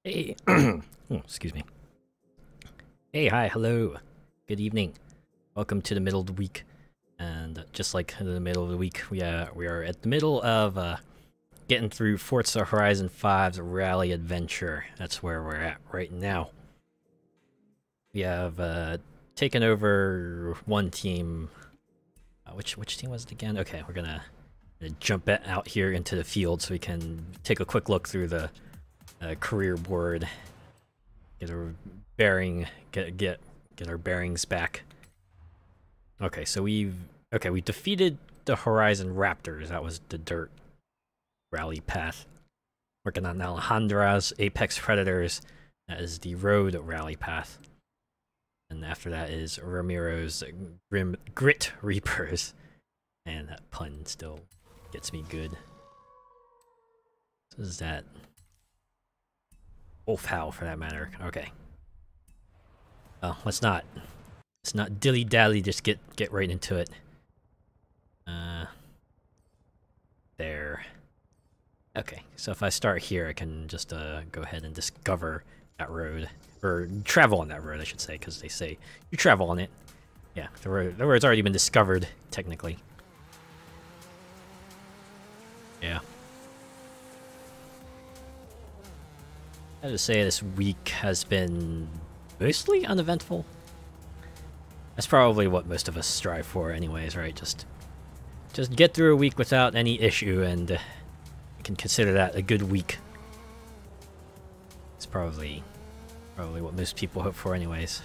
Hey, oh, excuse me. Hey, hi, hello. Good evening. Welcome to the middle of the week. And just like in the middle of the week, we are at the middle of getting through Forza Horizon 5's Rally Adventure. That's where we're at right now. We have taken over one team. Which team was it again? Okay, we're gonna jump out here into the field so we can take a quick look through the career board. Get our get our bearings back. Okay, so we defeated the Horizon Raptors. That was the dirt rally path. Working on Alejandra's Apex Predators. That is the road rally path. And after that is Ramiro's Grit Reapers. And that pun still gets me good. So is that Wolf Howl for that matter. Okay. Oh, let's not dilly dally. Just get right into it. There. Okay, so if I start here, I can just go ahead and discover that road, or travel on that road, I should say, because they say you travel on it. Yeah, the road's already been discovered technically. Yeah. I have to say this week has been mostly uneventful. That's probably what most of us strive for anyways, right? Just get through a week without any issue, and you can consider that a good week. It's probably what most people hope for anyways.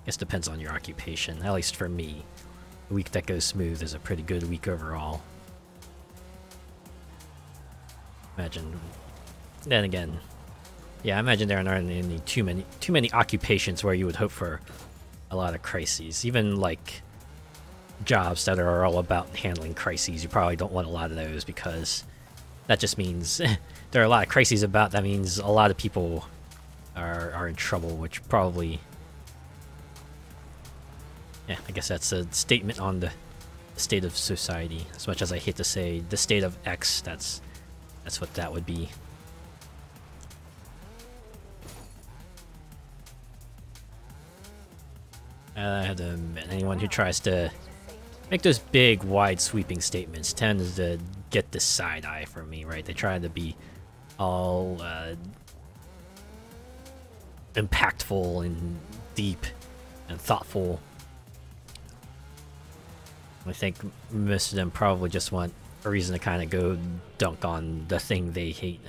I guess depends on your occupation. At least for me, a week that goes smooth is a pretty good week overall. Imagine. Then again, yeah, I imagine there aren't any too many occupations where you would hope for a lot of crises. Even like jobs that are all about handling crises, you probably don't want a lot of those, because that just means there are a lot of crises about. That means a lot of people are in trouble, which probably, yeah, I guess that's a statement on the state of society. As much as I hate to say the state of X, that's what that would be. I have to admit, anyone who tries to make those big, wide, sweeping statements tends to get the side eye from me, right? They try to be all impactful and deep and thoughtful. I think most of them probably just want a reason to kind of go dunk on the thing they hate,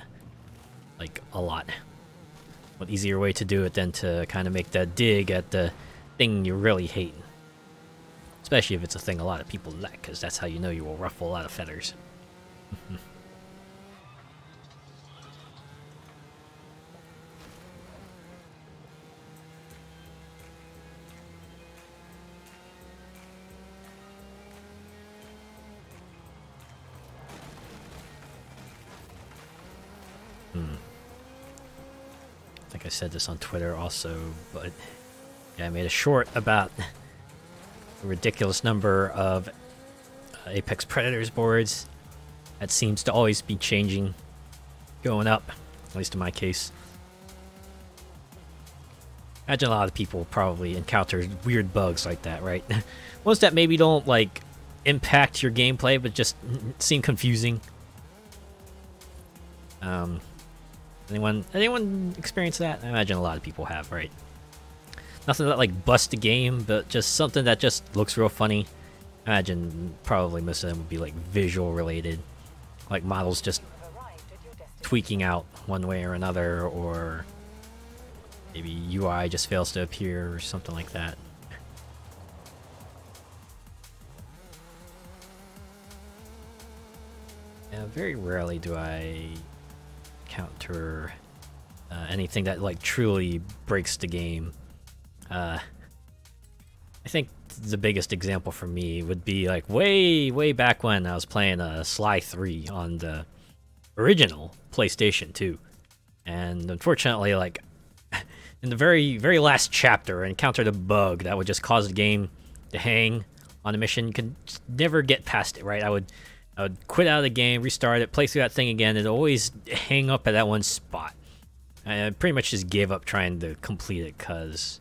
like, a lot. What easier way to do it than to kind of make that dig at the thing you really hate, especially if it's a thing a lot of people like, because that's how you know you will ruffle a lot of feathers. I think I said this on Twitter also, but yeah, I made a short about a ridiculous number of Apex Predators boards that seems to always be changing, going up, at least in my case. Imagine a lot of people probably encounter weird bugs like that, right? Ones that maybe don't like impact your gameplay, but just seem confusing. Anyone experience that? I imagine a lot of people have, right? Nothing that like bust the game, but just something that just looks real funny. I imagine probably most of them would be like visual related, like models just tweaking out one way or another, or maybe UI just fails to appear or something like that. Yeah, very rarely do I encounter anything that like truly breaks the game. I think the biggest example for me would be like way back when I was playing Sly 3 on the original PlayStation 2, and unfortunately, like in the very last chapter, I encountered a bug that would just cause the game to hang on a mission. You could never get past it, right? I would I would quit out of the game, restart it, play through that thing again, and always hang up at that one spot. I pretty much just gave up trying to complete it, cause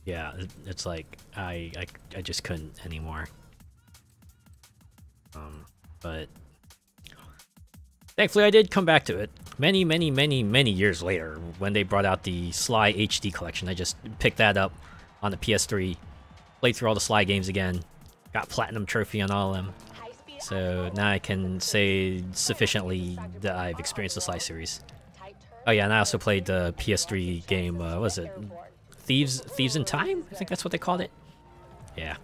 yeah, it's like I just couldn't anymore. But thankfully I did come back to it many years later when they brought out the Sly HD collection. I just picked that up on the PS3, played through all the Sly games again, got platinum trophy on all of them. So now I can say sufficiently that I've experienced the Sly series. Oh yeah, and I also played the PS3 game, what was it? Thieves in Time? I think that's what they called it. Yeah.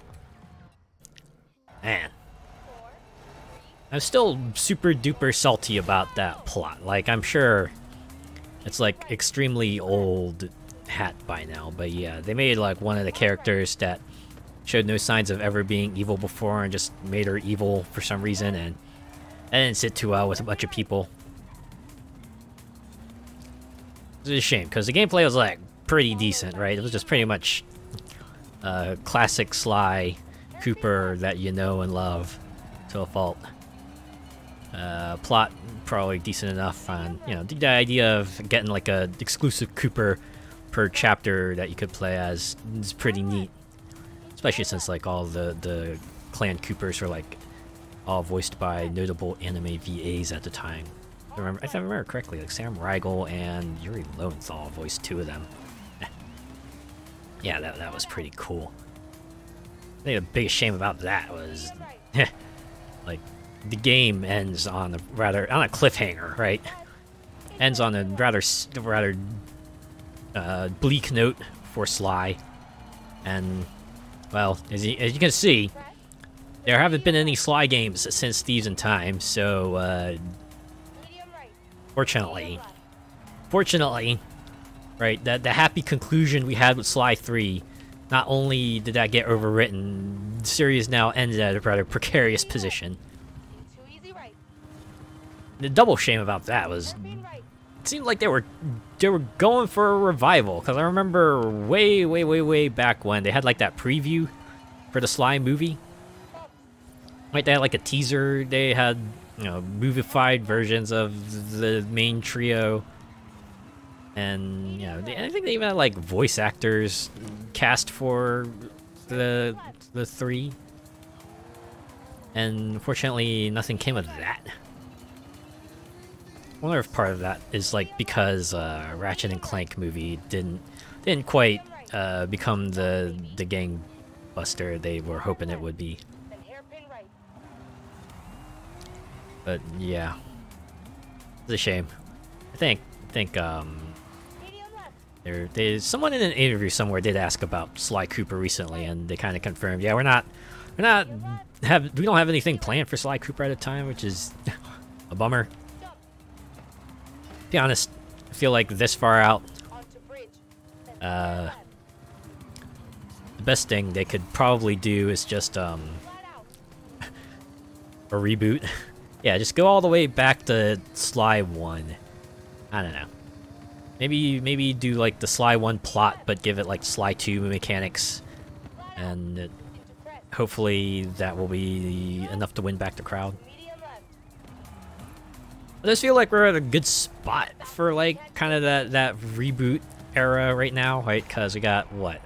Man. I'm still super duper salty about that plot. Like, I'm sure it's like extremely old hat by now, but yeah, they made like one of the characters that showed no signs of ever being evil before and just made her evil for some reason, and that didn't sit too well with a bunch of people. It's a shame, because the gameplay was like pretty decent, right? It was just pretty much classic Sly Cooper that you know and love to a fault. Plot probably decent enough, and you know, the idea of getting like a exclusive Cooper per chapter that you could play as is pretty neat, especially since like all the clan Coopers are like all voiced by notable anime VAs at the time. If I remember correctly, like Sam Riegel and Yuri Lowenthal voiced 2 of them. Yeah, that was pretty cool. I think the biggest shame about that was like the game ends on a cliffhanger, right? Ends on a rather bleak note for Sly, and well, as you can see, there haven't been any Sly games since Thieves in Time, so fortunately, right, that the happy conclusion we had with Sly 3, not only did that get overwritten, the series now ended at a rather precarious position. The double shame about that was it seemed like they were going for a revival, because I remember way back when they had like that preview for the Sly movie. Right, they had like a teaser. They had, you know, movified versions of the main trio, and you know, I think they even had like voice actors cast for the 3. And unfortunately, nothing came of that. I wonder if part of that is like because Ratchet and Clank movie didn't quite become the gangbuster they were hoping it would be. But yeah, it's a shame. I think someone in an interview somewhere did ask about Sly Cooper recently, and they kind of confirmed, yeah, we don't have anything planned for Sly Cooper at a time, which is a bummer. To be honest, I feel like this far out, the best thing they could probably do is just a reboot. Yeah, just go all the way back to Sly 1. I don't know. Maybe do like the Sly 1 plot, but give it like Sly 2 mechanics, and hopefully that will be enough to win back the crowd. I just feel like we're at a good spot for like kind of that reboot era right now, right? Because we got what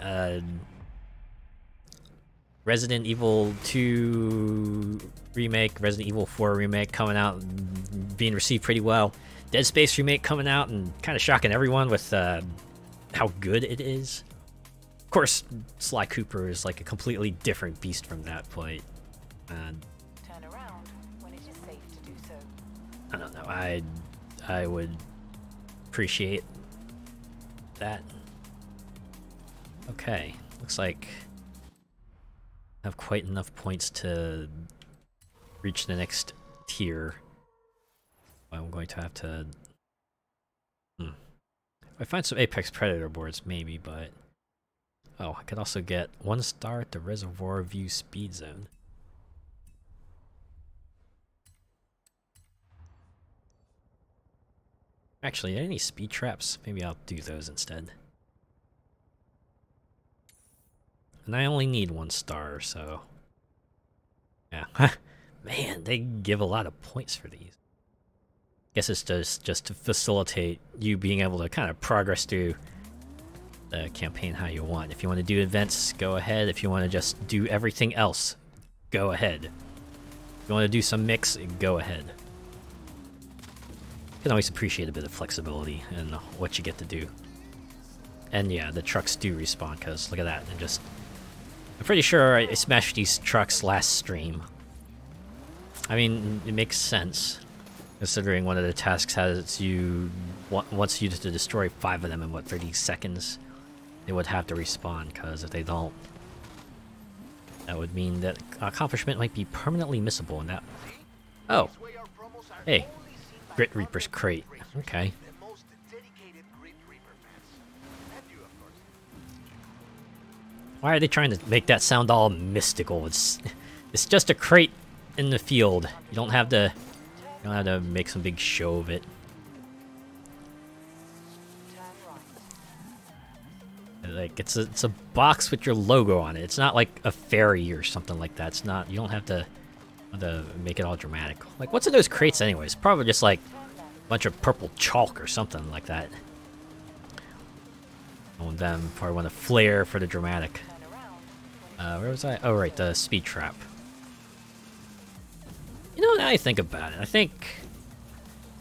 Resident Evil 2 remake, Resident Evil 4 remake coming out, being received pretty well. Dead Space remake coming out and kind of shocking everyone with how good it is. Of course, Sly Cooper is like a completely different beast from that point. Turn around when it is safe to do so. I don't know. I would appreciate that. Okay, looks like I have quite enough points to reach the next tier. I'm going to have to... If I find some Apex Predator boards, maybe, but... Oh, I could also get 1 star at the Reservoir View Speed Zone. Actually, any speed traps? Maybe I'll do those instead. And I only need 1 star, so... Yeah. Man, they give a lot of points for these. Guess it's just to facilitate you being able to kind of progress through the campaign how you want. If you want to do events, go ahead. If you want to just do everything else, go ahead. If you want to do some mix, go ahead. You can always appreciate a bit of flexibility in what you get to do. And yeah, the trucks do respawn, because look at that. I'm pretty sure I smashed these trucks last stream. I mean, it makes sense, considering one of the tasks wants you to destroy 5 of them in, what, 30 seconds? They would have to respawn, because if they don't, that would mean that accomplishment might be permanently missable in that. Oh, hey, Grit Reaper's crate. Okay. Why are they trying to make that sound all mystical? It's just a crate in the field. You don't have to make some big show of it. Like it's a box with your logo on it. It's not like a fairy or something like that. It's not. You don't have to make it all dramatic. Like what's in those crates anyways? Probably just like a bunch of purple chalk or something like that. On them, probably want to flare for the dramatic. Where was I? Oh right, the speed trap. You know, now I think about it, I think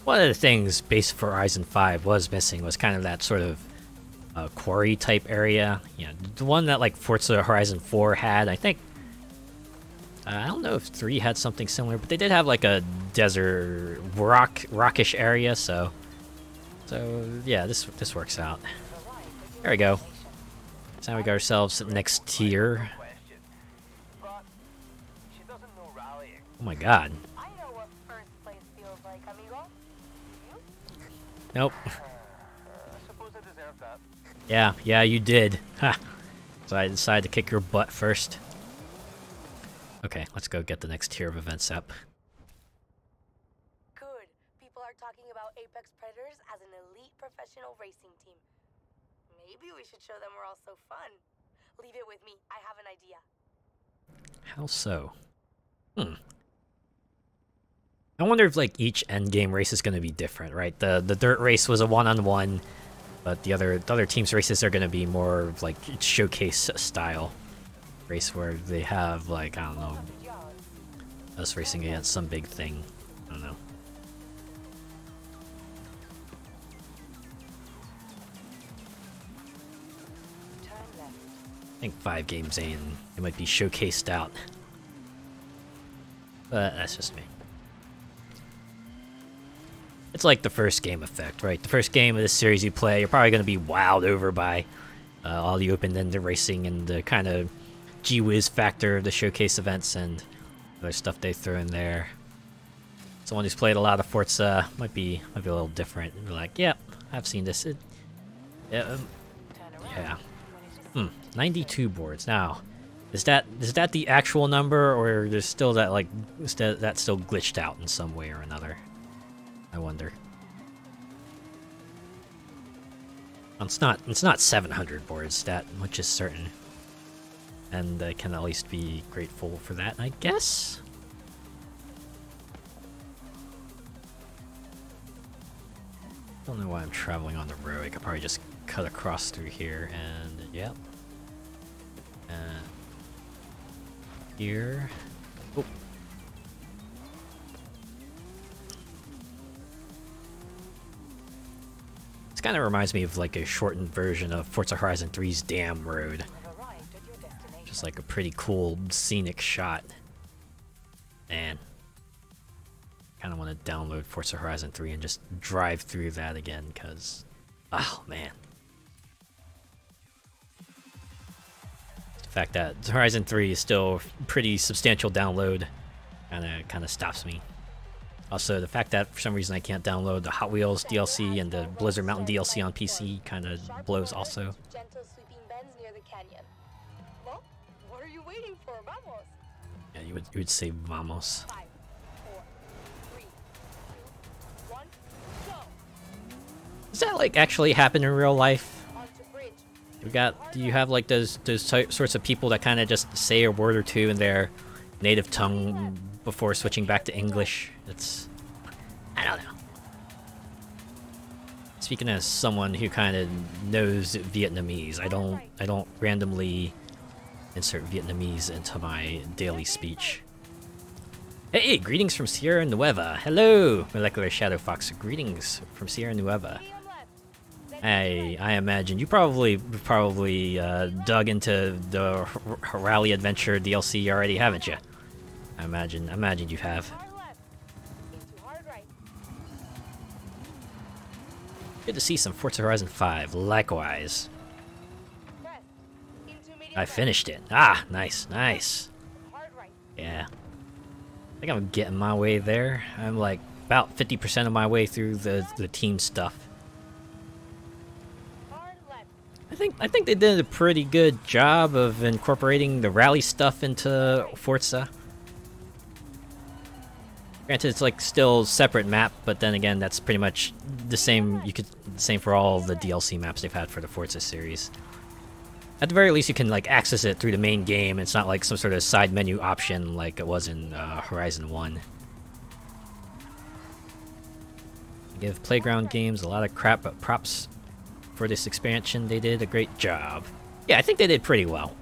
one of the things base for Horizon 5 was missing was kind of that sort of quarry type area. You know, the one that like Forza Horizon 4 had. I think I don't know if 3 had something similar, but they did have like a desert rockish area. So yeah, this works out. There we go. So now we got ourselves the next tier. Oh my god. I know what first place feels like, amigo. Nope. Suppose I deserve that. Yeah, you did. Ha! So I decided to kick your butt first. Okay, let's go get the next tier of events up. Good. People are talking about Apex Predators as an elite professional racing team. Maybe we should show them we're all so fun. Leave it with me. I have an idea. How so? I wonder if like each endgame race is going to be different, right? The dirt race was a one-on-one, but the other teams' races are going to be more of, like showcase style race where they have like, I don't know, us racing against some big thing. I don't know. I think 5 games in, it might be showcased out. But that's just me. It's like the first game effect, right? The first game of this series you play, you're probably going to be wowed over by all the open-ended racing and the kind of gee-whiz factor of the showcase events and other stuff they throw in there. Someone who's played a lot of Forza might be a little different. Be like, yep, I've seen this. Yeah. 92 boards. Now, is that the actual number, or there's still that like that's still glitched out in some way or another? I wonder. It's not 700 boards, that much is certain. And I can at least be grateful for that, I guess. Don't know why I'm traveling on the road. I could probably just cut across through here and yep. And here. Oh. This kind of reminds me of like a shortened version of Forza Horizon 3's Dam Road. Just like a pretty cool scenic shot. Man. Kind of want to download Forza Horizon 3 and just drive through that again, because, oh man. The fact that Horizon 3 is still a pretty substantial download kind of stops me. Also, the fact that for some reason I can't download the Hot Wheels DLC and the Blizzard Mountain DLC on PC kind of blows also. Gentle sweeping bends near the canyon. Well, what are you waiting for? Vamos. Yeah, you would say vamos. 5, 4, 3, 2, 1, go. Does that like actually happen in real life? Onto bridge. Do you have like those sorts of people that kind of just say a word or two in their native tongue before switching back to English. I don't know. Speaking as someone who kind of knows Vietnamese, I don't randomly insert Vietnamese into my daily speech. Hey, greetings from Sierra Nueva. Hello, Molecular Shadow Fox. Greetings from Sierra Nueva. I imagine you probably dug into the Rally Adventure DLC already, haven't you? I imagine you have. Good to see some Forza Horizon 5. Likewise. I finished it. Ah, nice. Yeah. I think I'm getting my way there. I'm like about 50% of my way through the team stuff. I think they did a pretty good job of incorporating the rally stuff into Forza. Granted, it's like still separate map, but then again, that's pretty much the same. Same for all the DLC maps they've had for the Forza series. At the very least, you can like access it through the main game. It's not like some sort of side menu option like it was in Horizon 1. Give Playground Games a lot of crap, but props for this expansion. They did a great job. Yeah, I think they did pretty well.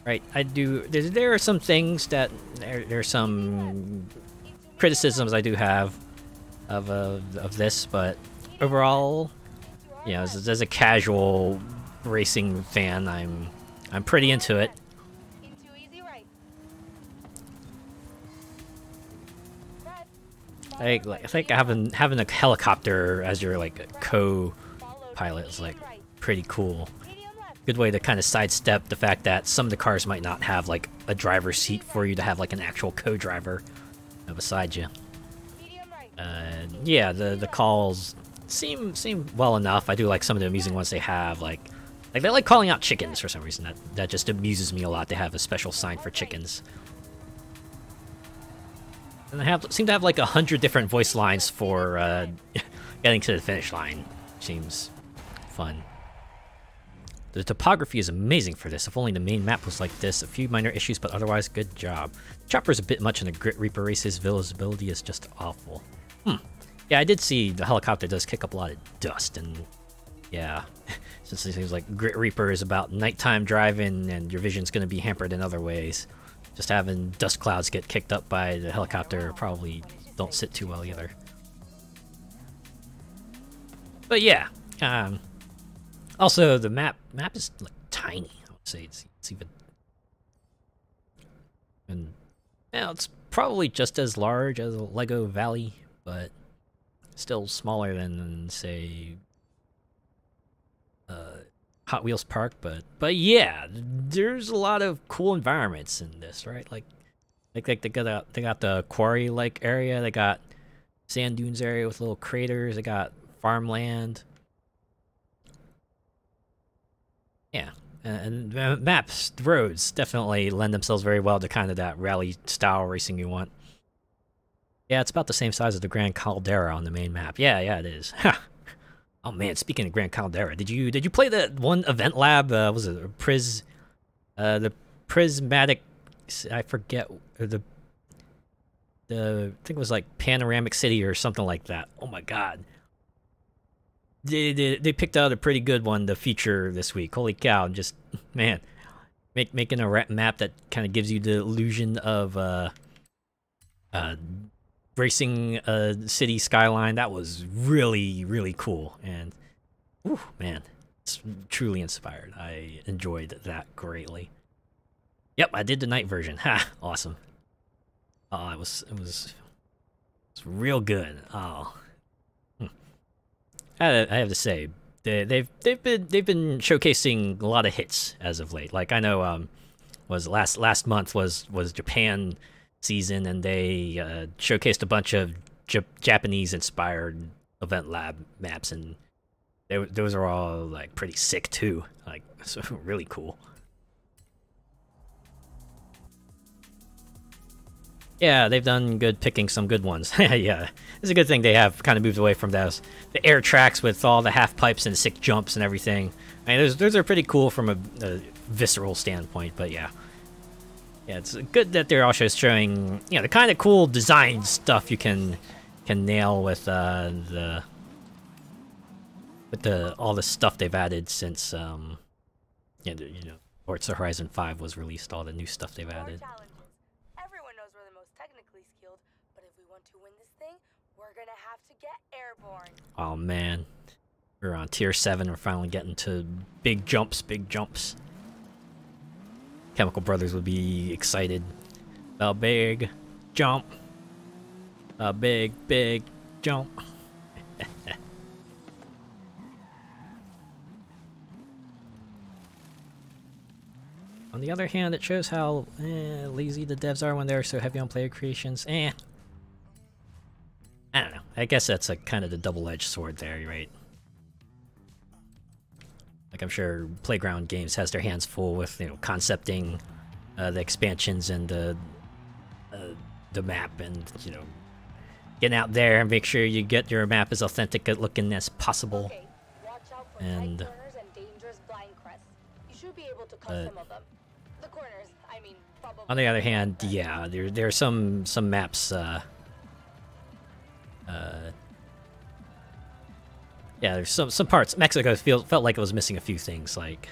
Right, I do. There are some things that there are some criticisms I do have of this, but overall, you know, as a casual racing fan, I'm pretty into it. I think having a helicopter as your like co-pilot is like pretty cool. Good way to kind of sidestep the fact that some of the cars might not have like a driver's seat for you to have like an actual co-driver beside you. Yeah, the calls seem well enough. I do like some of the amusing ones they have, like they like calling out chickens for some reason. That just amuses me a lot. They have a special sign for chickens. And they seem to have like 100 different voice lines for getting to the finish line. Seems fun. The topography is amazing for this. If only the main map was like this. A few minor issues, but otherwise good job. Chopper's a bit much in the Grit Reaper races. Visibility is just awful. Yeah, I did see the helicopter does kick up a lot of dust, and yeah, since it seems like Grit Reaper is about nighttime driving and your vision's going to be hampered in other ways, just having dust clouds get kicked up by the helicopter probably don't sit too well either. But yeah, also the map is like tiny. I would say it's even, and yeah, it's probably just as large as a Lego Valley, but still smaller than say Hot Wheels Park. But yeah, there's a lot of cool environments in this, right? Like they got the quarry like area, they got sand dunes area with little craters, they got farmland. Yeah, and maps, the roads definitely lend themselves very well to kind of that rally style racing you want. Yeah, it's about the same size as the Grand Caldera on the main map. Yeah, it is. Oh man, speaking of Grand Caldera, did you play that one event lab? Was it the prismatic? I forget, or the I think it was like Panoramic City or something like that. Oh my god, they picked out a pretty good one to feature this week. Holy cow! Just man, making a map that kind of gives you the illusion of racing city skyline. That was really cool, and whew, man, it's truly inspired. I enjoyed that greatly. Yep, I did the night version. Ha, awesome. Oh, it was real good. Oh, I have to say, they've been showcasing a lot of hits as of late. Like I know, was last month was Japan season, and they showcased a bunch of Japanese inspired event lab maps, and those are all like pretty sick too, like so really cool. Yeah, they've done good picking some good ones. Yeah, it's a good thing they have kind of moved away from the air tracks with all the half pipes and sick jumps and everything. I mean, those are pretty cool from a visceral standpoint, but yeah, Yeah, it's good that they're also showing, you know, the kind of cool design stuff you can nail with all the stuff they've added since yeah, you know, Forza Horizon 5 was released. All the new stuff they've added. Challenges. Everyone knows we're the most technically skilled, but if we want to win this thing, we're gonna have to get airborne. Oh man, we're on tier 7. We're finally getting to big jumps. Big jumps. Chemical Brothers would be excited. A big jump. A big jump. On the other hand, it shows how lazy the devs are when they're so heavy on player creations. I don't know. I guess that's a kind of the double-edged sword there, right? Like, I'm sure Playground Games has their hands full with, you know, concepting the expansions and the map, and, you know, getting out there and make sure you get your map as authentic looking as possible. Okay, watch out for And tight corners and dangerous blind crests. You should be able to cut some of them. The corners, I mean, probably. on the other hand, yeah, there are some maps. Yeah, there's some parts. Mexico felt like it was missing a few things. Like,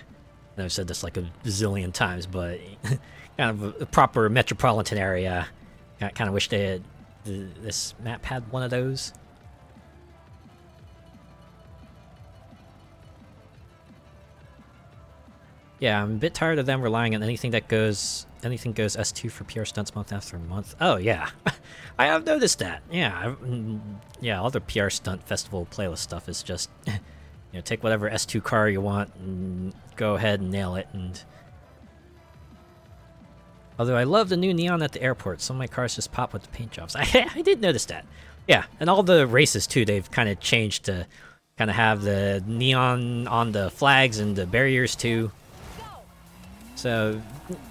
and I've said this like a bazillion times, but kind of a proper metropolitan area. I kind of wish they had, this map had one of those. Yeah, I'm a bit tired of them relying on anything goes S2 for PR stunts month after month. Oh yeah, I have noticed that. Yeah, yeah, all the PR stunt festival playlist stuff is just, you know, take whatever S2 car you want and go ahead and nail it. And although I love the new neon at the airport, some of my cars just pop with the paint jobs. I did notice that. Yeah, and all the races too, they've kind of changed to kind of have the neon on the flags and the barriers too. So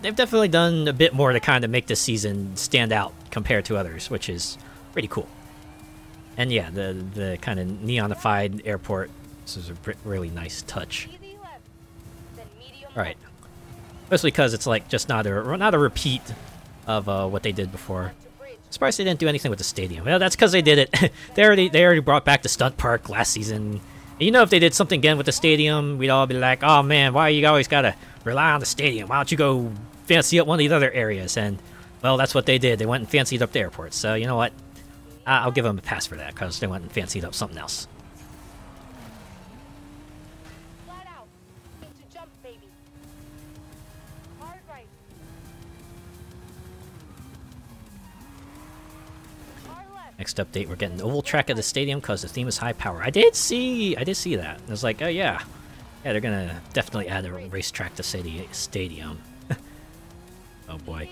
they've definitely done a bit more to kind of make this season stand out compared to others, which is pretty cool. And yeah, the kind of neonified airport, this is a really nice touch. All right, mostly because it's like just not a repeat of what they did before. Surprised they didn't do anything with the stadium. Well, that's because they did it. they already brought back the stunt park last season. And you know, if they did something again with the stadium, we'd all be like, "Oh man, why you always gotta rely on the stadium? Why don't you go fancy up one of these other areas?" And well, that's what they did. They went and fancied up the airport. So you know what? I'll give them a pass for that because they went and fancied up something else. Flat out. Into jump, baby. Hard right. Hard left. Next update, we're getting the oval track at the stadium because the theme is high power. I did see that. I was like, oh yeah. Yeah, they're gonna definitely add a racetrack to stadium. Oh boy.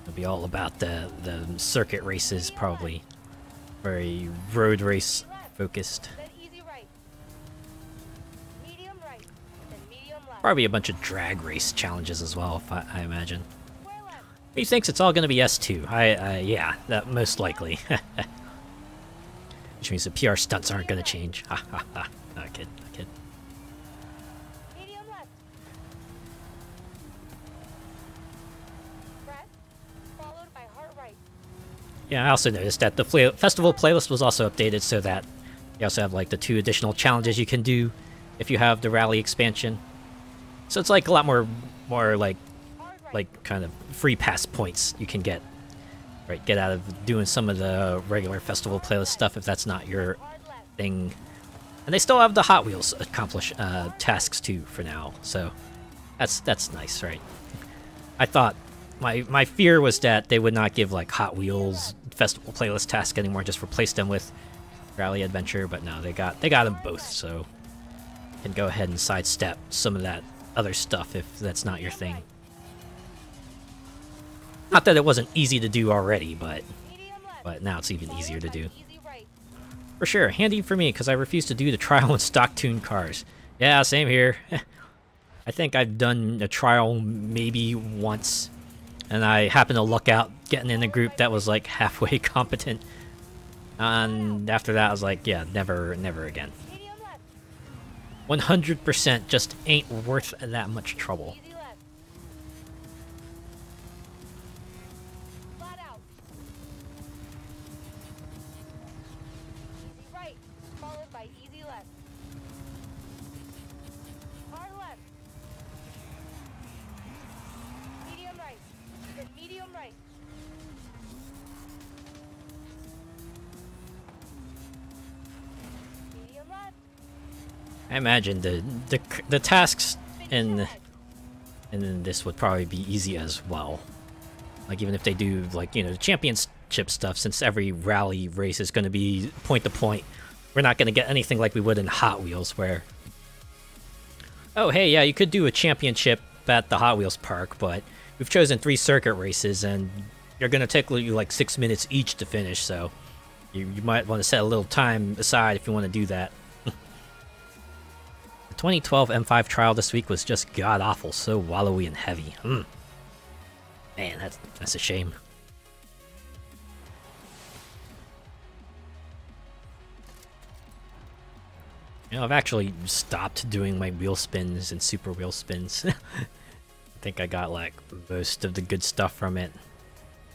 It'll be all about the circuit races, probably. Very road race focused. Probably a bunch of drag race challenges as well, I imagine. He thinks it's all gonna be S2. Yeah, that most likely. Which means the PR stunts aren't gonna change. Ha ha ha. No, kid. Yeah, I also noticed that the festival playlist was also updated so that you also have like the 2 additional challenges you can do if you have the rally expansion. So it's like a lot more like kind of free pass points you can get out of doing some of the regular festival playlist stuff if that's not your thing. And they still have the Hot Wheels tasks too for now, so that's nice, right? I thought my fear was that they would not give like Hot Wheels festival playlist tasks anymore, just replace them with Rally Adventure, but no, they got them both, so you can go ahead and sidestep some of that other stuff if that's not your thing. Not that it wasn't easy to do already, but now it's even easier to do. For sure, handy for me because I refuse to do the trial in stock tuned cars. Yeah, same here. I think I've done a trial maybe once, and I happened to luck out getting in a group that was like halfway competent. And after that, I was like, yeah, never again. 100% just ain't worth that much trouble. Easy left. Flat out. Easy right, followed by easy left. Hard left. Medium right. Then medium right. Medium left. I imagine the tasks in this would probably be easy as well. Like even if they do like, you know, the championship stuff, since every rally race is going to be point to point, we're not going to get anything like we would in Hot Wheels where, oh hey, yeah, you could do a championship at the Hot Wheels park, but we've chosen 3 circuit races and you're going to take you like 6 minutes each to finish, so you might want to set a little time aside if you want to do that. The 2012 M5 trial this week was just god-awful, so wallowy and heavy. Man, that's a shame. You know, I've actually stopped doing my wheel spins and super wheel spins. I think I got like most of the good stuff from it.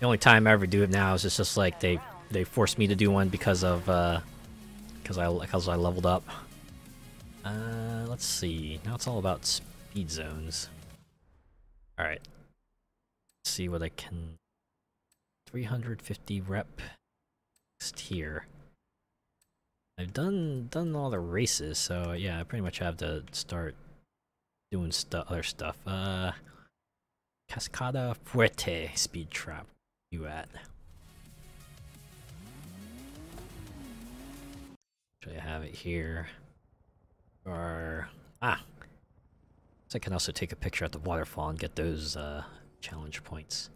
The only time I ever do it now is just like they forced me to do one because of because I leveled up. Let's see. Now it's all about speed zones. All right. Let's see what I can. 350 rep next here. I've done all the races, so yeah, I pretty much have to start doing other stuff. Cascada Fuerte speed trap. You at? Actually, I have it here. Or so I can also take a picture at the waterfall and get those challenge points.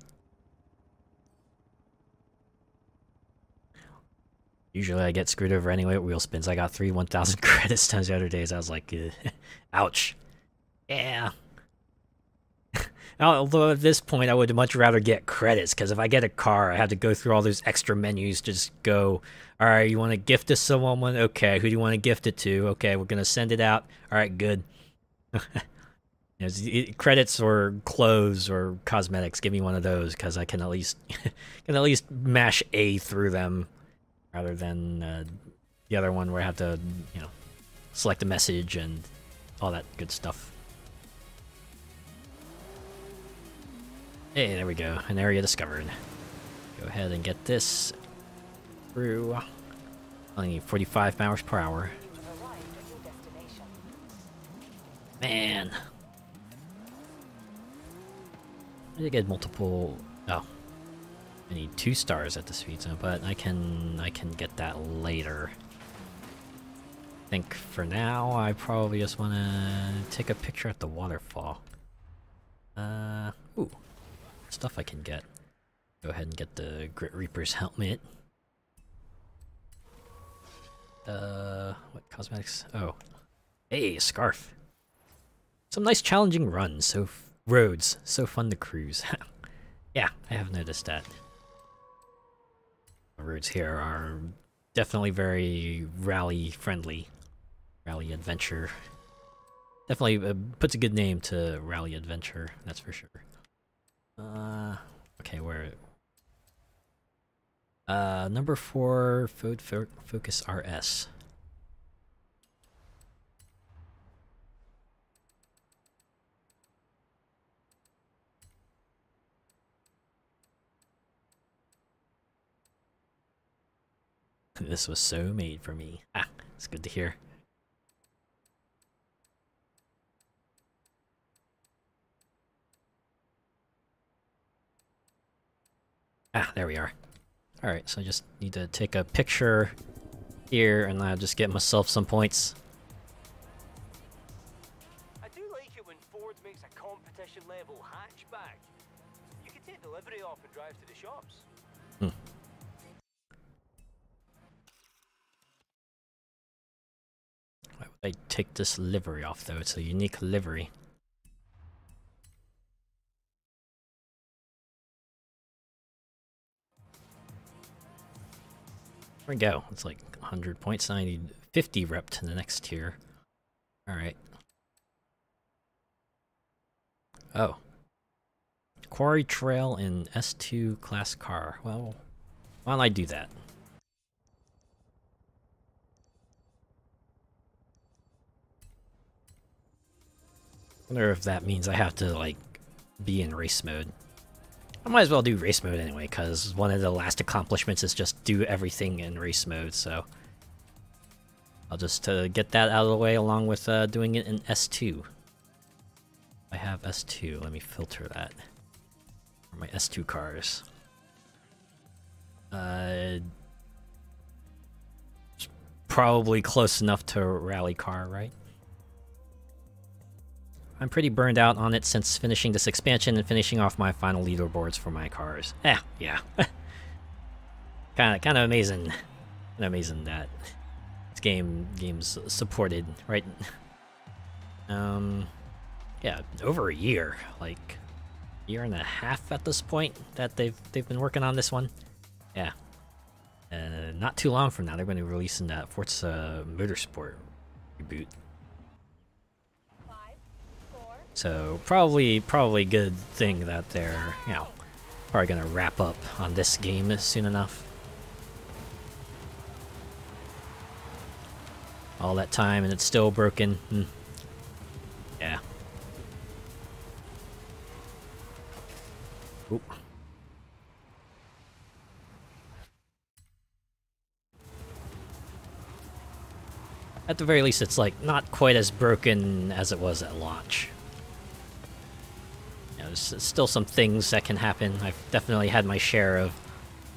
Usually I get screwed over anyway with wheel spins. I got 3 1,000 credits times the other days. I was like, ouch. Yeah. Although at this point I would much rather get credits, because if I get a car, I have to go through all those extra menus to just go, alright, you want to gift this to someone? Okay, who do you want to gift it to? Okay, we're going to send it out. Alright, good. Credits or clothes or cosmetics, give me one of those, because I can at least mash A through them, rather than the other one where I have to, you know, select a message and all that good stuff. Hey, there we go. An area discovered. Go ahead and get this through. Only 45 miles per hour. Man. I need to get multiple. Oh, I need 2 stars at the speed zone, but I can get that later. I think for now I probably just want to take a picture at the waterfall. Ooh, stuff I can get. Go ahead and get the Grit Reaper's helmet. What cosmetics? Oh, hey, a scarf. Some nice challenging runs. Roads, so fun to cruise. Yeah, I have noticed that. The roads here are definitely very rally friendly. Rally adventure. Definitely puts a good name to rally adventure, that's for sure. Okay, where? Number 4, Focus RS. This was so made for me. It's good to hear. There we are. Alright, so I just need to take a picture here and I'll just get myself some points. I do like it when Ford makes a competition level hatchback. You can take delivery off and drive to the shops. Why would I take this livery off though? It's a unique livery. There we go. It's like 100 points. I need 50 rep to the next tier. Alright. Oh. Quarry Trail in S2 class car. Well, why don't I do that? Wonder if that means I have to, like, be in race mode. I might as well do race mode anyway, because one of the last accomplishments is just do everything in race mode, so... I'll just get that out of the way along with doing it in S2. I have S2, let me filter that. For my S2 cars. It's probably close enough to rally car, right? I'm pretty burned out on it since finishing this expansion and finishing off my final leaderboards for my cars. Yeah. kind of amazing. Kinda amazing that this game's supported, right? Yeah, over a year, like year and a half at this point that they've been working on this one. Yeah. Not too long from now, they're going to be releasing that Forza Motorsport reboot. So probably good thing that they're, you know, probably gonna wrap up on this game soon enough. All that time and it's still broken. Yeah. Oop. At the very least, it's like not quite as broken as it was at launch. There's still some things that can happen. I've definitely had my share of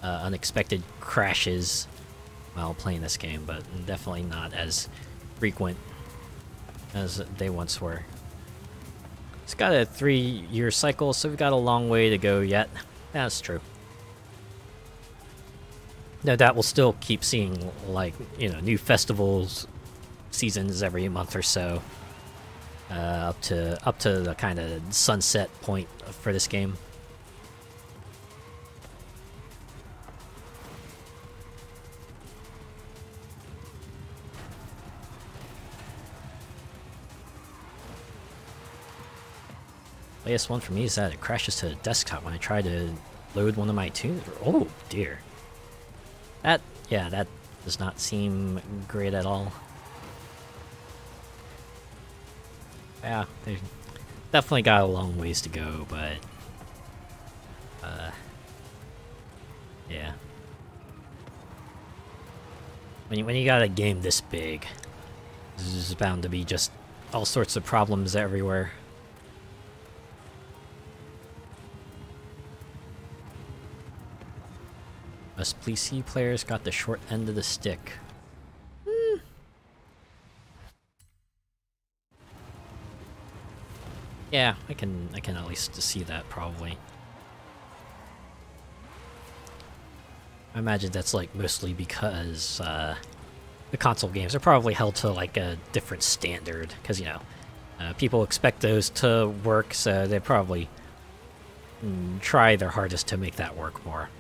unexpected crashes while playing this game, but definitely not as frequent as they once were. It's got a 3-year cycle, so we've got a long way to go yet. That's true. No doubt we'll still keep seeing, like, you know, new festivals, seasons every month or so. Up to the kind of sunset point for this game. Latest one for me is that it crashes to the desktop when I try to load one of my tunes. Oh dear. That does not seem great at all. Yeah, they definitely got a long ways to go, but yeah. When you got a game this big, there's bound to be just all sorts of problems everywhere. Us PC players got the short end of the stick. Yeah, I can at least see that probably. I imagine that's like mostly because the console games are probably held to like a different standard, because you know people expect those to work, so they probably try their hardest to make that work more.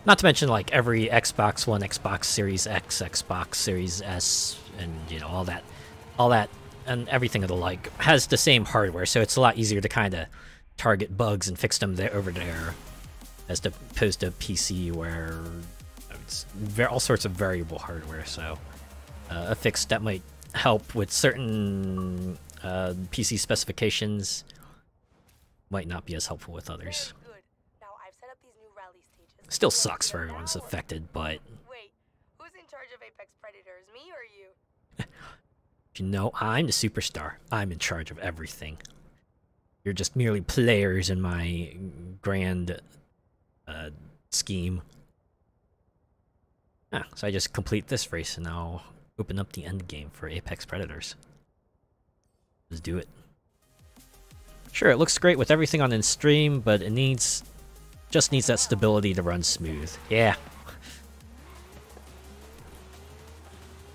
Not to mention like every Xbox One, Xbox Series X, Xbox Series S, and you know all that. And everything of the like has the same hardware, so it's a lot easier to kind of target bugs and fix them over there, as opposed to PC where it's all sorts of variable hardware. So a fix that might help with certain PC specifications might not be as helpful with others. Now I've set up these new rally stages. Still sucks for everyone's affected, but Wait, who's in charge of Apex Predators, me or you? you know, I'm the superstar. I'm in charge of everything. You're just merely players in my grand scheme. So I just complete this race and I'll open up the end game for Apex Predators. Let's do it. Sure, it looks great with everything on in stream, but it just needs that stability to run smooth. Yeah.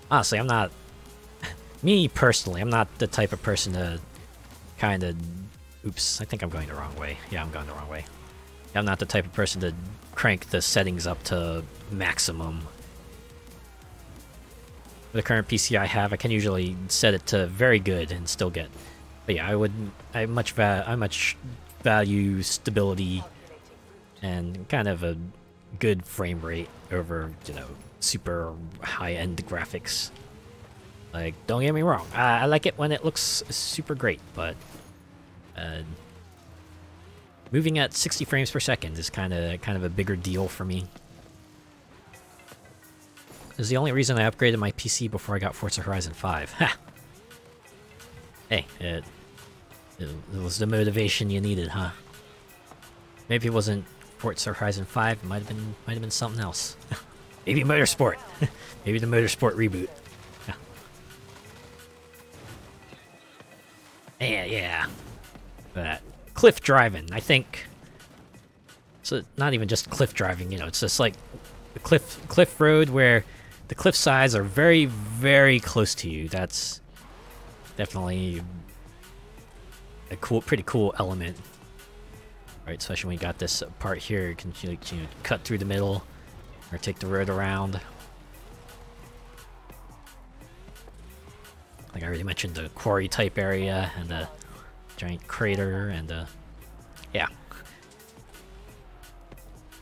Honestly, I'm not... Me, personally, I'm not the type of person to kind of... Oops, I think I'm going the wrong way. Yeah, I'm going the wrong way. I'm not the type of person to crank the settings up to maximum. the current PC I have, I can usually set it to very good and still get. But yeah, I much value stability and kind of a good frame rate over, you know, super high-end graphics. Like, don't get me wrong, I like it when it looks super great, but moving at 60 frames per second is kind of a bigger deal for me. This is the only reason I upgraded my PC before I got Forza Horizon 5. Ha! Hey, it was the motivation you needed, huh? Maybe it wasn't Forza Horizon 5. It might have been something else. Maybe Motorsport. Maybe the Motorsport reboot. Yeah. But cliff driving, I think. So not even just cliff driving, you know. It's just like the cliff road where the cliff sides are very, very close to you. That's definitely a pretty cool element. Right, especially when you got this part here, you can cut through the middle or take the road around. Like I already mentioned, the quarry type area and the giant crater and yeah.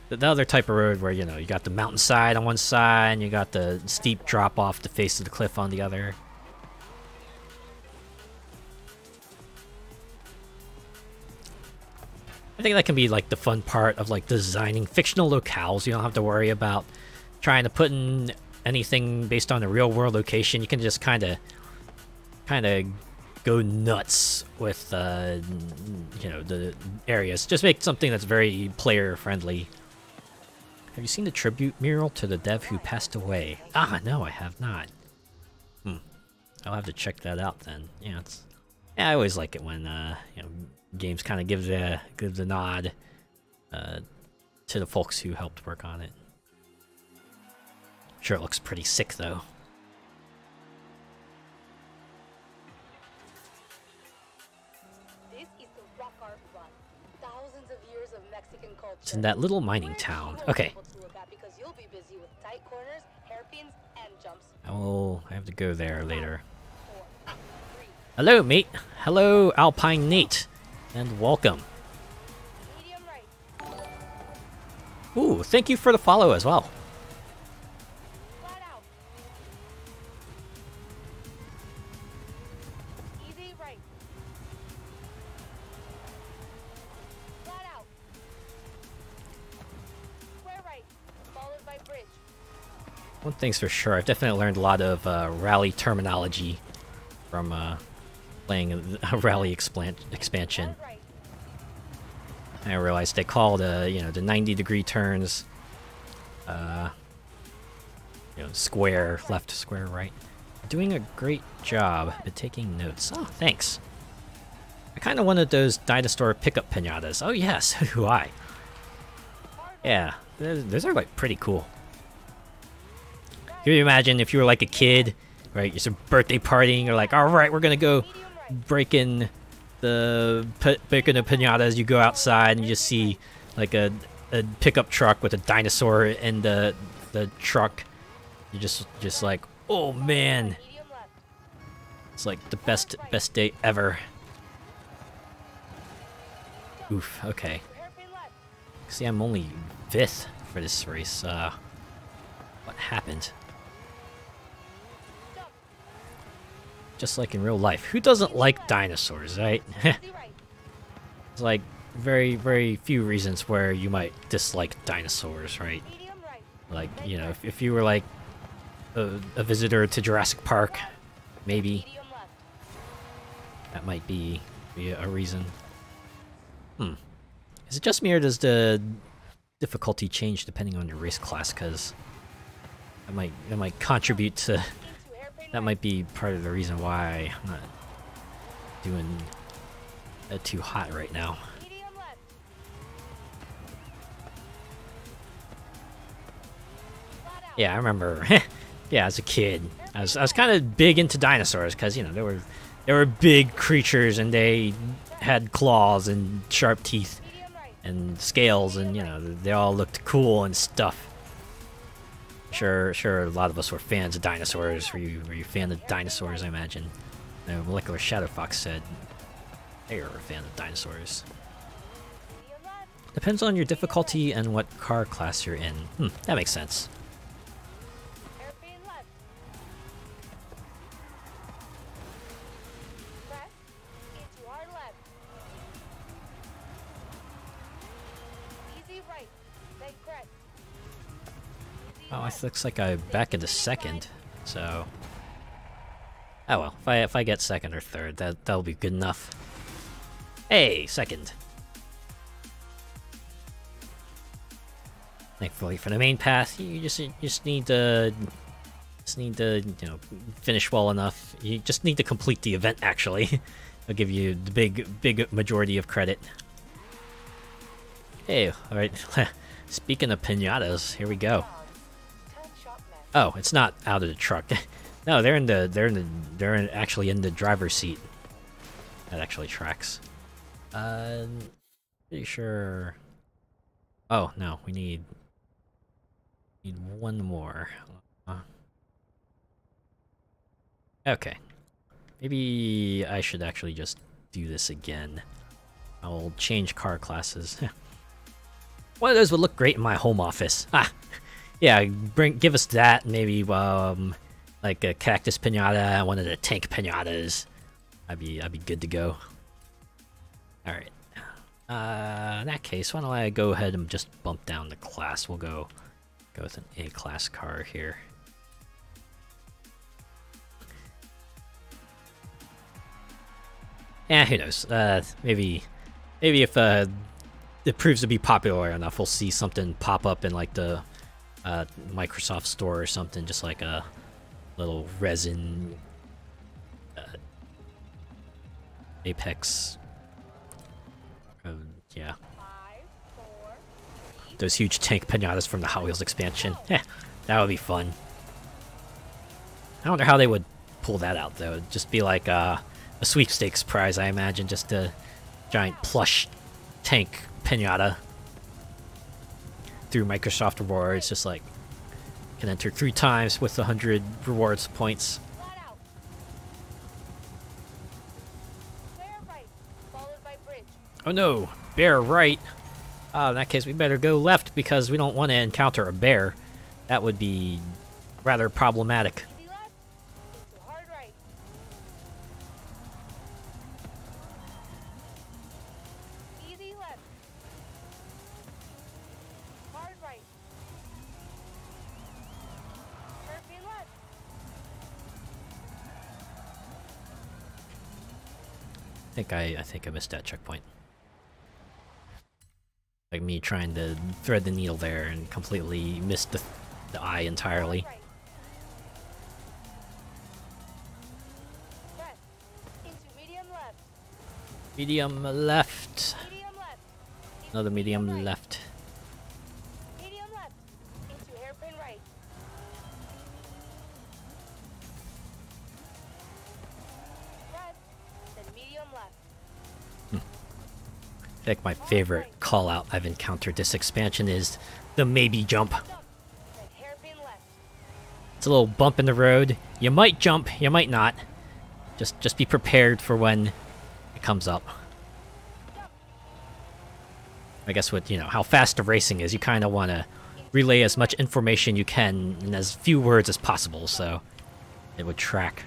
The other type of road where, you know, you got the mountainside on one side and you got the steep drop off the face of the cliff on the other. I think that can be like the fun part of like designing fictional locales. You don't have to worry about trying to put in anything based on a real world location. You can just kind of go nuts with you know, the areas. Just make something that's very player friendly. Have you seen the tribute mural to the dev who passed away? Ah, no, I have not. I'll have to check that out then. Yeah, I always like it when you know, games kind of give the nod to the folks who helped work on it. Sure, it looks pretty sick though. This is the rock art run. Thousands of years of Mexican culture. It's in that little mining town. Okay. Because you'll be busy with tight corners, hairpins, and jumps. I have to go there later. Hello, mate. Hello, Alpine Nate. And welcome. Medium right. Ooh, thank you for the follow as well. Flat out. Easy right. Flat out. Square right. Followed by bridge. One thing's for sure, I've definitely learned a lot of rally terminology from playing a rally expansion. I realized they called you know, the 90-degree turns you know, square left, square right. Doing a great job at taking notes. Oh, thanks. I kind of wanted those dinosaur pickup pinatas. Oh yes, so do I. Yeah, those are like pretty cool. Can you imagine if you were like a kid, right? You're some birthday partying. You're like, all right, we're gonna go break in the pinata as you go outside, and you just see like a pickup truck with a dinosaur in the truck. You're just like, oh man, it's like the best day ever. Oof. Okay. See, I'm only 5th for this race. What happened? Just like in real life. Who doesn't like dinosaurs, right? It's like very, very few reasons where you might dislike dinosaurs, right? Like, you know, if you were like a visitor to Jurassic Park, maybe that might be a reason. Is it just me, or does the difficulty change depending on your race class? Because that might contribute to. That might be part of the reason why I'm not doing too hot right now. Yeah, I remember. Yeah, as a kid, I was kind of big into dinosaurs because, you know, they were big creatures and they had claws and sharp teeth and scales, and, you know, they all looked cool and stuff. Sure. A lot of us were fans of dinosaurs. Were you a fan of dinosaurs? I imagine. Molecular Shadow Fox said they were a fan of dinosaurs. Depends on your difficulty and what car class you're in. That makes sense. Oh, it looks like I'm back into second, so... Oh well, if I get second or third, that'll be good enough. Hey, second! Thankfully for the main path, you just need to... you know, finish well enough. You just need to complete the event, actually. I'll give you the big majority of credit. Hey, alright. Speaking of pinatas, here we go. Oh, it's not out of the truck. No, they're actually in the driver's seat. That actually tracks. Pretty sure. Oh no, we need one more. Okay, maybe I should actually just do this again. I'll change car classes. One of those would look great in my home office. Ah. Yeah, give us that, maybe, like a cactus pinata, one of the tank pinatas. I'd be good to go. Alright. In that case, why don't I go ahead and just bump down the class. We'll go with an A-class car here. Yeah, who knows? Maybe if it proves to be popular enough, we'll see something pop up in like the Microsoft Store or something, just like a little resin Apex. Yeah. Those huge tank pinatas from the Hot Wheels expansion. Yeah, that would be fun. I wonder how they would pull that out, though. It'd just be like a sweepstakes prize, I imagine, just a giant plush tank pinata. Through Microsoft Rewards, just like can enter 3 times with 100 rewards points. Oh no, bear right. In that case, we better go left because we don't want to encounter a bear. That would be rather problematic. I think I missed that checkpoint. Like me trying to thread the needle there and completely missed the eye entirely. Medium left. Another medium left. I think my favorite call-out I've encountered this expansion is the maybe jump. It's a little bump in the road. You might jump, you might not. Just be prepared for when it comes up. I guess with, you know, how fast the racing is, you kind of want to relay as much information you can in as few words as possible, so it would track.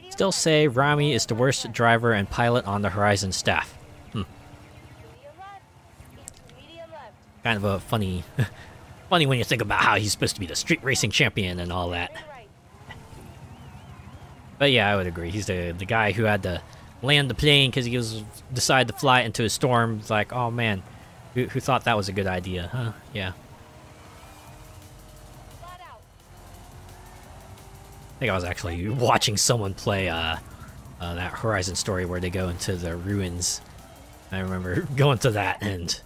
Still say Rami is the worst driver and pilot on the Horizon staff. Kind of a funny when you think about how he's supposed to be the street racing champion and all that. But yeah, I would agree. He's the guy who had to land the plane because he decided to fly into a storm. It's like, oh man, who thought that was a good idea, huh? Yeah. I think I was actually watching someone play that Horizon story where they go into the ruins. I remember going to that, and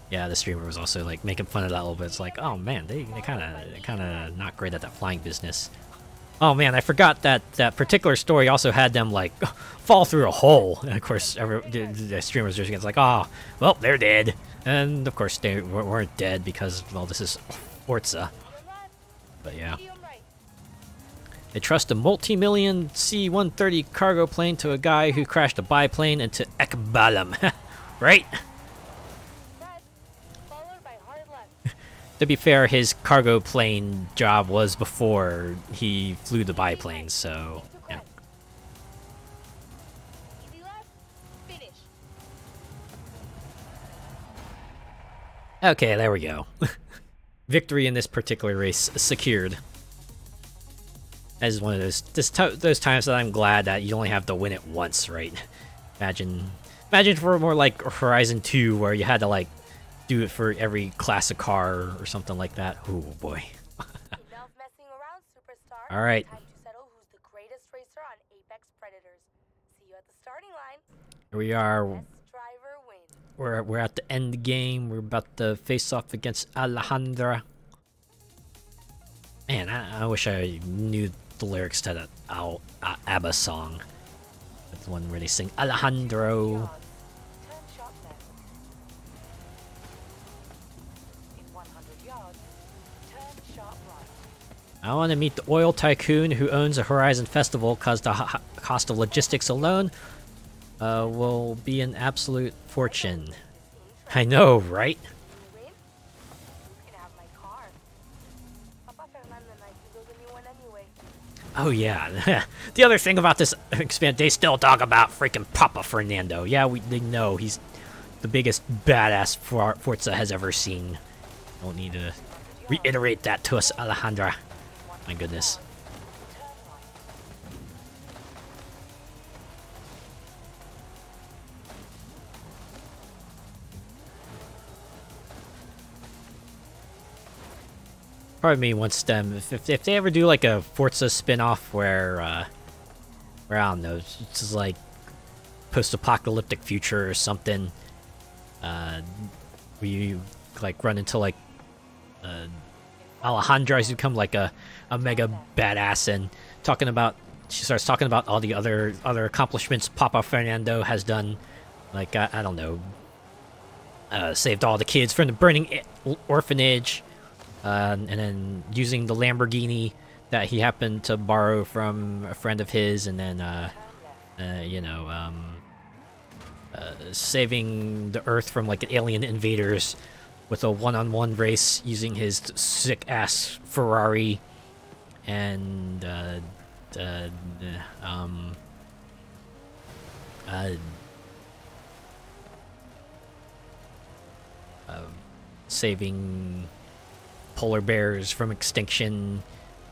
yeah, the streamer was also like making fun of that a little bit. It's like, oh man, they kind of not great at that flying business. Oh man, I forgot that that particular story also had them like fall through a hole. And of course, the streamers just gets like, oh, well, they're dead. And of course, they weren't dead because, well, this is Forza. But yeah. Medium right. They trust a multi-million C-130 cargo plane to a guy who crashed a biplane into Ekbalam. Right? Red. Followed by hard left. To be fair, his cargo plane job was before he flew the biplane, so... yeah. Easy left. Finish. Okay, there we go. Victory in this particular race secured. As one of those times that I'm glad that you only have to win it once, right? Imagine for more like Horizon 2 where you had to like do it for every classic car or something like that. Oh boy. Enough messing around, superstar. All right. Time to settle who's the greatest racer on Apex Predators. See you at the starting line. Here we are. Best driver wins. We're at the end game. We're about to face off against Alejandra. Man, I wish I knew the lyrics to that ABBA song. That's the one where they sing Alejandro. Turn sharp left. In 100 yards, turn sharp right. I want to meet the oil tycoon who owns a Horizon Festival because the cost of logistics alone will be an absolute fortune. I know, right? Win? You can have my car. Papa Fernando and I can build a new one anyway. Oh yeah. The other thing about this expand, they still talk about freaking Papa Fernando. Yeah, they know he's the biggest badass Forza has ever seen. Don't need to reiterate that to us, Alejandra. My goodness. Part of me wants them if they ever do like a Forza spin-off where I don't know, it's just like post-apocalyptic future or something. Where you like run into like Alejandra has become like a mega badass and she starts talking about all the other accomplishments Papa Fernando has done, like I don't know, saved all the kids from the burning orphanage, and then using the Lamborghini that he happened to borrow from a friend of his, and then you know, saving the Earth from like alien invaders with a one-on-one race using his sick-ass Ferrari, and saving polar bears from extinction,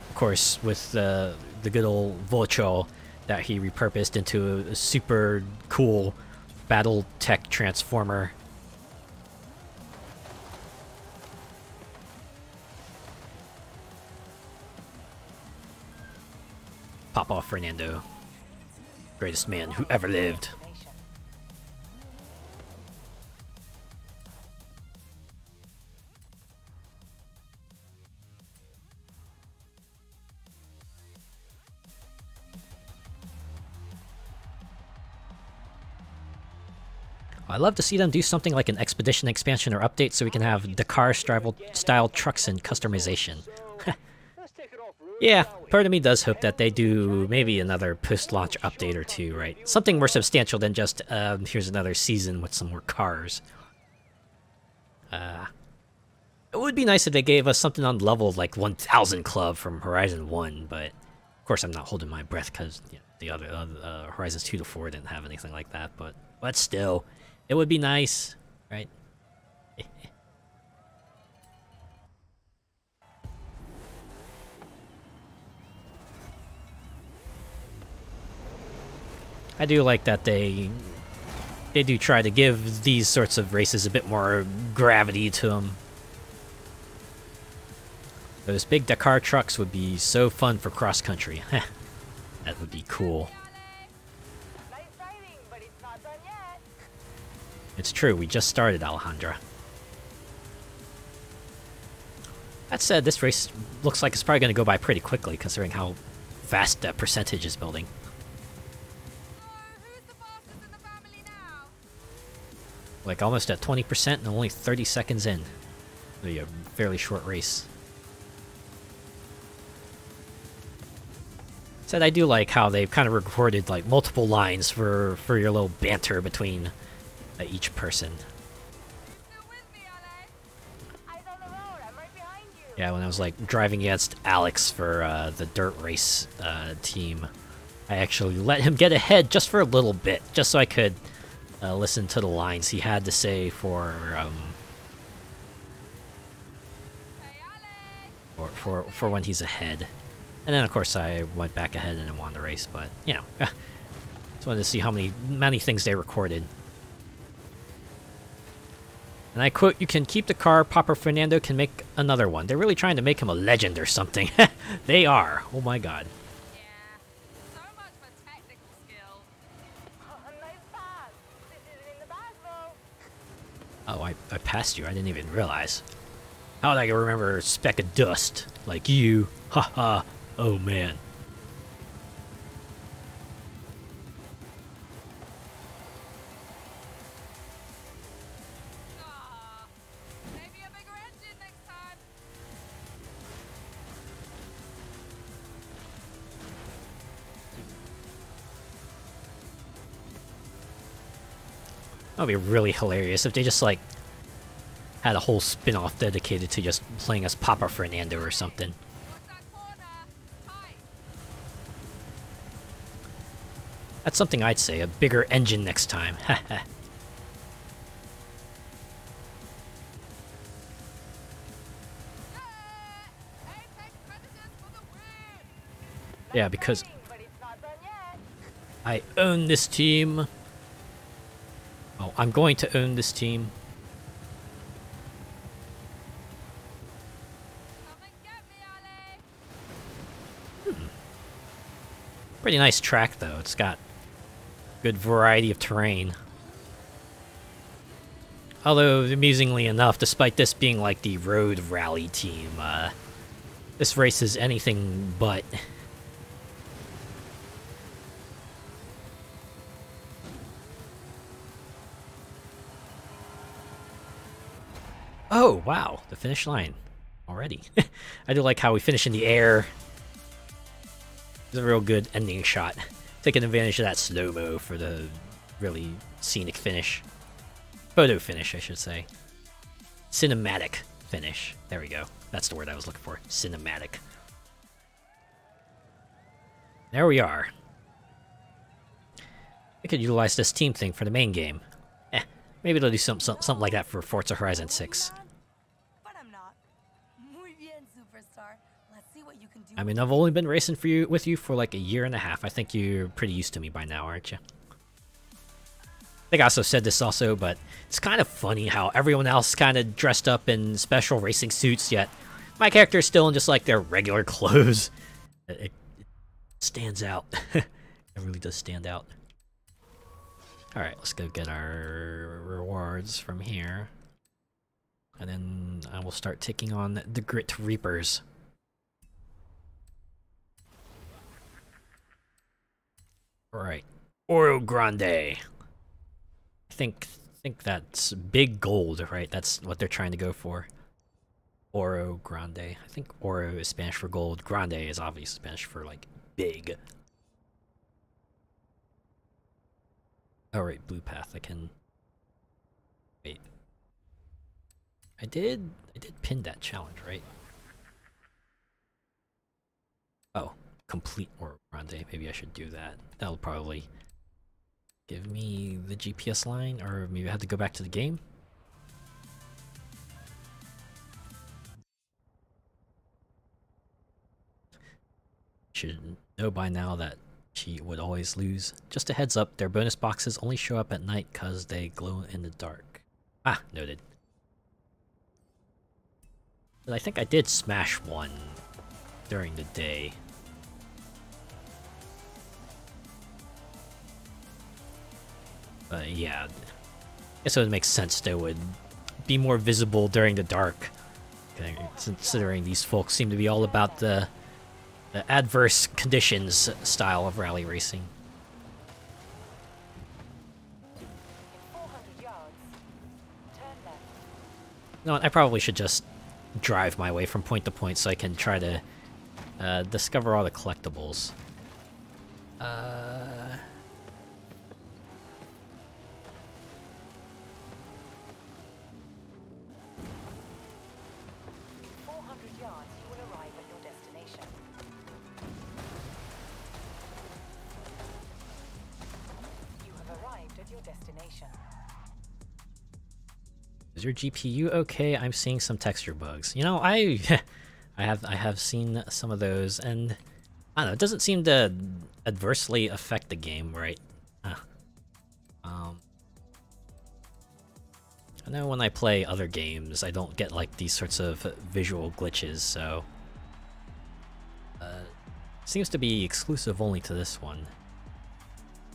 of course, with the good old Vulture that he repurposed into a super cool battle tech transformer. Papa Fernando, greatest man who ever lived. I'd love to see them do something like an Expedition expansion or update so we can have Dakar-style trucks and customization. Yeah, part of me does hope that they do maybe another post-launch update or two, right? Something more substantial than just, here's another season with some more cars. It would be nice if they gave us something on the level of like 1000 Club from Horizon 1, but of course I'm not holding my breath because the other Horizons 2 to 4 didn't have anything like that, but still, it would be nice, right? I do like that they do try to give these sorts of races a bit more gravity to them. Those big Dakar trucks would be so fun for cross-country. That would be cool. Nice riding, but it's not done yet. It's true, we just started, Alejandra. That said, this race looks like it's probably going to go by pretty quickly, considering how fast that percentage is building. Like almost at 20% and only 30 seconds in. It'll be a fairly short race. Said I do like how they've kind of recorded like multiple lines for your little banter between each person. Yeah, when I was like driving against Alex for the dirt race team, I actually let him get ahead just for a little bit, just so I could listen to the lines he had to say for when he's ahead. And then of course I went back ahead and won the race, but you know, just wanted to see how many things they recorded. And I quote, "You can keep the car, Papa Fernando can make another one." They're really trying to make him a legend or something. They are. Oh my god. Yeah, so much for technical skill. Oh, nice pass. This isn't in the bag, though. Oh, I passed you. I didn't even realize. How did I remember a speck of dust? Like you. Haha. Oh man. Maybe a bigger engine next time. That would be really hilarious if they just like had a whole spin-off dedicated to just playing as Papa Fernando or something. What's that corner? Tight. That's something I'd say, a bigger engine next time. Apex Predators for the win. Yeah, because But it's not done yet. I own this team. Oh, I'm going to own this team. Come and get me, Ali. Pretty nice track, though. It's got good variety of terrain. Although, amusingly enough, despite this being like the road rally team, this race is anything but. Oh, wow, the finish line already. I do like how we finish in the air. It's a real good ending shot. Taking advantage of that slow-mo for the really scenic finish. Photo finish, I should say. Cinematic finish. There we go. That's the word I was looking for. Cinematic. There we are. I could utilize this team thing for the main game. Maybe they'll do something like that for Forza Horizon 6. But I'm not. Muy bien, superstar. Let's see what you can do. I mean, I've only been racing with you for like a year and a half. I think you're pretty used to me by now, aren't you? I think I also said this also, but it's kind of funny how everyone else kind of dressed up in special racing suits, yet my character is still in just like their regular clothes. It stands out. It really does stand out. Alright, let's go get our rewards from here. And then I will start taking on the Grit Reapers. Alright. Oro Grande. I think that's big gold, right? That's what they're trying to go for. Oro Grande. I think Oro is Spanish for gold. Grande is obviously Spanish for, like, big. Oh, right, blue path. I can... Wait. I did pin that challenge, right? Oh, complete Oro Grande. Maybe I should do that. That'll probably give me the GPS line, or maybe I have to go back to the game? Should know by now that she would always lose. Just a heads up, their bonus boxes only show up at night because they glow in the dark. Ah, noted. But I think I did smash one during the day. But yeah, I guess it would make sense they would be more visible during the dark, considering these folks seem to be all about the adverse conditions style of rally racing. 400 yards. Turn left. No, I probably should just drive my way from point to point so I can try to discover all the collectibles. Uh... 400 yards, you will arrive at your destination. You have arrived at your destination. Is your GPU okay? I'm seeing some texture bugs. You know, I have seen some of those, and I don't know, it doesn't seem to adversely affect the game, right? I know when I play other games, I don't get like these sorts of visual glitches, so seems to be exclusive only to this one.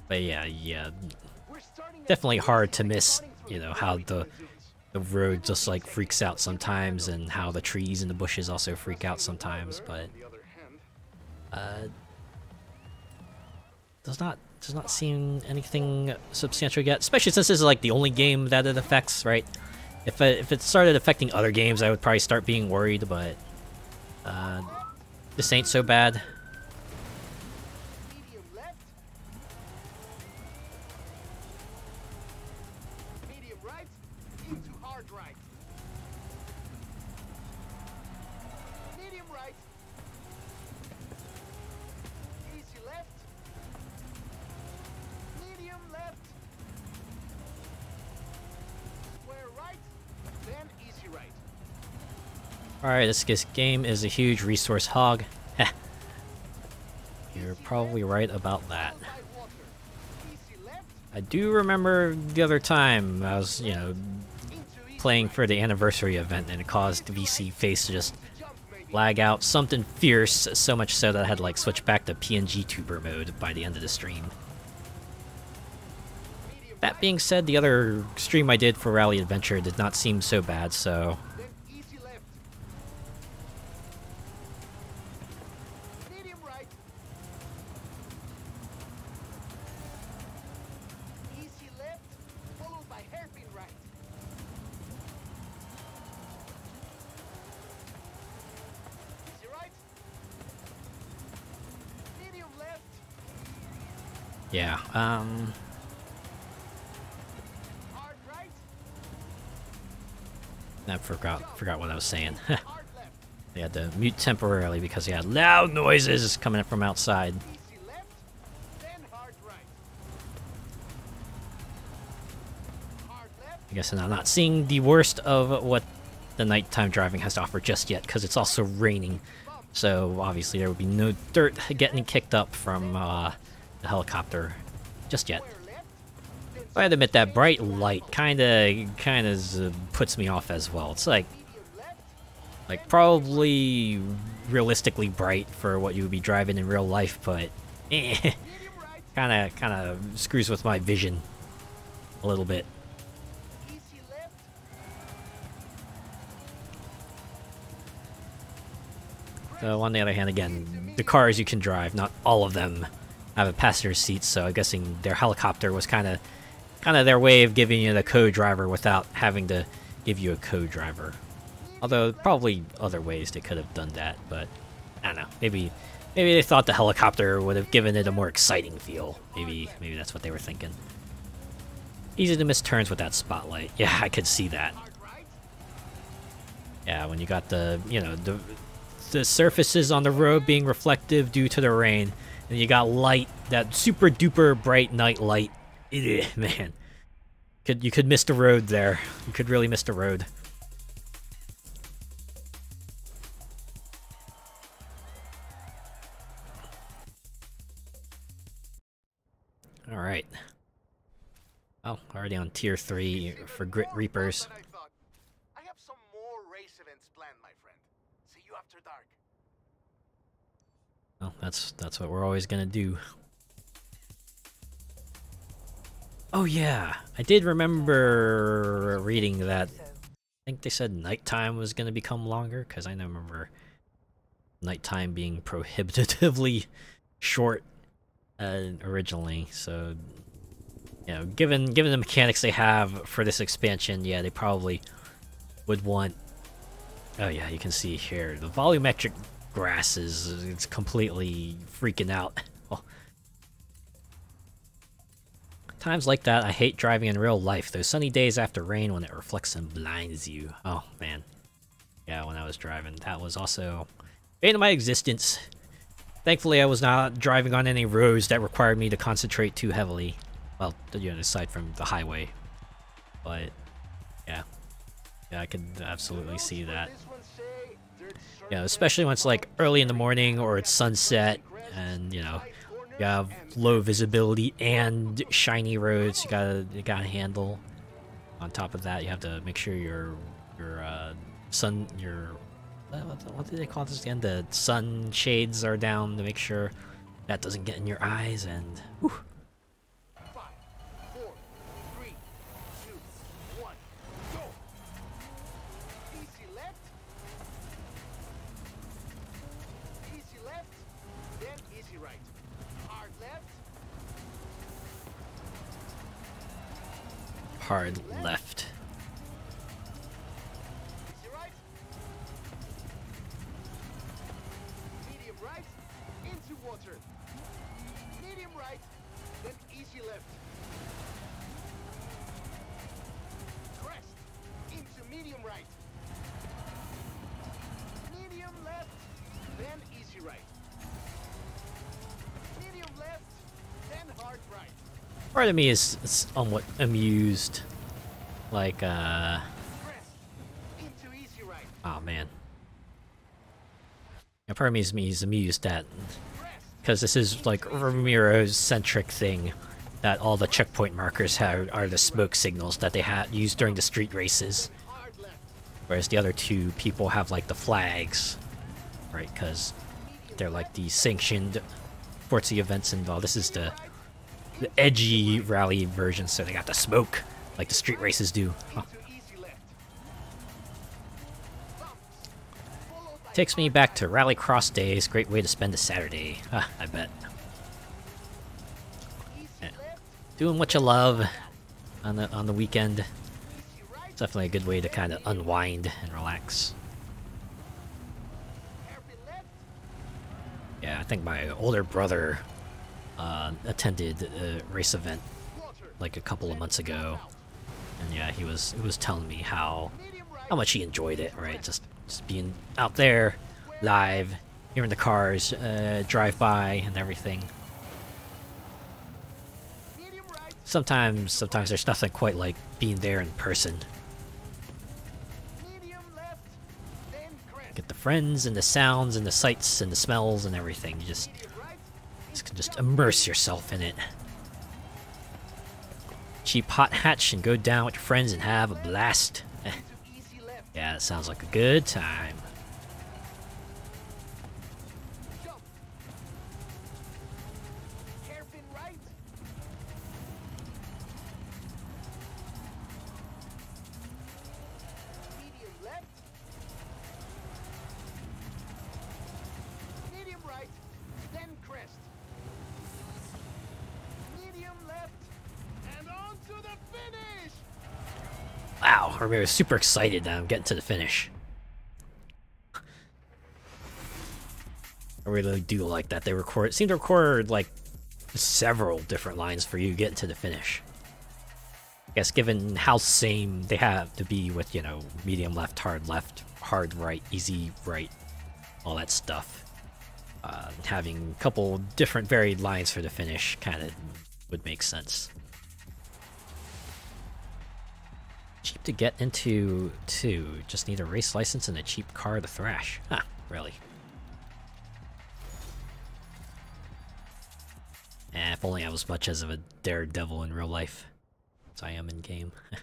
But yeah, definitely hard to miss, you know, how the road just like freaks out sometimes, and how the trees and the bushes also freak out sometimes, but does not seem anything substantial yet, especially since this is like the only game that it affects, right? If it started affecting other games, I would probably start being worried, but this ain't so bad. Medium left. Medium right. Into hard right. Medium right. Easy left. Medium left. Square right. Then easy right. Alright, this game is a huge resource hog. Heh. You're probably right about that. Side water. Easy left. I do remember the other time I was, you know, Into easy playing for the anniversary event, and it caused VC Face to just lag out something fierce, so much so that I had to like switch back to PNG tuber mode by the end of the stream. That being said, the other stream I did for Rally Adventure did not seem so bad, so then easy left. Medium right. Easy left, followed by hairpin right. Easy right. Medium left. yeah, Hard right. I forgot what I was saying. Hard left. They had to mute temporarily because he had loud noises coming from outside. Easy left. Then hard right. Hard left. I guess I'm not seeing the worst of what the nighttime driving has to offer just yet, because it's also raining. So obviously there would be no dirt getting kicked up from the helicopter just yet. Square left. Then I had to admit that bright light kinda puts me off as well. It's like medium left. probably realistically bright for what you would be driving in real life, but Medium right. kinda screws with my vision a little bit. Easy left. So on the other hand, again, the cars you can drive, not all of them have a passenger seat, so I'm guessing their helicopter was kind of their way of giving you the co-driver without having to give you a co-driver. Although probably other ways they could have done that, but I don't know. Maybe they thought the helicopter would have given it a more exciting feel. Maybe that's what they were thinking. Easy to miss turns with that spotlight. Yeah, I could see that. Hard right. Yeah, when you got the, you know, the surfaces on the road being reflective due to the rain, and you got light, that super duper bright night light. Man, you could miss the road there. You could really miss the road. All right. Oh, already on tier 3 for Grit Reapers. But I thought, I have some more race events planned, my friend. See you after dark. Well, that's what we're always gonna do. Oh yeah, I did remember reading that. I think they said nighttime was gonna become longer, because I remember nighttime being prohibitively short originally. So, you know, given the mechanics they have for this expansion, yeah, they probably would want. Oh yeah, you can see here the volumetric grasses. It's completely freaking out. Oh, Times like that, I hate driving in real life. Those sunny days after rain when it reflects and blinds you. Oh, man. Yeah, when I was driving, that was also bane of my existence. Thankfully, I was not driving on any roads that required me to concentrate too heavily. Well, you know, aside from the highway. But, yeah. Yeah, I could absolutely see that. Yeah, especially when it's like early in the morning or it's sunset and, you know, you have low visibility and shiny roads you gotta handle. On top of that, you have to make sure your what do they call this again? The sun shades are down to make sure that doesn't get in your eyes and whew. 5, 4, 3, 2, 1, go! Easy left. Easy left, then easy right. Hard left. Hard left. Easy right. Medium right. Into water. Medium right. Then easy left. Crest. Into medium right. Medium left. Then easy right. Medium left. Then hard right. Part of me is somewhat amused. Like, Crest. Into easy right. oh man. Yeah, part of me is amused at, Crest. because this is like Ramiro's centric thing, that all the checkpoint markers are the smoke signals that they used during the street races, Hard left. whereas the other two people have like the flags, right? Because they're like the sanctioned Forza events involved. This is the edgy rally version, so they got the smoke like the street races do. Huh. Into easy left. Followed by Takes me back to Rallycross days. Great way to spend a Saturday. Ah, I bet. easy Yeah. left. Doing what you love on the weekend. Easy right. It's definitely a good way to kind of unwind and relax. Hairpin left. Yeah, I think my older brother attended a race event Water. like a couple of months ago, and yeah, he was telling me how Medium right. much he enjoyed it. Right, just being out there, live, hearing the cars drive by and everything. Medium right. Sometimes there's nothing quite like being there in person. Medium left. Then crest. Get the friends and the sounds and the sights and the smells and everything. You just Medium right. can just immerse yourself in it. Cheap hot hatch and go down with your friends and have a blast. Into easy left. Yeah, that sounds like a good time. Jump. Hairpin right. Medium left. Medium right. Then crest. Medium left. And on to the finish. Wow, I was super excited that I'm getting to the finish. I really do like that they seem to record like several different lines for you getting to the finish. I guess given how same they have to be with, you know, medium left, hard right, easy right, all that stuff. Having a couple different varied lines for the finish kind of would make sense. Cheap to get into too. Just need a race license and a cheap car to thrash. Huh, really? If only I was much as of a daredevil in real life as I am in game. If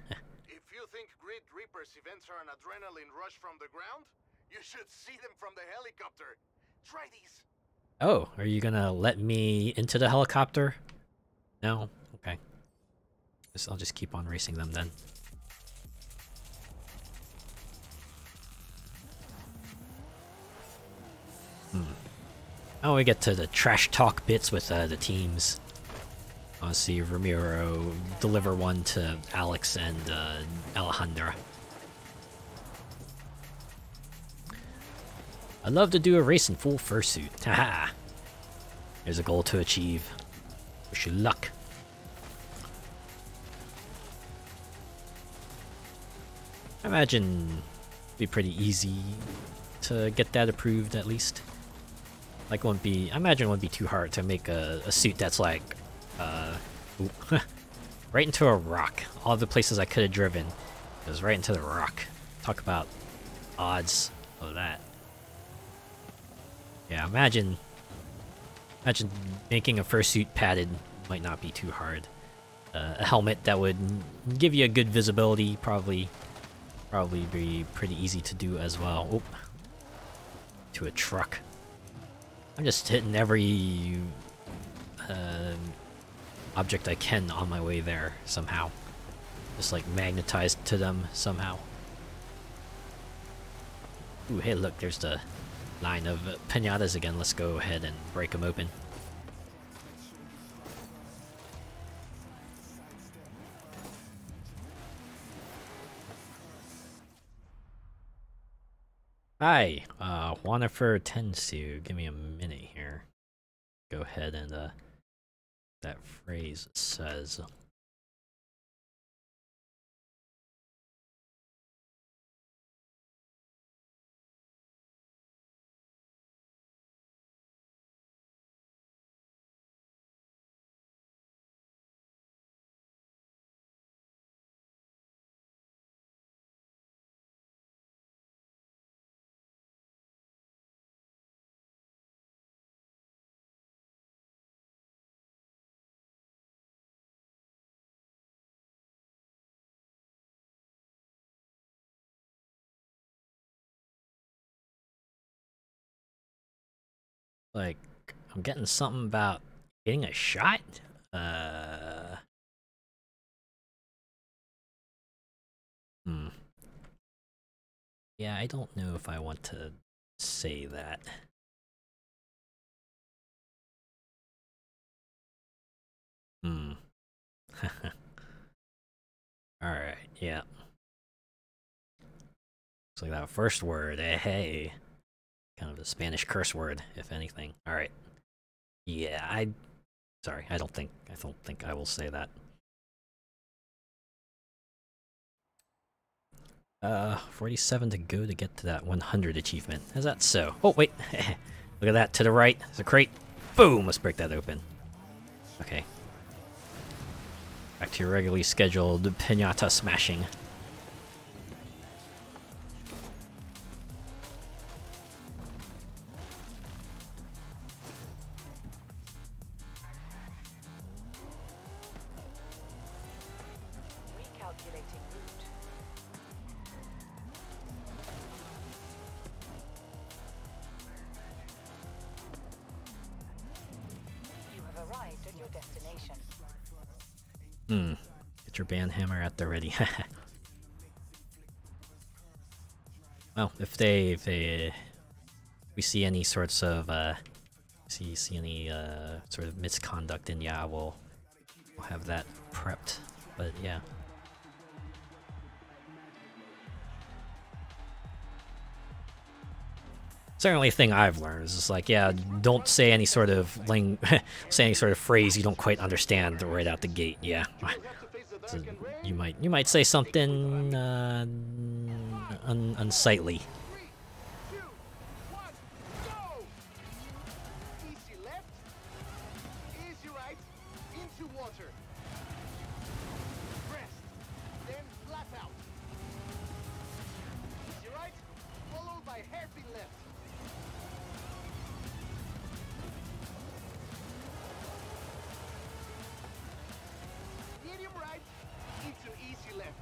you think Grid Reaper's events are an adrenaline rush from the ground, you should see them from the helicopter. Try these. Oh, are you gonna let me into the helicopter? No? Okay. I'll just keep on racing them then. Oh, we get to the trash talk bits with the teams. I'll see Ramiro deliver one to Alex and Alejandra. I'd love to do a race in full fursuit. Haha! There's a goal to achieve. Wish you luck. I imagine it'd be pretty easy to get that approved at least. Like, I imagine it wouldn't be too hard to make a suit that's like, right into a rock. All the places I could have driven goes right into the rock. Talk about odds of that. Yeah, imagine making a fursuit padded might not be too hard. A helmet that would give you a good visibility probably be pretty easy to do as well. Oh, to a truck. I'm just hitting every object I can on my way there somehow. Just like magnetized to them somehow. Ooh, hey look, there's the line of pinatas again. Let's go ahead and break them open. Hi, Wanifer Tensu. Give me a minute here. Go ahead and that phrase says. Like, I'm getting something about getting a shot? Yeah, I don't know if I want to say that. Alright, yeah. Looks like that first word, hey. Kind of a Spanish curse word, if anything. Alright. Yeah, sorry, I don't think I will say that. 47 to go to get to that 100 achievement. Is that so? Oh, wait. Look at that, to the right. There's a crate. Boom! Let's break that open. Okay. Back to your regularly scheduled pinata smashing. Recalculating route. You have arrived at your destination. Get your band hammer at the ready. Well, if we see any sorts of see any sort of misconduct, then yeah, we'll have that prepped. But yeah. Certainly, thing I've learned is just like, yeah, don't say any sort of say any sort of phrase you don't quite understand right out the gate. Yeah, so you might say something unsightly. Easy left, easy right, into water. Rest, then flat out. Easy right, followed by hairpin left. Medium right, into easy left.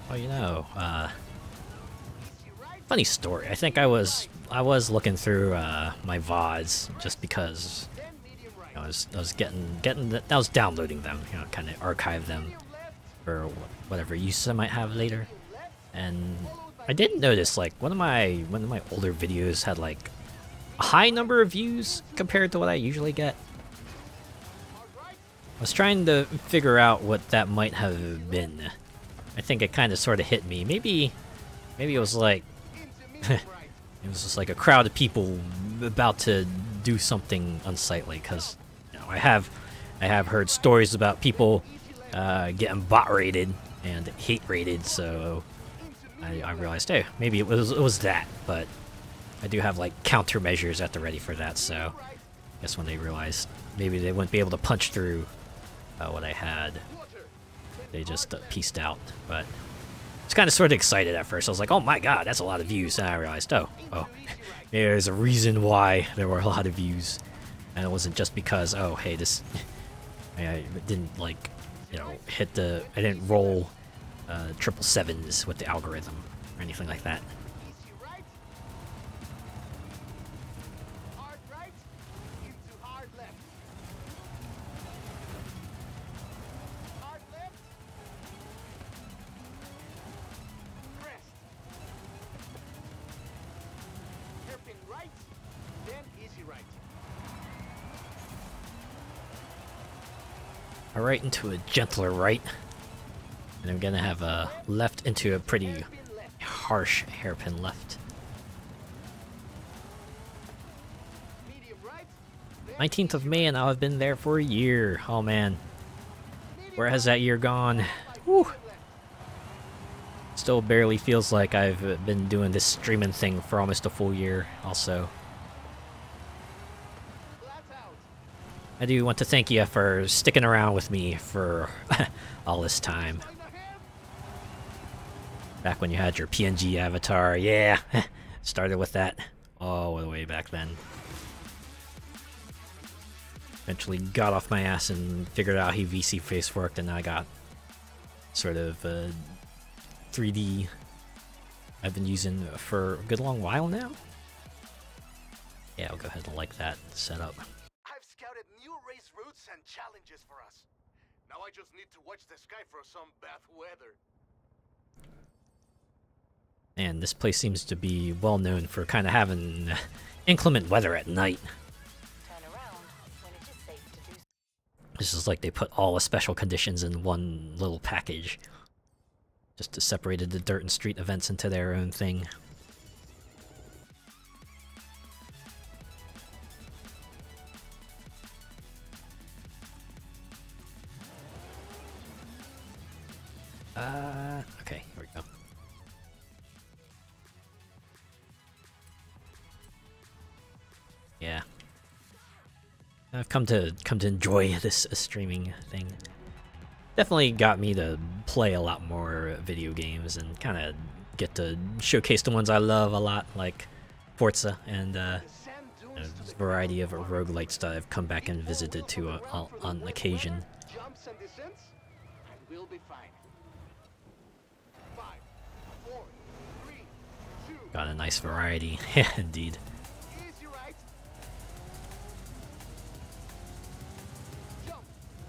Well, you know, Easy right, funny story. I think I was looking through my VODs just because then medium right. I was I was downloading them, you know, kind of archive them Medium left, for whatever use I might have later. left, And I did notice like one of my older videos had like a high number of views compared to what I usually get. hard right, I was trying to figure out what that might have been. I think it kind of sort of hit me. Maybe it was like into medium right. it was just like a crowd of people about to do something unsightly. Because you know, I have heard stories about people getting bot rated and hate rated, so I realized, hey, maybe it was that, but I do have like countermeasures at the ready for that, so I guess when they realized maybe they wouldn't be able to punch through what I had, they just pieced out. But I was kind of sort of excited at first. I was like, oh my god, that's a lot of views. And I realized, oh, yeah, there's a reason why there were a lot of views. And it wasn't just because, oh, hey, this, I didn't like, you know, I didn't roll 777s with the algorithm or anything like that. Right into a gentler right, and I'm gonna have a left into a pretty harsh hairpin left. 19th of May, and I've been there for a year. Oh man, where has that year gone? Whew. Still barely feels like I've been doing this streaming thing for almost a full year also. I do want to thank you for sticking around with me for all this time. Back when you had your PNG avatar, yeah, started with that all the way back then. Eventually got off my ass and figured out how VC face worked, and I got sort of 3D I've been using for a good long while now. Yeah, I'll go ahead and like that setup. Routes and challenges for us. Now I just need to watch the sky for some bad weather. And this place seems to be well known for kind of having inclement weather at night. Turn around when it is safe to do so. This is like they put all the special conditions in one little package. Just separated the dirt and street events into their own thing. Okay, here we go. Yeah. I've come to enjoy this streaming thing. Definitely got me to play a lot more video games and kind of get to showcase the ones I love a lot, like Forza and a variety of roguelites that I've come back and visited to on occasion. Got a nice variety, yeah, indeed.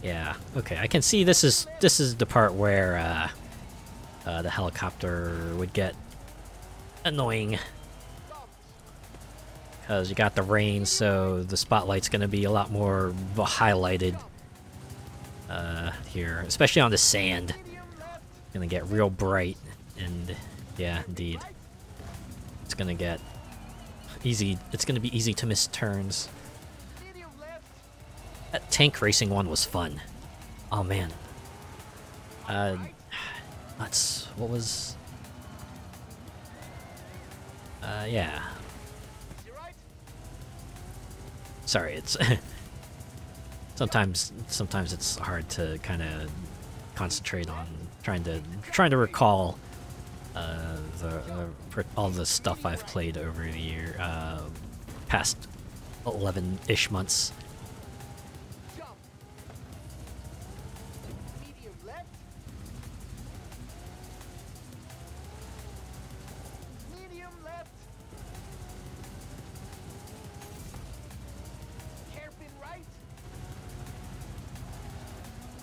Yeah, okay, I can see this is the part where the helicopter would get annoying. Because you got the rain, so the spotlight's gonna be a lot more highlighted here, especially on the sand. It's gonna get real bright, and yeah, indeed. It's gonna get easy. It's gonna be easy to miss turns. That tank racing one was fun. Oh man. What was? Yeah. Sorry, it's sometimes it's hard to kind of concentrate on trying to recall all the stuff I've played over the year, past 11-ish months.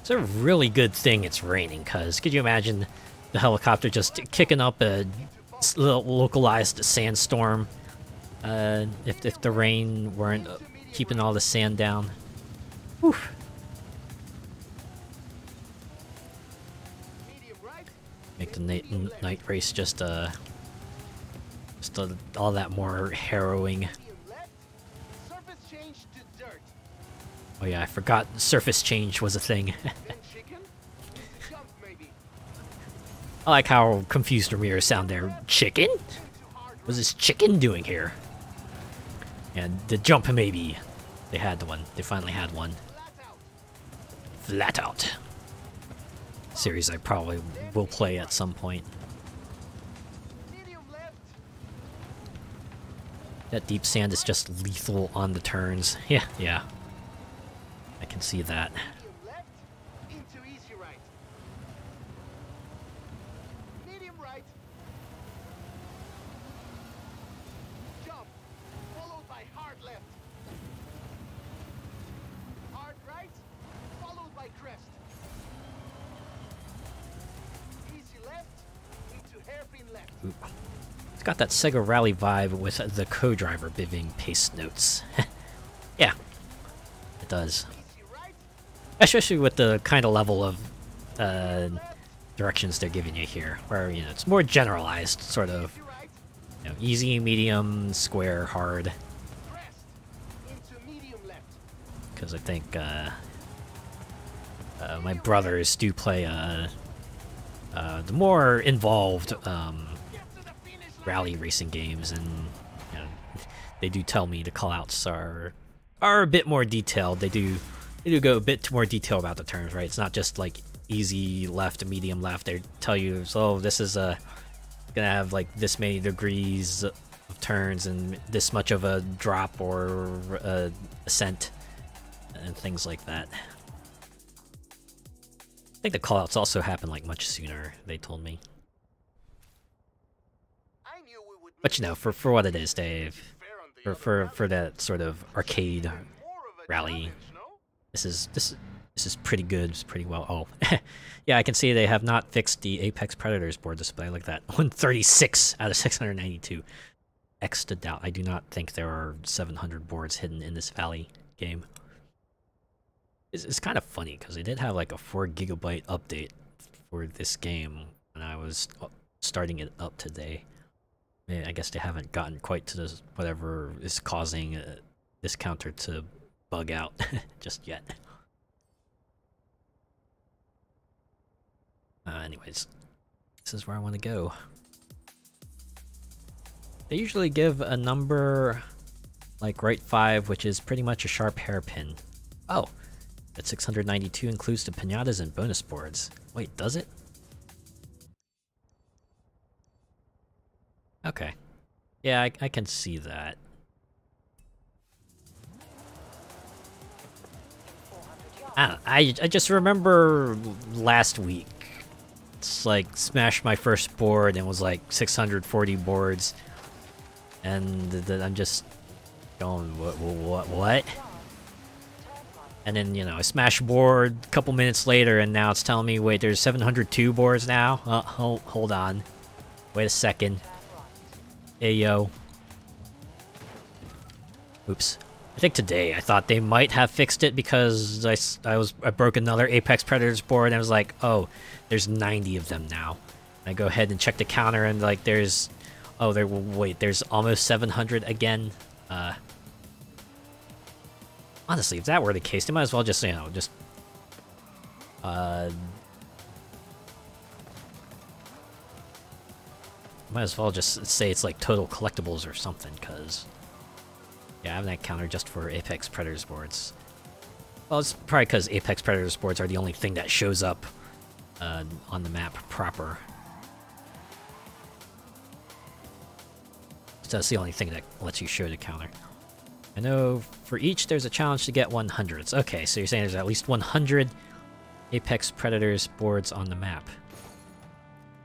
It's a really good thing it's raining, because could you imagine the helicopter just kicking up a little localized sandstorm if the rain weren't keeping all the sand down? Whew. Make the night race just all that more harrowing. Oh yeah, I forgot surface change was a thing. I like how confused Ramirez sound there. Chicken? What's this chicken doing here? And the jump maybe. They had one. They finally had one. Flat out. Series I probably will play at some point. That deep sand is just lethal on the turns. Yeah. I can see that. It's got that Sega Rally vibe with the co-driver giving pace notes. Yeah, it does. Especially with the kind of level of directions they're giving you here, where it's more generalized, sort of. Easy, medium, square, hard. Because I think my brothers do play the more involved rally racing games, and they do tell me the callouts are a bit more detailed. They do go a bit more detail about the turns, right? It's not just like easy left, medium left. They tell you, so this is gonna have like this many degrees of turns and this much of a drop or ascent and things like that. I think the callouts also happen like much sooner, they told me. But for what it is, Dave, for that sort of arcade rally, this is pretty good. It's pretty well. Oh, yeah, I can see they have not fixed the Apex Predators board display like that. 136 out of 692. X to doubt. I do not think there are 700 boards hidden in this Valley game. It's kind of funny because they did have like a 4 GB update for this game when I was starting it up today. I guess they haven't gotten quite to this, whatever is causing this counter to bug out just yet. Anyways, this is where I want to go. They usually give a number like right 5, which is pretty much a sharp hairpin. Oh, that 692 includes the pinatas and bonus boards. Wait, does it? Okay. Yeah, I can see that. I just remember last week. It's like smashed my first board and was like 640 boards. And then I'm just going, what? And then, I smash board a couple minutes later and now it's telling me, wait, there's 702 boards now? Hold on. Wait a second. Hey, yo. Oops. I think today I thought they might have fixed it because I broke another Apex Predators board and I was like, oh, there's 90 of them now. I go ahead and check the counter and like there's there's almost 700 again. Honestly, if that were the case, they might as well just might as well just say it's like total collectibles or something, because yeah, I have that counter just for Apex Predators boards. Well, it's probably because Apex Predators boards are the only thing that shows up on the map proper. So that's the only thing that lets you show the counter. I know for each there's a challenge to get 100s. Okay, so you're saying there's at least 100 Apex Predators boards on the map.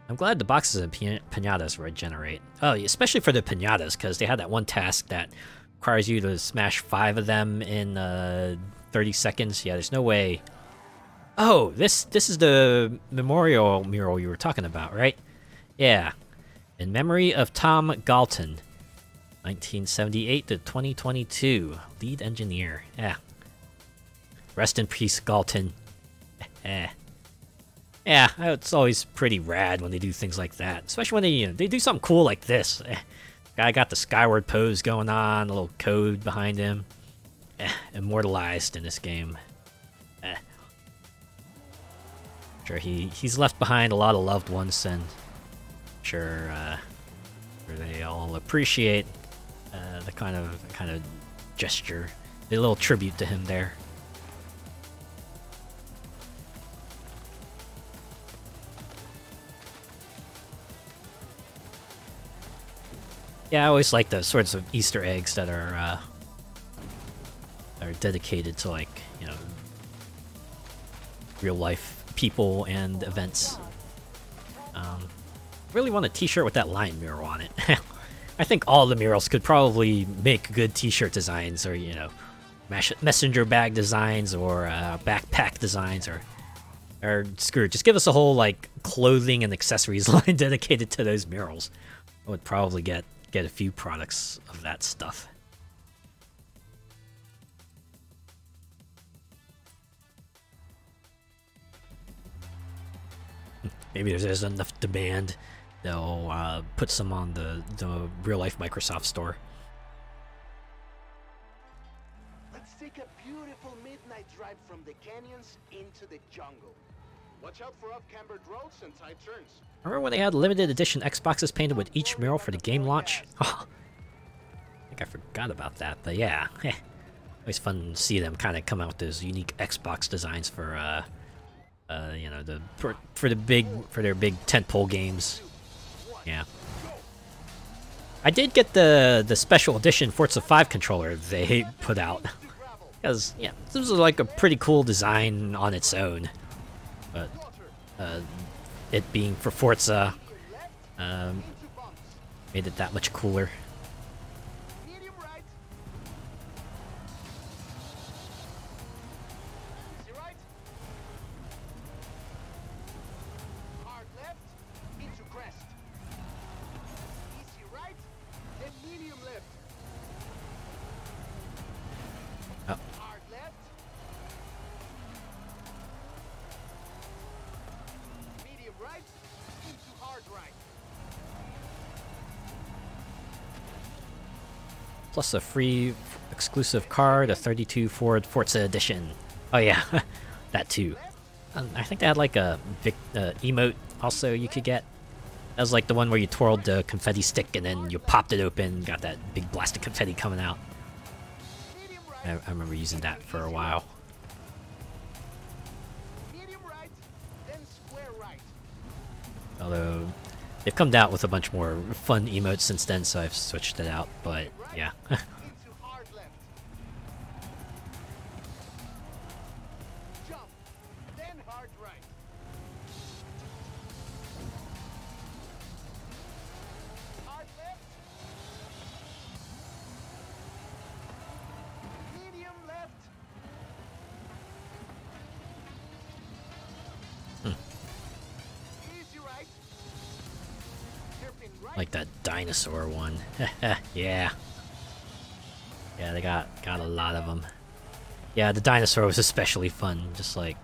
I'm glad the boxes and pinatas regenerate. Oh, especially for the pinatas, because they had that one task that requires you to smash 5 of them in 30 seconds. Yeah, there's no way. Oh, this is the memorial mural you were talking about, right? Yeah. In memory of Tom Galton, 1978 to 2022, lead engineer. Yeah. Rest in peace, Galton. Yeah, it's always pretty rad when they do things like that, especially when they do something cool like this. Guy got the skyward pose going on, a little code behind him. Immortalized in this game. Sure, he's left behind a lot of loved ones, and sure, sure they all appreciate the kind of gesture, the little tribute to him there. Yeah, I always like those sorts of Easter eggs that are dedicated to, like, you know, real life people and events. Really want a t-shirt with that lion mural on it. I think all the murals could probably make good t-shirt designs, or, you know, messenger bag designs, or backpack designs, or screw it, just give us a whole, like, clothing and accessories line dedicated to those murals. I would probably get a few products of that stuff. Maybe if there's enough demand, they'll put some on the real-life Microsoft store. Let's take a beautiful midnight drive from the canyons into the jungle. Watch out for off-cambered roads and tight turns. Remember when they had limited edition Xboxes painted with each mural for the game launch? Oh, I think I forgot about that, but yeah. Always fun to see them kind of come out with those unique Xbox designs for you know, for their big tentpole games. Yeah. I did get the special edition Forza 5 controller they put out, because yeah, this was like a pretty cool design on its own, but it being for Forza made it that much cooler. Plus a free exclusive card, a 32 Ford Forza Edition. Oh yeah, that too. I think they had like a emote also you could get. That was like the one where you twirled the confetti stick and then you popped it open, got that big blast of confetti coming out. I remember using that for a while. Although they've come out with a bunch more fun emotes since then, so I've switched it out, but yeah. Like that dinosaur one. Yeah. Yeah, they got a lot of them. Yeah, the dinosaur was especially fun. Just like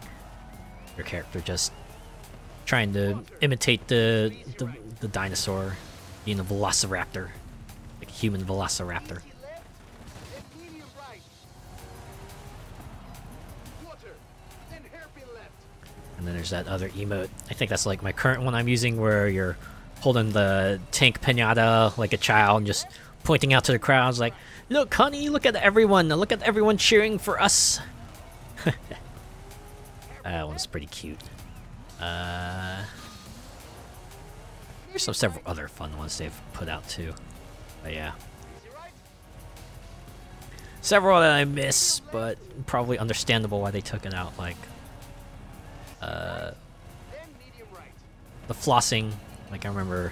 your character just trying to imitate the dinosaur, being a velociraptor, like a human velociraptor. And then there's that other emote. I think that's like my current one I'm using, where you're holding the tank pinata like a child and just pointing out to the crowds like, "Look, honey, look at everyone cheering for us." That one's pretty cute. There's several other fun ones they've put out too. But yeah. Several that I miss, but probably understandable why they took it out, like the flossing. Like, I remember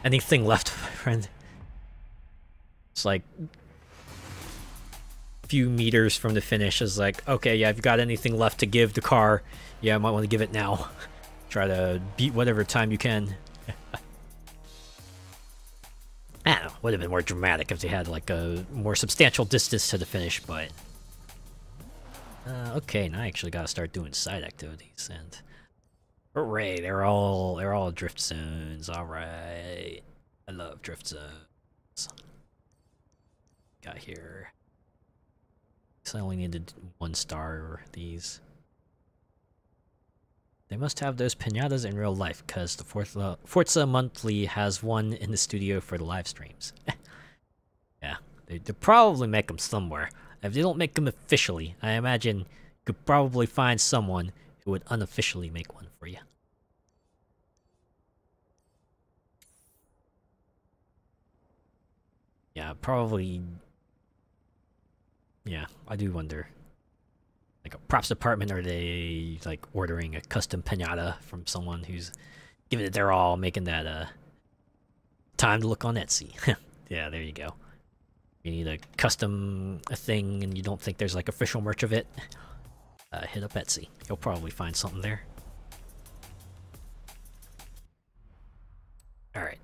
anything left, my friend. It's like a few meters from the finish is like, okay, yeah, if you got anything left to give the car, yeah, I might want to give it now. Try to beat whatever time you can. I don't know, would have been more dramatic if they had like a more substantial distance to the finish, but okay, now I actually gotta start doing side activities, and hooray, they're all drift zones. Alright. I love drift zones. Got here. I only needed 1 star or these. They must have those pinatas in real life, because the Forza Monthly has one in the studio for the live streams. Yeah, they probably make them somewhere. If they don't make them officially, I imagine you could probably find someone who would unofficially make one for you. Yeah, probably. Yeah, I do wonder. Like a props department, are they like ordering a custom pinata from someone who's giving it their all, making that time to look on Etsy? Yeah, there you go. You need a custom thing and you don't think there's like official merch of it, hit up Etsy. You'll probably find something there. Alright.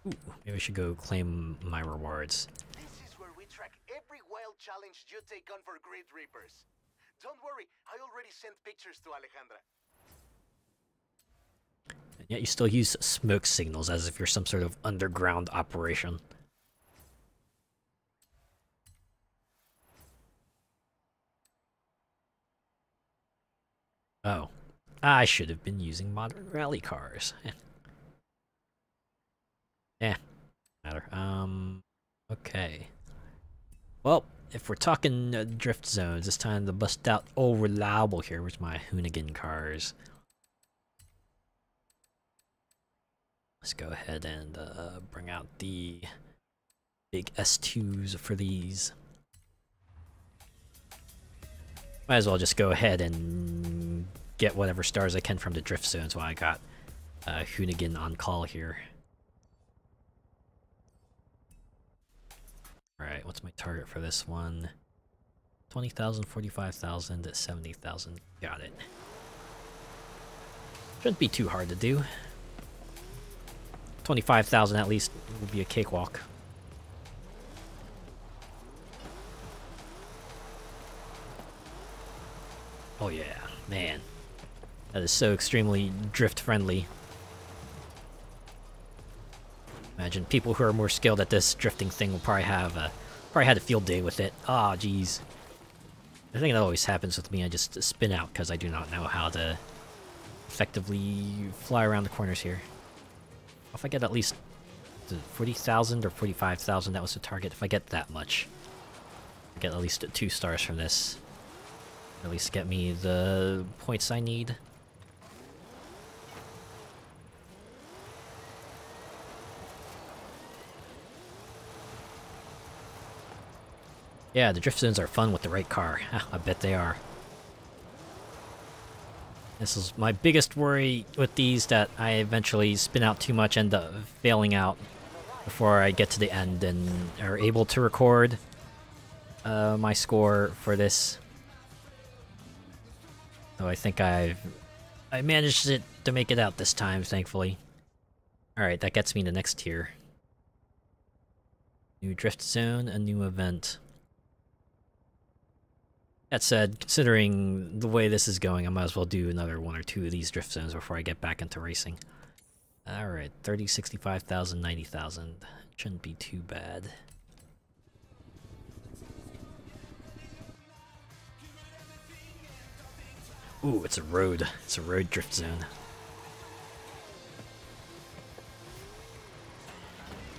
Ooh, maybe I should go claim my rewards. This is where we track every wild challenge you take on for Grid Reapers. Don't worry, I already sent pictures to Alejandra. And yet you still use smoke signals as if you're some sort of underground operation. Oh. I should have been using modern rally cars. Matter. Okay. Well, if we're talking drift zones, it's time to bust out old reliable here. Where's my Hoonigan cars? Let's go ahead and bring out the big S2s for these. Might as well just go ahead and get whatever stars I can from the drift zones while I got Hoonigan on call here. Alright, what's my target for this one? 20,000, 45,000, 70,000. Got it. Shouldn't be too hard to do. 25,000 at least will be a cakewalk. Oh yeah, man. That is so extremely drift friendly. Imagine people who are more skilled at this drifting thing will probably had a field day with it. Ah, oh, jeez. I think that always happens with me. I just spin out because I do not know how to effectively fly around the corners here. If I get at least 40,000 or 45,000, that was the target. If I get that much, I get at least 2 stars from this. At least get me the points I need. Yeah, the drift zones are fun with the right car. I bet they are. This is my biggest worry with these, that I eventually spin out too much, end up failing out before I get to the end and are able to record my score for this. So I think I managed to make it out this time, thankfully. Alright, that gets me to next tier. New drift zone, a new event. That said, considering the way this is going, I might as well do another 1 or 2 of these drift zones before I get back into racing. Alright, 30, 65,000, 90,000. Shouldn't be too bad. Ooh, it's a road. It's a road drift zone.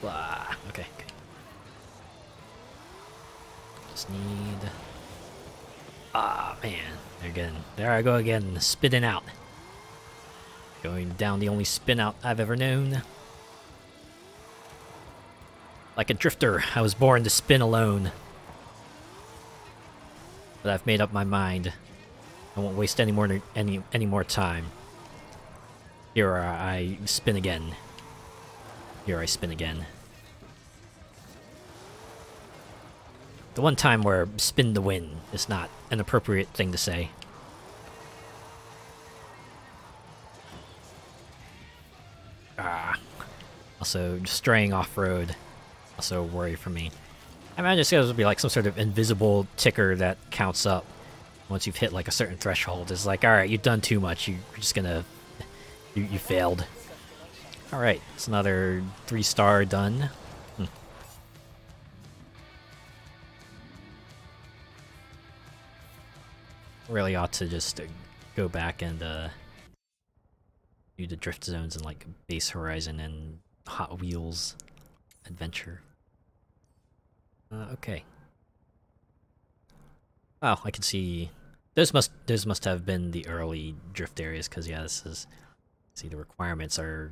Blah. Okay. Just need... Ah, man. There I go again, spinning out. Going down the only spin out I've ever known. Like a drifter, I was born to spin alone. But I've made up my mind. I won't waste any more time. Here I spin again. Here I spin again. The one time where spin to win is not an appropriate thing to say. Ah. Also, straying off-road. Also a worry for me. I imagine it's going to be like some sort of invisible ticker that counts up once you've hit like a certain threshold. It's like, alright, you've done too much. You're just gonna... You failed. Alright, it's another 3-star done. really ought to just go back and do the drift zones in like Base Horizon and Hot Wheels Adventure. Okay. Oh, I can see those must have been the early drift areas, because yeah, this is, see, the requirements are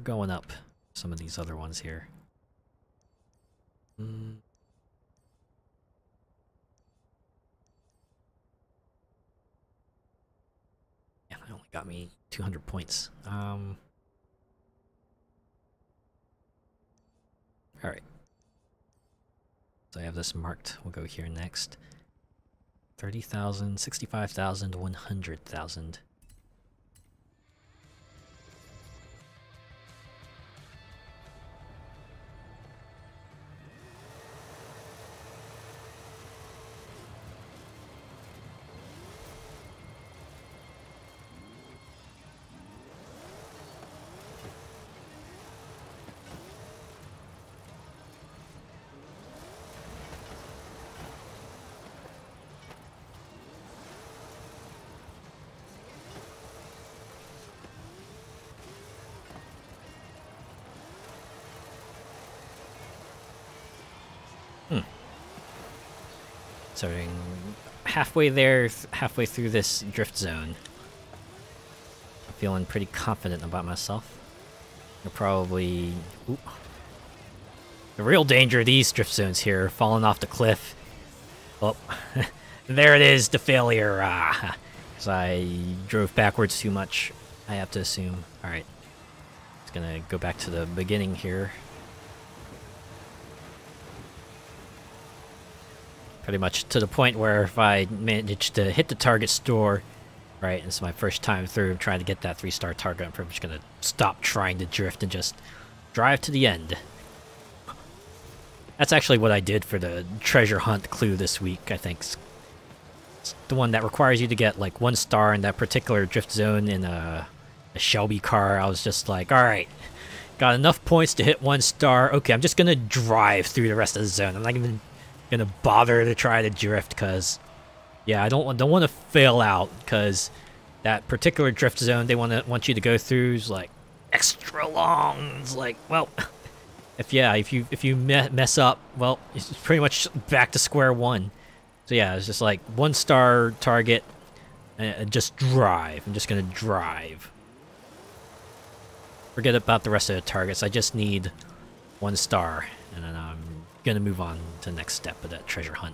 going up. Some of these other ones here. Yeah, it only got me 200 points. Alright. So I have this marked. We'll go here next. 30,000, 65,000, 100,000. Starting halfway there, halfway through this drift zone. I'm feeling pretty confident about myself. You're probably... Oop. The real danger of these drift zones here, falling off the cliff. Oh, there it is, the failure. Because I drove backwards too much, I have to assume. Alright. Just gonna go back to the beginning here. Pretty much to the point where if I manage to hit the target store, right, and it's my first time through trying to get that 3-star target, I'm pretty much gonna stop trying to drift and just drive to the end. That's actually what I did for the treasure hunt clue this week, I think. It's the one that requires you to get like 1 star in that particular drift zone in a Shelby car. I was just like, alright, got enough points to hit 1 star. Okay, I'm just gonna drive through the rest of the zone. I'm not even gonna bother to try to drift, because yeah, I don't want to fail out, because that particular drift zone they want you to go through is like extra long. It's like, well, if you mess up, well, it's pretty much back to square one. So yeah, it's just like 1 star target and just drive. I'm just gonna drive. Forget about the rest of the targets. I just need 1 star, and then I'm gonna move on to the next step of that treasure hunt.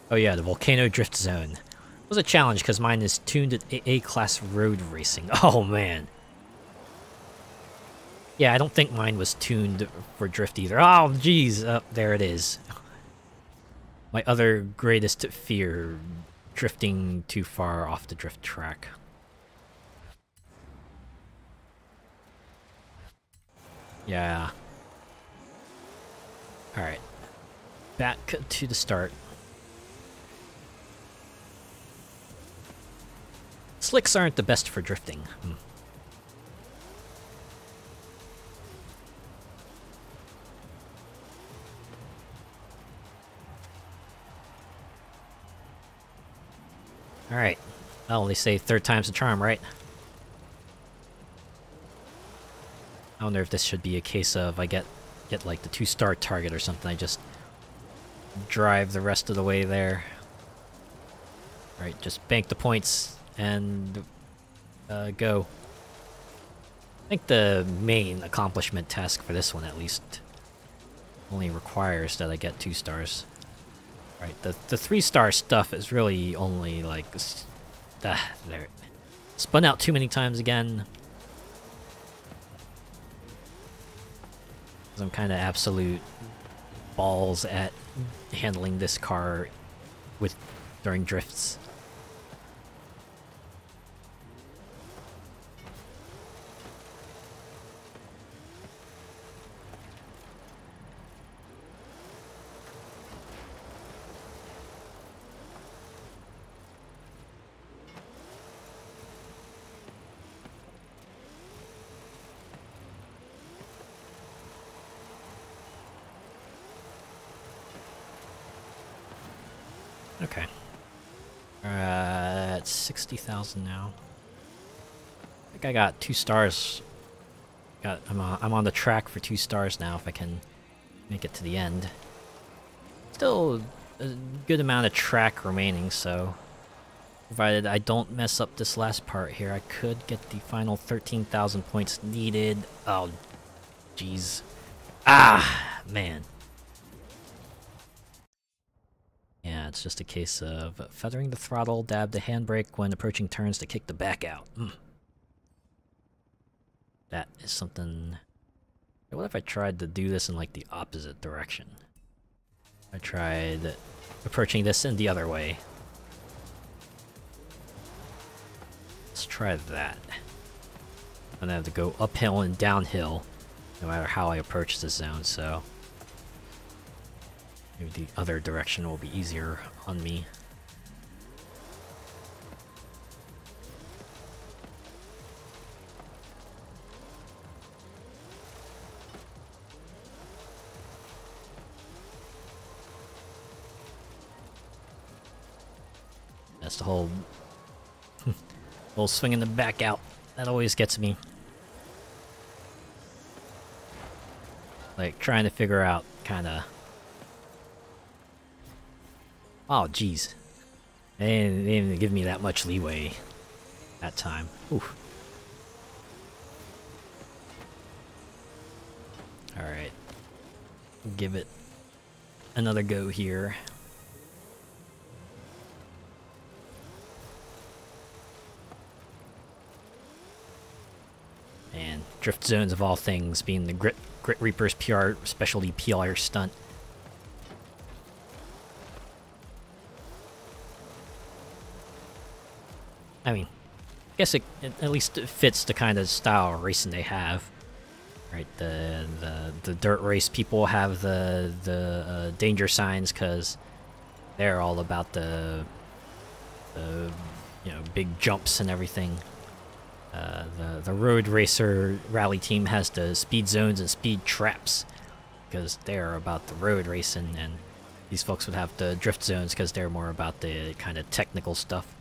Oh yeah, the Volcano Drift Zone. It was a challenge because mine is tuned at A-class road racing. Oh man. Yeah, I don't think mine was tuned for drift either. Oh jeez, there it is. My other greatest fear, drifting too far off the drift track. Yeah. Alright. Back to the start. Slicks aren't the best for drifting. Alright. Well, they say 3rd time's the charm, right? I wonder if this should be a case of I get like the 2-star target or something. I just drive the rest of the way there. Alright, just bank the points and go. I think the main accomplishment task for this one, at least, only requires that I get 2 stars. Right, the 3-star stuff is really only like there. Spun out too many times again. I'm kind of absolute balls at handling this car during drifts. Okay. At 60,000 now. I think I got 2 stars. I'm on the track for 2 stars now if I can make it to the end. Still a good amount of track remaining, so provided I don't mess up this last part here, I could get the final 13,000 points needed. Oh, jeez. Ah, man. Yeah, it's just a case of feathering the throttle, dab the handbrake when approaching turns to kick the back out. That is something... What if I tried to do this in like the opposite direction? I tried approaching this in the other way. Let's try that. I'm gonna have to go uphill and downhill no matter how I approach this zone, so maybe the other direction will be easier on me. That's the whole swinging the back out. That always gets me. Like trying to figure out kinda. Oh jeez. They didn't even give me that much leeway that time. Oof. Alright. Give it another go here. And drift zones of all things being the Grit Reaper's PR specialty PR stunt. I mean, I guess it at least fits the kind of style of racing they have. Right, the dirt race people have the danger signs because they're all about the you know, big jumps and everything. The road racer rally team has the speed zones and speed traps because they're about the road racing, and these folks would have the drift zones because they're more about the kind of technical stuff.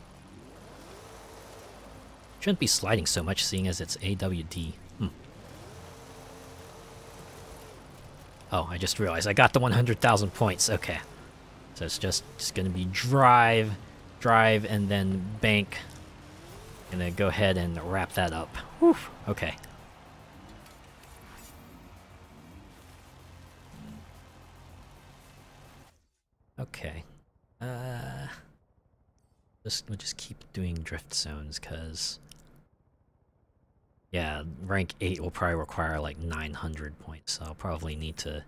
Shouldn't be sliding so much seeing as it's AWD. Oh, I just realized I got the 100,000 points. Okay. So it's just gonna be drive, and then bank. And then go ahead and wrap that up. Whew. Okay. Okay. We'll just keep doing drift zones, cause yeah, rank 8 will probably require like 900 points, so I'll probably need to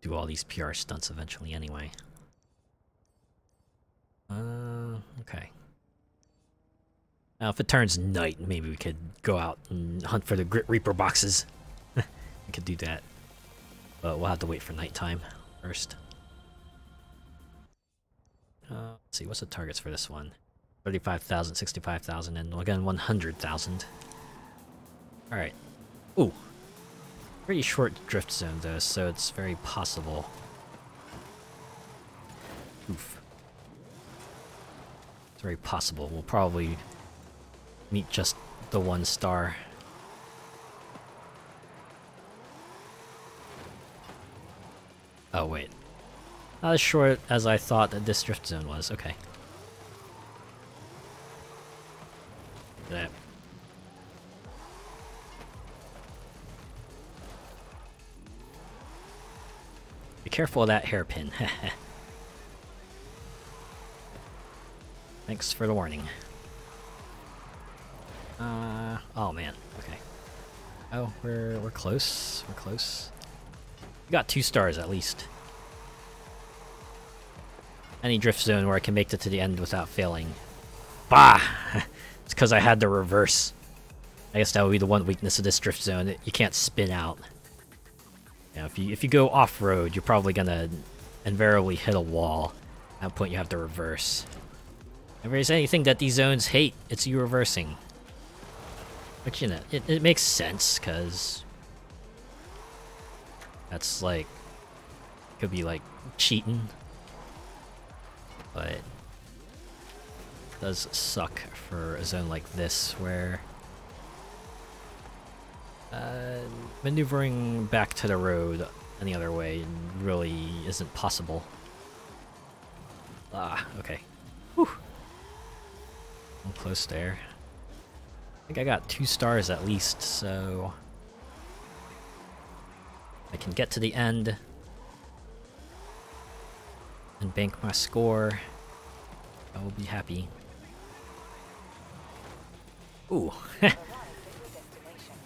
do all these PR stunts eventually anyway. Okay. Now, if it turns night, maybe we could go out and hunt for the Grit Reaper boxes. We could do that. But we'll have to wait for nighttime first. Let's see, what's the targets for this one? 35,000, 65,000, and again 100,000. Alright. Ooh. Pretty short drift zone though, so it's very possible. Oof. It's very possible. We'll probably meet just the 1 star. Oh wait. Not as short as I thought that this drift zone was. Okay. Look at that. Be careful of that hairpin. Thanks for the warning. Oh man. Okay. Oh, we're close. We're close. We got 2 stars at least. Any drift zone where I can make it to the end without failing. Bah! It's because I had the reverse. I guess that would be the one weakness of this drift zone. You can't spin out. You know, if you go off-road, you're probably gonna invariably hit a wall. At that point, you have to reverse. If there's anything that these zones hate, it's you reversing. But you know, it makes sense, because that's like, could be like cheating. But does suck for a zone like this, where maneuvering back to the road any other way really isn't possible. Ah, okay. Whew. I'm close there. I think I got 2 stars at least, so I can get to the end and bank my score. I will be happy. Ooh.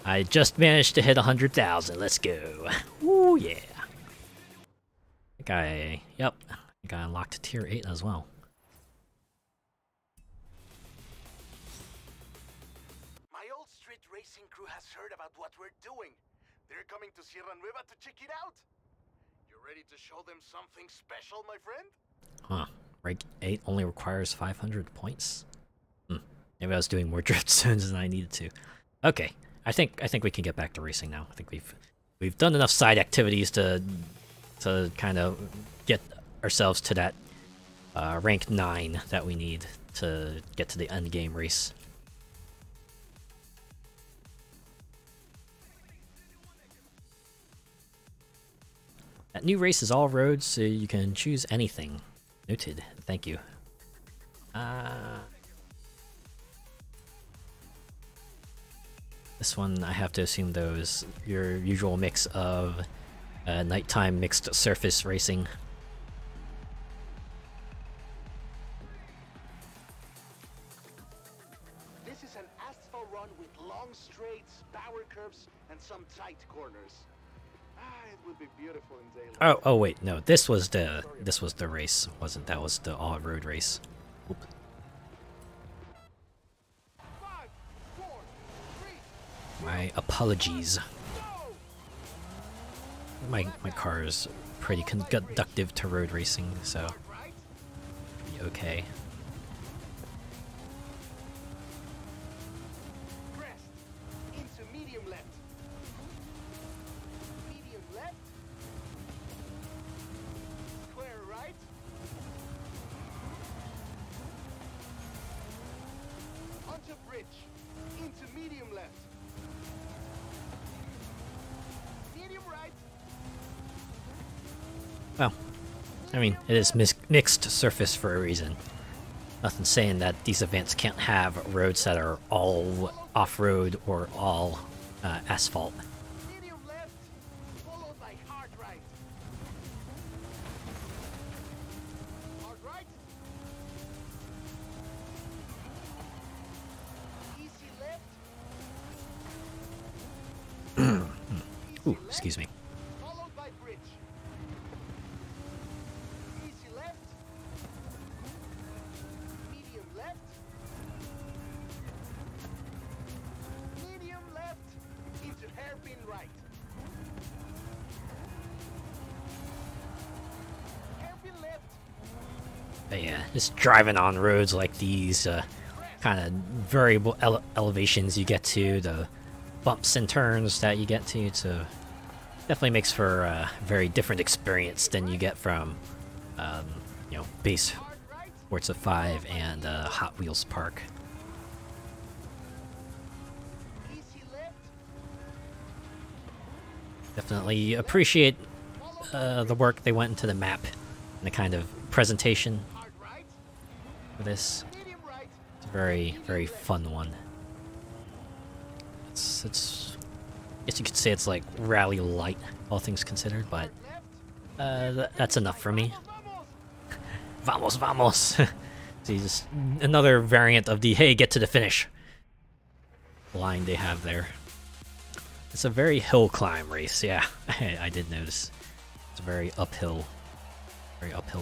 I just managed to hit 100,000. Let's go. Ooh, yeah. I think I unlocked tier 8 as well. My old street racing crew has heard about what we're doing. They're coming to Sierra Nueva to check it out. You ready to show them something special, my friend? Huh. Rank 8 only requires 500 points? Maybe I was doing more drift zones than I needed to. Okay. I think we can get back to racing now. I think we've done enough side activities to kind of get ourselves to that rank 9 that we need to get to the end game race. That new race is all roads, so you can choose anything. Noted. Thank you. This one, I have to assume, though, is your usual mix of nighttime mixed surface racing. This is an asphalt run with long straights, power curves, and some tight corners. It would be beautiful in daylight. Oh wait, no, this was the race, wasn't that? Was the all road race? Oop. 5, 4, 3. My apologies. My car is pretty conductive to road racing, so be okay. Crest into medium left. Medium left. Square right. Onto bridge. Into medium left. Medium right. Well, I mean, it is mixed surface for a reason. Nothing saying that these events can't have roads that are all off-road or all asphalt. Medium left. Followed by hard right. Hard right. Easy left. Ooh, excuse me. Followed by bridge. Easy left. Medium left. Medium left into hairpin right. Hairpin left. But yeah, just driving on roads like these, kind of variable elevations you get to, the bumps and turns that you get to, so definitely makes for a very different experience than you get from, you know, base Hard right. Forza 5 and Hot Wheels Park. Easy left. Definitely appreciate the work they went into the map and the kind of presentation Hard right. for this. Medium right. It's a very, very fun one. It's I guess you could say it's like rally light, all things considered, but Left. that's enough for me. Vamos. Vamos, vamos! See, just another variant of the "hey, get to the finish" line they have there. It's a very hill climb race, yeah. I did notice. It's a very uphill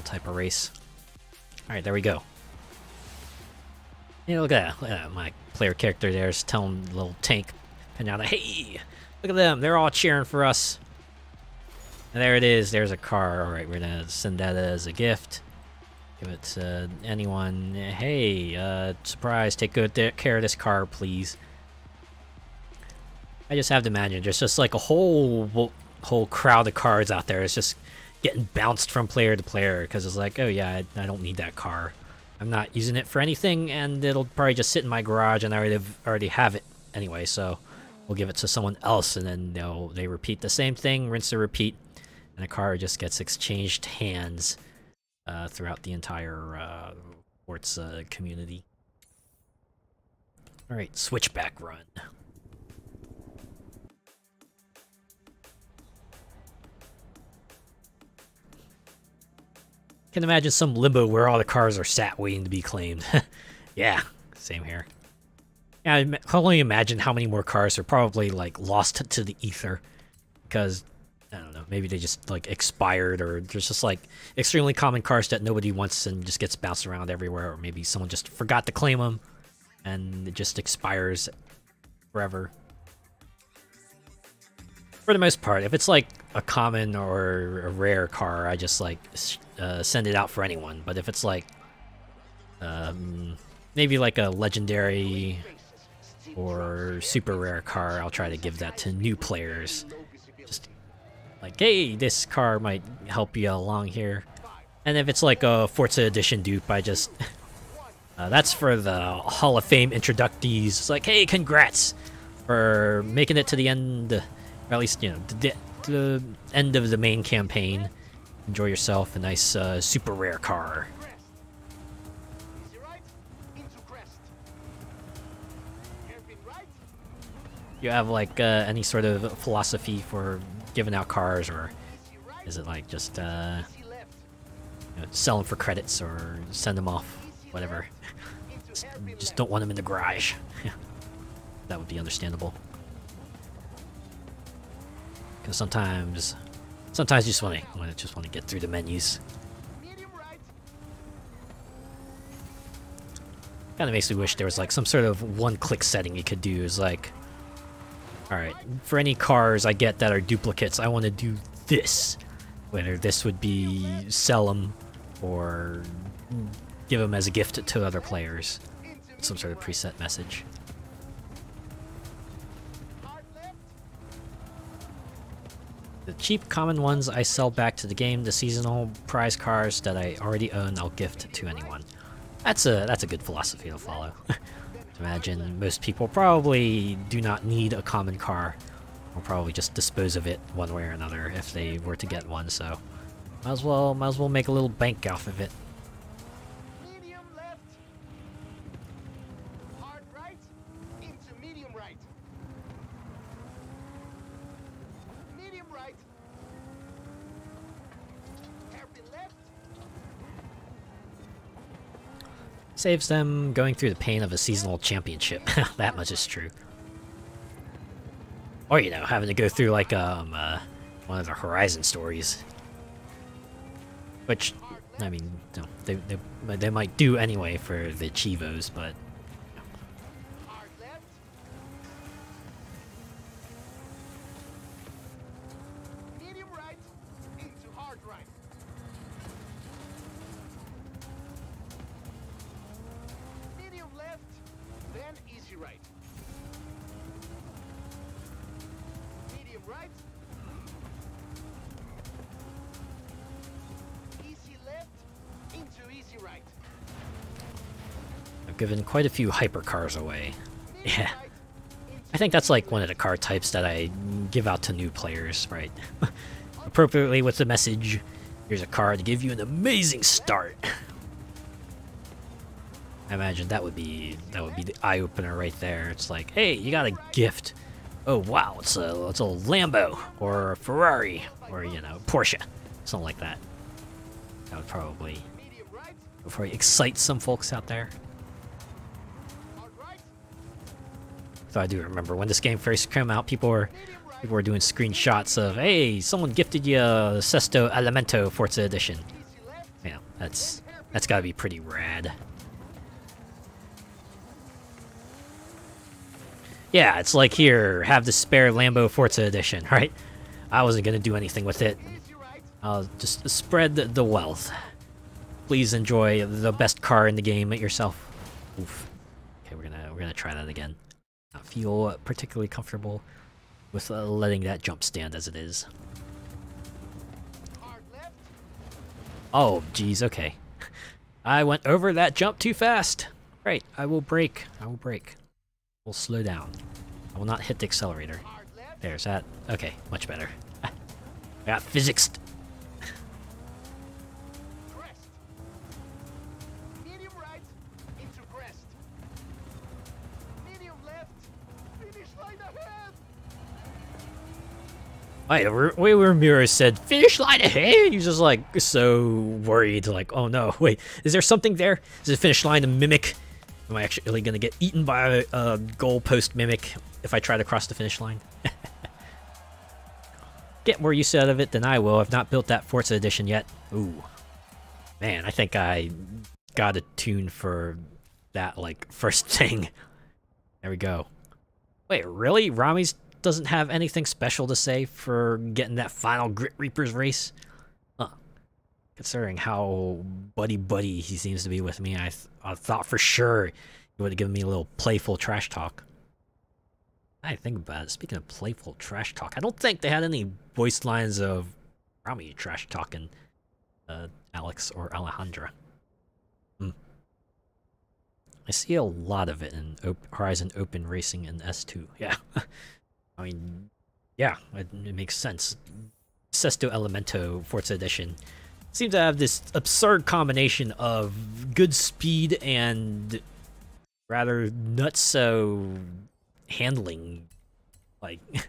type of race. All right, there we go. Yeah, look at that. My player character there is telling the little tank Pinata, hey, look at them. They're all cheering for us. And there it is. There's a car. All right, we're going to send that as a gift. Give it to anyone. Hey, surprise, take good care of this car, please. I just have to imagine there's just like a whole crowd of cars out there. It's just getting bounced from player to player because it's like, oh yeah, I don't need that car. I'm not using it for anything, and it'll probably just sit in my garage, and I already have it anyway, so we'll give it to someone else, and then they repeat the same thing, rinse and repeat, and the car just gets exchanged hands throughout the entire Forza community. Alright, switchback run. Can imagine some limbo where all the cars are sat waiting to be claimed. Yeah, same here. Yeah, I can only imagine how many more cars are probably like lost to the ether because I don't know, maybe they just like expired, or there's just like extremely common cars that nobody wants and just gets bounced around everywhere, or maybe someone just forgot to claim them and it just expires forever. For the most part, if it's like a common or a rare car, I just like send it out for anyone. But if it's like maybe like a legendary or super rare car, I'll try to give that to new players. Just like, hey, this car might help you along here. And if it's like a Forza Edition dupe, I just that's for the Hall of Fame inductees. It's like, hey, congrats for making it to the end, or at least, you know, the end of the main campaign. Enjoy yourself a nice super rare car. You have like any sort of philosophy for giving out cars, or is it like just you know, sell them for credits or send them off, whatever? Just don't want them in the garage. That would be understandable. Because sometimes you just want to get through the menus. Kind of makes me wish there was like some sort of one-click setting you could do. Is like, all right, for any cars I get that are duplicates, I want to do this. Whether this would be sell them or give them as a gift to other players. Some sort of preset message. The cheap common ones I sell back to the game. The seasonal prize cars that I already own, I'll gift to anyone. That's a good philosophy to follow. Imagine most people probably do not need a common car. Will probably just dispose of it one way or another if they were to get one. So might as well make a little bank off of it. Medium left. Hard right. Into medium right. Medium right. Hairpin left. Saves them going through the pain of a seasonal championship. That much is true. Or, you know, having to go through like one of the Horizon stories. Which, I mean, no, they might do anyway for the Chivos, but Hard left. Medium right. Into hard right. Medium left. Then easy right. Medium right. Easy left. Into easy right. I've given quite a few hypercars away. Medium Yeah. right. I think that's like one of the car types that I give out to new players, right? Appropriately with the message, here's a car to give you an amazing start. I imagine that would be the eye-opener right there. It's like, hey, you got a gift. Oh wow, it's a Lambo or a Ferrari or, you know, Porsche, something like that. That would probably excite some folks out there. So I do remember when this game first came out, people were doing screenshots of, hey, someone gifted you a Sesto Elemento Forza Edition. Yeah, that's got to be pretty rad. Yeah, it's like, here, have the spare Lambo Forza Edition, right? I wasn't gonna do anything with it. I'll just spread the wealth. Please enjoy the best car in the game yourself. Oof. Okay, we're gonna try that again. Not feel particularly comfortable with letting that jump stand as it is. Oh, geez, okay. I went over that jump too fast. Right, I will brake. I will brake. We'll slow down. I will not hit the accelerator. There's that. Okay, much better. I got physics. Crest. Medium right into crest. Medium left. Finish line ahead. Wait, where Mira said, finish line ahead? He's just like so worried, like, oh no, wait, is there something there? Is the finish line a mimic? Am I actually gonna get eaten by a goalpost mimic if I try to cross the finish line? Get more use out of it than I will. I've not built that Forza edition yet. Ooh. Man, I think I got a tune for that, like, first thing. There we go. Wait, really? Rami's doesn't have anything special to say for getting that final Grit Reapers race? Huh. Considering how buddy-buddy he seems to be with me, I thought for sure he would have given me a little playful trash talk. I think about it. Speaking of playful trash talk, I don't think they had any voice lines of Rami trash talking Alex or Alejandra. I see a lot of it in Horizon Open Racing and S2. Yeah. I mean, yeah, it makes sense. Sesto Elemento Forza Edition seems to have this absurd combination of good speed and rather nutso handling. Like, you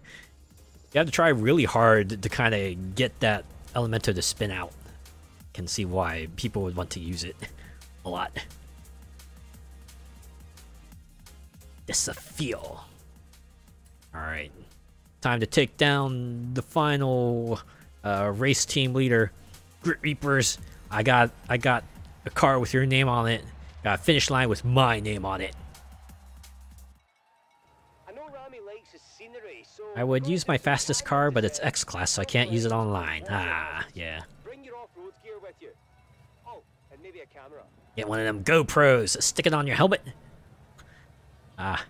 have to try really hard to kind of get that Elemento to spin out. Can see why people would want to use it a lot. Desafio. Alright. Time to take down the final race team leader, Grit Reapers. I got a car with your name on it. Got a finish line with my name on it. I would use my fastest car, but it's X-Class, so I can't use it online. Ah, yeah. Bring your off-road gear with you. Oh, and maybe a camera. Get one of them GoPros. Stick it on your helmet. Ah.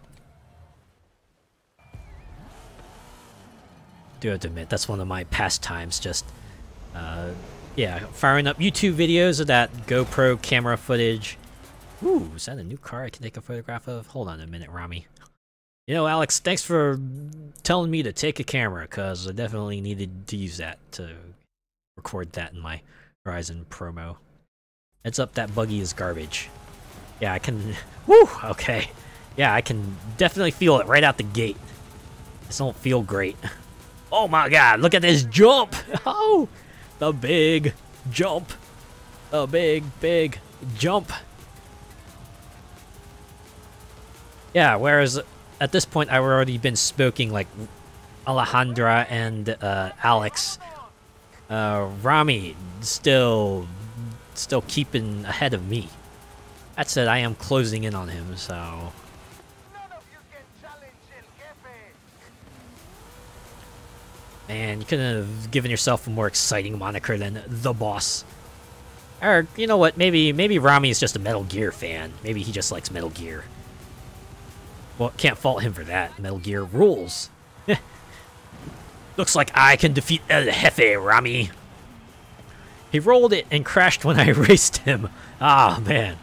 Do have to admit, that's one of my pastimes. Just, yeah, firing up YouTube videos of that GoPro camera footage. Ooh, is that a new car I can take a photograph of? Hold on a minute, Rami. You know, Alex, thanks for telling me to take a camera, because I definitely needed to use that to record that in my Horizon promo. Heads up, that buggy is garbage. Yeah, I can... Woo! Okay. Yeah, I can definitely feel it right out the gate. This don't feel great. Oh my god, look at this jump! Oh! The big jump. The big jump. Yeah, whereas at this point I've already been smoking like Alejandra and Alex. Rami still keeping ahead of me. That said, I am closing in on him, so... None of you can challenge El Jefe. Man, you could have given yourself a more exciting moniker than The Boss. Or, you know what, maybe Rami is just a Metal Gear fan. Maybe he just likes Metal Gear. Well, can't fault him for that. Metal Gear rules. Looks like I can defeat El Jefe, Rami. He rolled it and crashed when I raced him. Ah, man.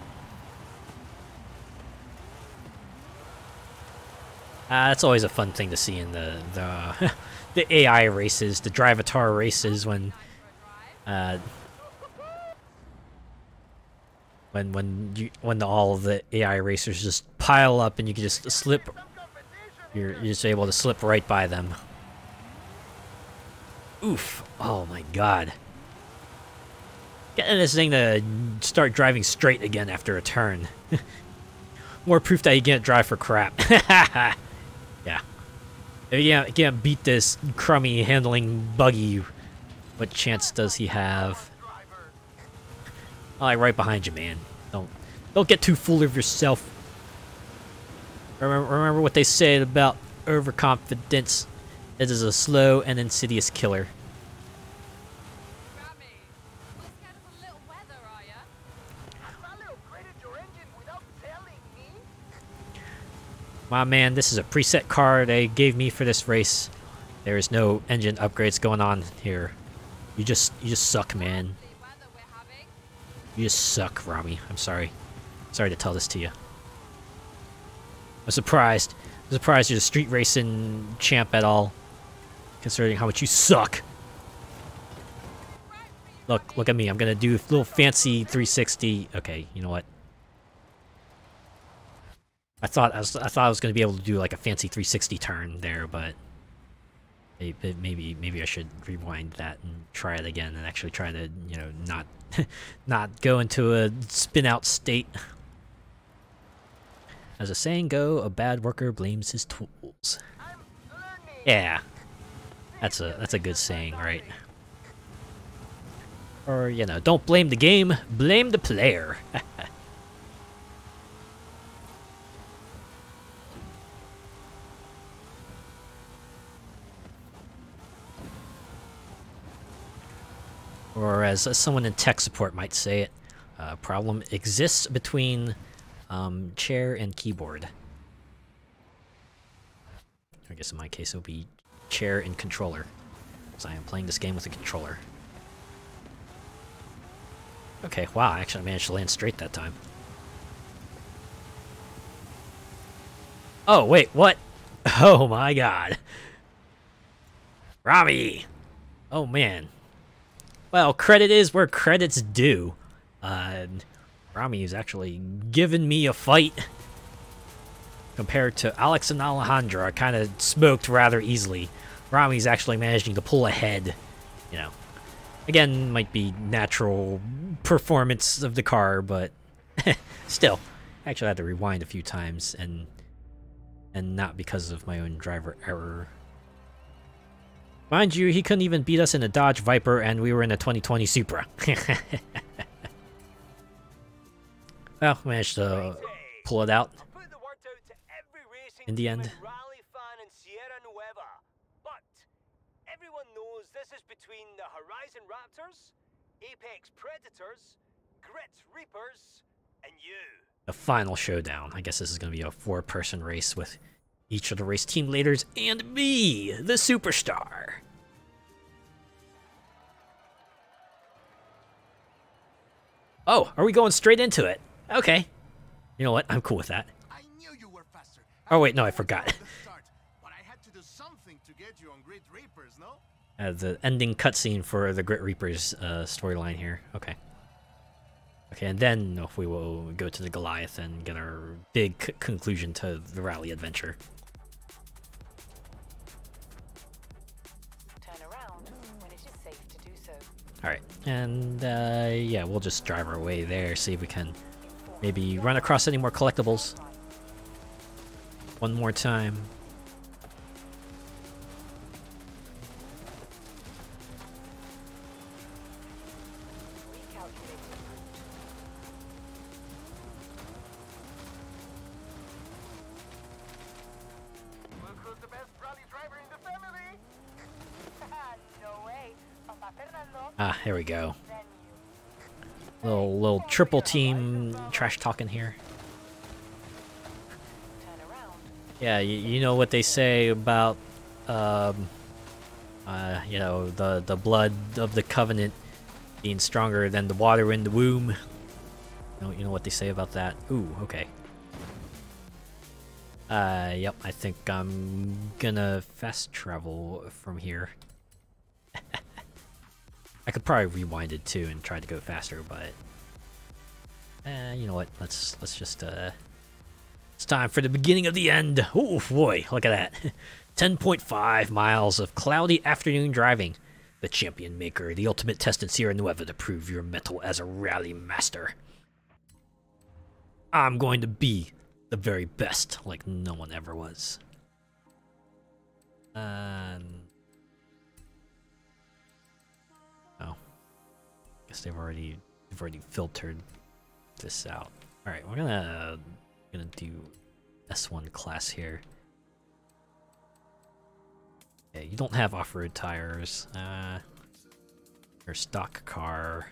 That's always a fun thing to see in the the AI races, the Drivatar races, when all of the AI racers just pile up and you can just slip. You're just able to slip right by them. Oof! Oh my god! Getting this thing to start driving straight again after a turn. More proof that you can't drive for crap. Yeah. If you can't beat this crummy handling buggy, what chance does he have? Oh, right behind you, man. Don't get too full of yourself. Remember what they said about overconfidence. It is a slow and insidious killer. My man, this is a preset car they gave me for this race. There is no engine upgrades going on here. You just suck, man. You just suck, Rami. I'm sorry. Sorry to tell this to you. I'm surprised. I'm surprised you're the street racing champ at all, considering how much you suck. Look at me. I'm gonna do a little fancy 360. Okay, you know what? I thought I was gonna be able to do like a fancy 360 turn there, but maybe I should rewind that and try it again and actually try to, you know, not go into a spin out state. As the saying go, a bad worker blames his tools. Yeah, that's a good saying, right? Or, you know, don't blame the game, blame the player. Or as someone in tech support might say it, problem exists between chair and keyboard. I guess in my case it would be chair and controller, because I am playing this game with a controller. Okay, wow, actually I managed to land straight that time. Oh, wait, what? Oh my god. Rami! Oh man. Well, credit is where credit's due. Rami is actually giving me a fight. Compared to Alex and Alejandro, I kind of smoked rather easily. Rami's actually managing to pull ahead, you know. Again, might be natural performance of the car, but still. Actually, I had to rewind a few times, and not because of my own driver error. Mind you, he couldn't even beat us in a Dodge Viper, and we were in a 2020 Supra. Well, managed to pull it out in the end. But everyone knows this is between the Horizon Raptors, Apex Predators, Grit Reapers, and you. The final showdown. I guess this is going to be a 4-person race with each of the race team leaders and me, the superstar. Oh, are we going straight into it? Okay. You know what? I'm cool with that. I knew you were faster. Oh wait, no, I forgot. But I had to do something to get you on Grid Reapers, no? The ending cutscene for the Grit Reapers storyline here. Okay. Okay, and then we will go to the Goliath and get our big conclusion to the rally adventure. Turn around when it is safe to do so. Alright, and yeah, we'll just drive our way there, see if we can maybe run across any more collectibles. One more time. Look who's the best rally driver in the family! No way. Papa Fernando. Ah, here we go. Then you. Little triple team trash talking here. Turn around. Yeah, you know what they say about, you know, the blood of the covenant being stronger than the water in the womb. You know what they say about that? Ooh, okay. Yep, I think I'm gonna fast travel from here. I could probably rewind it too and try to go faster, but you know what? Let's just it's time for the beginning of the end. Oh boy, look at that. 10.5 miles of cloudy afternoon driving. The champion maker, the ultimate test in Sierra Nueva to prove your mettle as a rally master. I'm going to be the very best, like no one ever was. Oh. Guess they've already filtered this out. Alright, we're gonna do S1 class here. Okay, you don't have off-road tires. Your stock car.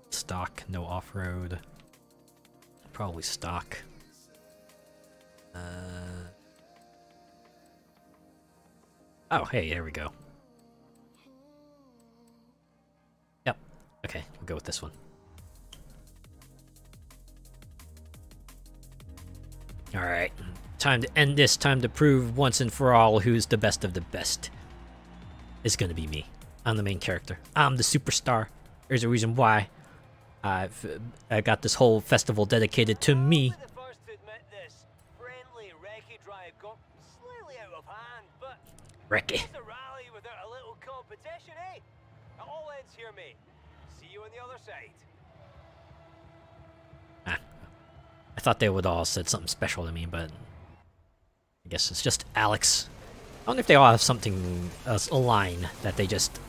Stock, no off-road. Probably stock. Oh, hey, there we go. Yep. Okay, we'll go with this one. Alright. Time to end this. Time to prove once and for all who's the best of the best. It's gonna be me. I'm the main character. I'm the superstar. There's a reason why I got this whole festival dedicated to me. The first to admit this. Friendly recce drive got slightly out of hand, but Recce. it's a rally without a little competition, eh? It all ends here, mate. See you on the other side. I thought they would all said something special to me, but I guess it's just Alex. I wonder if they all have something, a line that they just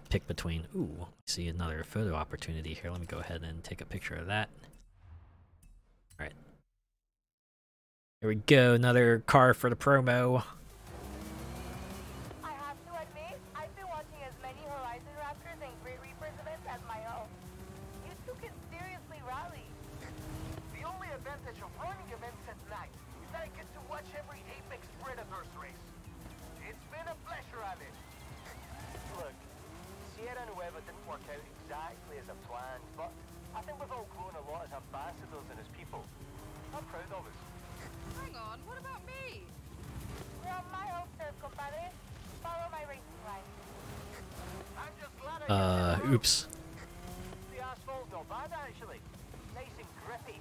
pick between. Ooh, see another photo opportunity here. Let me go ahead and take a picture of that. Alright. Here we go, another car for the promo. I have to admit, I've been watching as many Horizon Raptors and Great Reapers events as my own. You two can seriously rally. The only advantage of running events at night is that I get to watch every Apex Predators race. It's been a pleasure, Alex. Look, Sierra and Weber didn't work out exactly as I planned, but I think we've all grown a lot as ambassadors and as people. I'm proud of us. Hang on, what about me? We're on my home turf, compadre. Follow my racing line. I'm just glad I Oops. The asphalt not bad actually. Nice and grippy.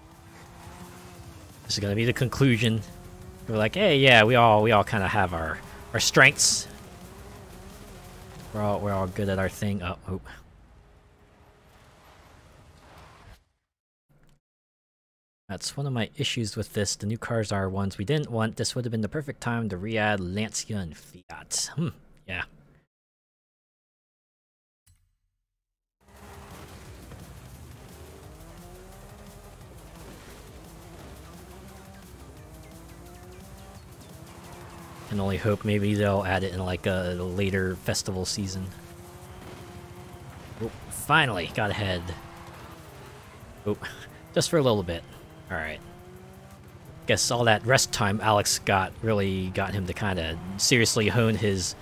This is gonna be the conclusion. We're like, hey, yeah, we all kind of have our strengths. We're all good at our thing. Oh. That's one of my issues with this. The new cars are ones we didn't want. This would have been the perfect time to re-add Lancia and Fiat. Yeah. Can only hope maybe they'll add it in like a later festival season. Oh, finally got ahead. Oh, just for a little bit. Alright. Guess all that rest time Alex really got him to kind of seriously hone his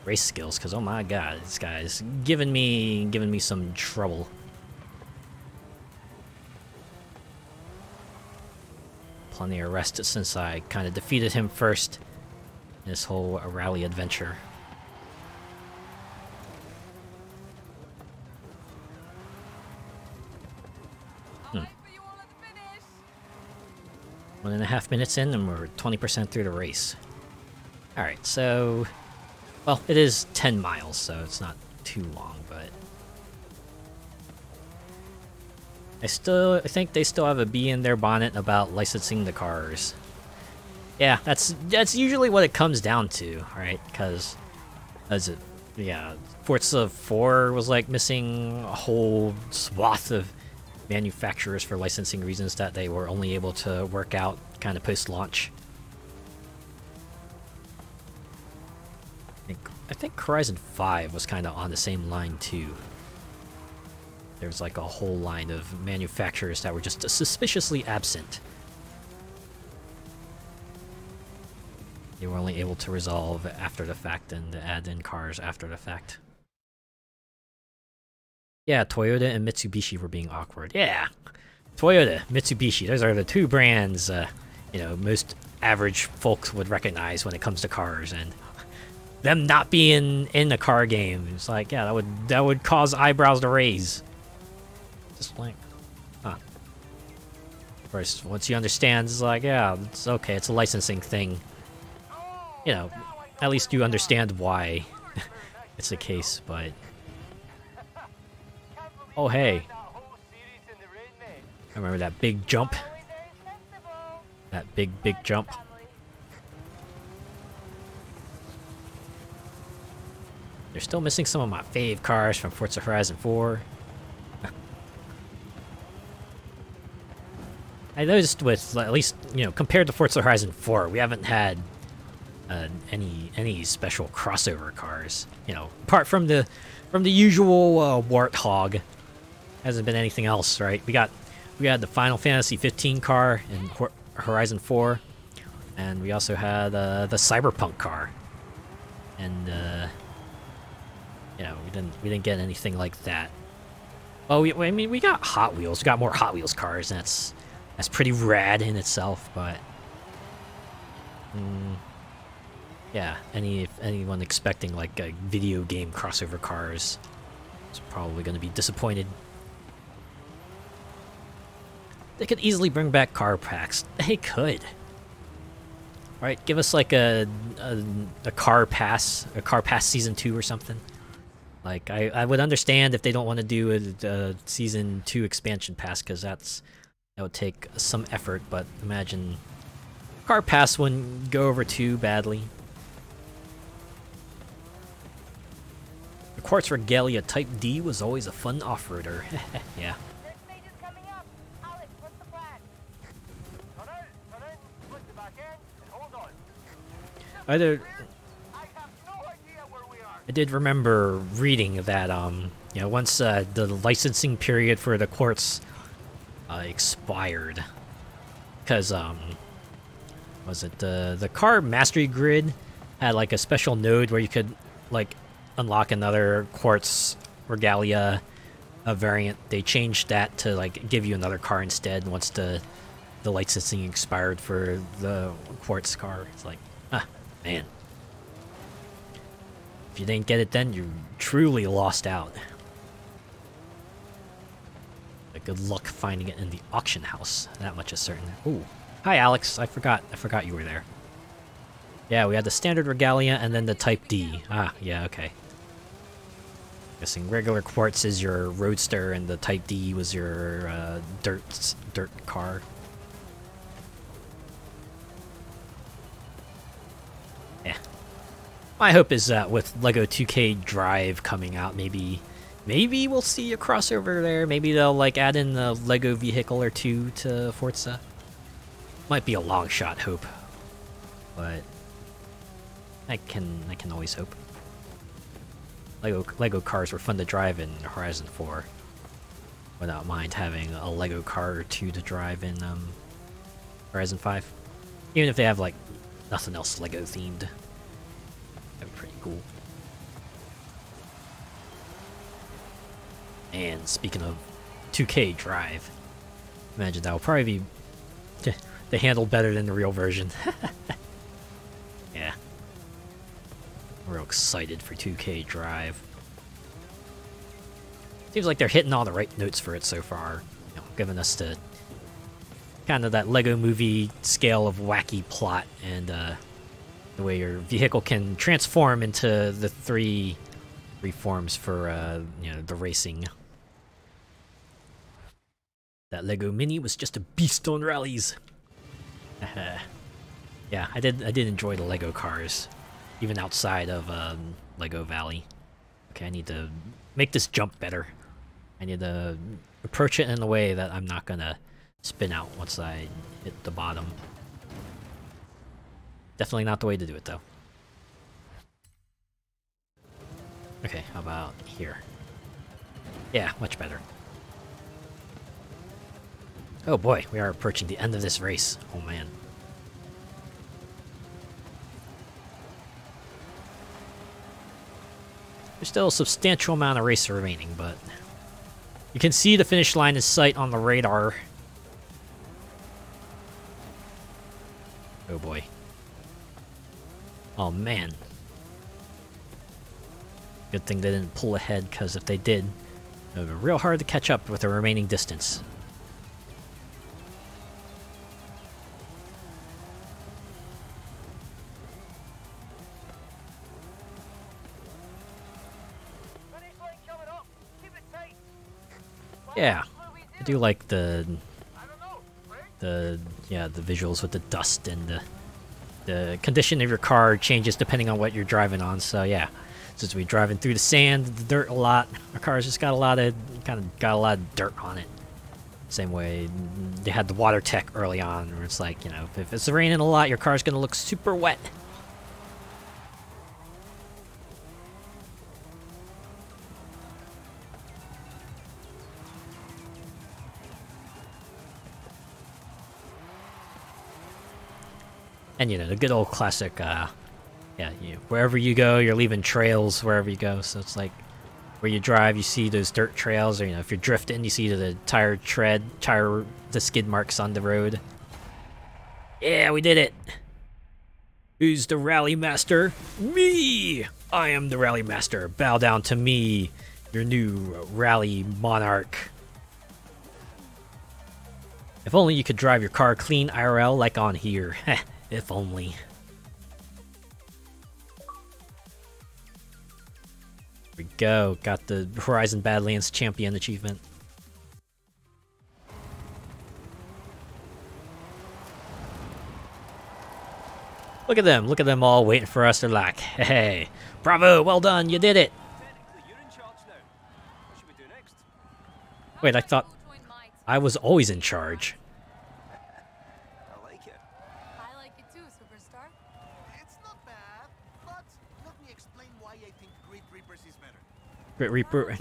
race skills, because oh my god, this guy's giving me some trouble. Plenty of rest since I kind of defeated him first in this whole rally adventure. I'll wait for you all at the finish. 1.5 minutes in, and we're 20% through the race. Alright, so... well, it is 10 miles, so it's not too long, but... I think they still have a bee in their bonnet about licensing the cars. Yeah, that's usually what it comes down to, right? Because... Forza 4 was like missing a whole swath of manufacturers for licensing reasons that they were only able to work out kind of post-launch. I think Horizon 5 was kind of on the same line too. There's like a whole line of manufacturers that were just suspiciously absent. They were only able to resolve after the fact and add in cars after the fact. Yeah, Toyota and Mitsubishi were being awkward. Yeah, Toyota, Mitsubishi, those are the two brands, you know, most average folks would recognize when it comes to cars, and them not being in the car game, it's like, yeah, that would cause eyebrows to raise. Just like, huh. Of course, once you understand, it's like, yeah, it's okay, it's a licensing thing. You know, at least you understand why it's the case, but... oh, hey. I remember that big jump. That big jump. They're still missing some of my fave cars from Forza Horizon 4. I noticed with, at least, you know, compared to Forza Horizon 4, we haven't had any special crossover cars. You know, apart from the usual Warthog, hasn't been anything else, right? We had the Final Fantasy 15 car in Horizon 4, and we also had the Cyberpunk car, and you know, we didn't get anything like that. Oh, I mean, we got Hot Wheels. We got more Hot Wheels cars. And That's pretty rad in itself, but yeah, anyone expecting like a video game crossover cars is probably going to be disappointed. They could easily bring back car packs. They could. Right, give us like a car pass season 2 or something. Like I would understand if they don't want to do a season 2 expansion pass, because that would take some effort. But imagine car pass wouldn't go over too badly. The Quartz Regalia Type D was always a fun off-roader. Yeah. First stage is coming up. Alex, what's the plan? Turn out, split the back end, and hold on. Either I have no idea where we are. I did remember reading that you know, once the licensing period for the Quartz expired, because was it the car mastery grid had like a special node where you could like unlock another Quartz Regalia variant. They changed that to like give you another car instead once the licensing expired for the Quartz car. It's like, ah, man. If you didn't get it then, you truly lost out. Like, good luck finding it in the auction house. That much is certain. Ooh. Hi, Alex. I forgot you were there. Yeah, we had the standard Regalia and then the Type D. Ah, yeah, okay. Guessing regular Quartz is your Roadster and the Type D was your dirt car. Yeah. My hope is that with LEGO 2K Drive coming out, maybe we'll see a crossover there. Maybe they'll like add in a LEGO vehicle or two to Forza. Might be a long shot hope, but I can always hope. Lego cars were fun to drive in Horizon 4. Without mind having a Lego car or two to drive in Horizon 5. Even if they have like nothing else Lego themed. That'd be pretty cool. And speaking of 2K Drive, imagine that will probably be they handled better than the real version. Yeah. We're excited for 2K Drive. Seems like they're hitting all the right notes for it so far. You know, giving us the kind of that Lego movie scale of wacky plot and the way your vehicle can transform into the three forms for you know, the racing. That Lego Mini was just a beast on rallies. Yeah, I did enjoy the Lego cars, even outside of Lego Valley. Okay, I need to make this jump better. I need to approach it in a way that I'm not gonna spin out once I hit the bottom. Definitely not the way to do it, though. Okay, how about here? Yeah, much better. Oh boy, we are approaching the end of this race. Oh man. There's still a substantial amount of race remaining, but you can see the finish line in sight on the radar. Oh boy. Oh man. Good thing they didn't pull ahead, because if they did, it would be real hard to catch up with the remaining distance. Yeah, I do like the visuals with the dust, and the condition of your car changes depending on what you're driving on. So yeah, since we're driving through the sand, the dirt a lot, our car's just got a lot of dirt on it. Same way they had the water tech early on, where it's like, you know, if it's raining a lot, your car's gonna look super wet. And, you know, the good old classic, yeah, wherever you go, you're leaving trails wherever you go, so it's like, where you drive, you see those dirt trails, or if you're drifting, you see the the skid marks on the road. Yeah, we did it. Who's the rally master? Me! I am the rally master. Bow down to me, your new rally monarch. If only you could drive your car clean IRL like on here. If only. Here we go. Got the Horizon Badlands Champion achievement. Look at them all waiting for us. They're like, hey, bravo, well done, you did it. You're in charge now. What should we do next? Wait, I thought I was always in charge. I like it. I like it too, superstar. It's not bad, but let me explain why I think Great Reapers is better. Great Reaper.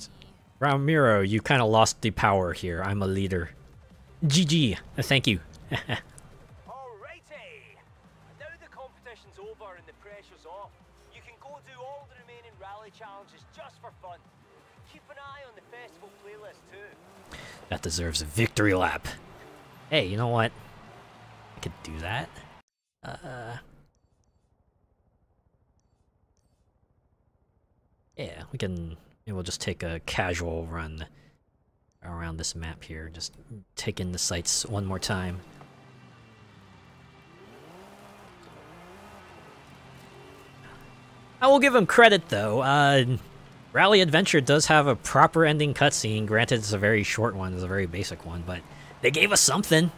Ramiro, you kind of lost the power here. I'm a leader. GG. Thank you. Alrighty! Now the competition's over and the pressure's off. You can go do all the remaining rally challenges just for fun. Keep an eye on the festival playlist too. That deserves a victory lap. Hey, you know what? I could do that. Yeah, we can. Maybe we'll just take a casual run around this map here. Just take in the sights one more time. I will give him credit though. Rally Adventure does have a proper ending cutscene. Granted, it's a very short one, it's a very basic one, but they gave us something.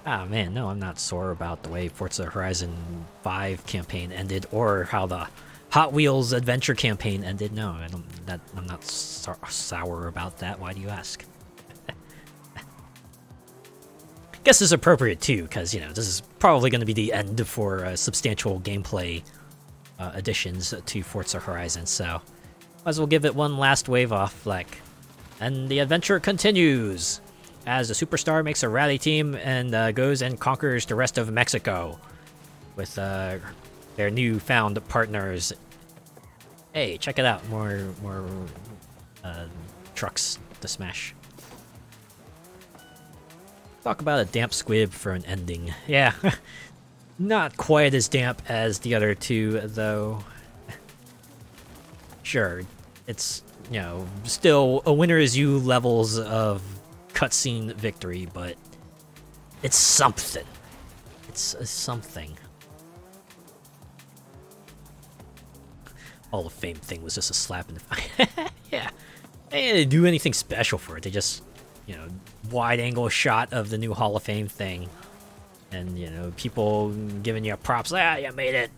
Ah man, no, I'm not sore about the way Forza Horizon 5 campaign ended, or how the Hot Wheels Adventure campaign ended. No, I'm not sour about that. Why do you ask? Guess it's appropriate too, because this is probably going to be the end for substantial gameplay additions to Forza Horizon, so might as well give it one last wave off, like. And the adventure continues as the superstar makes a rally team and goes and conquers the rest of Mexico with their newfound partners. Hey, check it out! More trucks to smash. Talk about a damp squib for an ending. Yeah, not quite as damp as the other two, though. Sure, it's, still a winner is you levels of cutscene victory, but it's something. It's something. Hall of Fame thing was just a slap in the face. Yeah, they didn't do anything special for it. They just, wide-angle shot of the new Hall of Fame thing. And, people giving you props. Ah, you made it.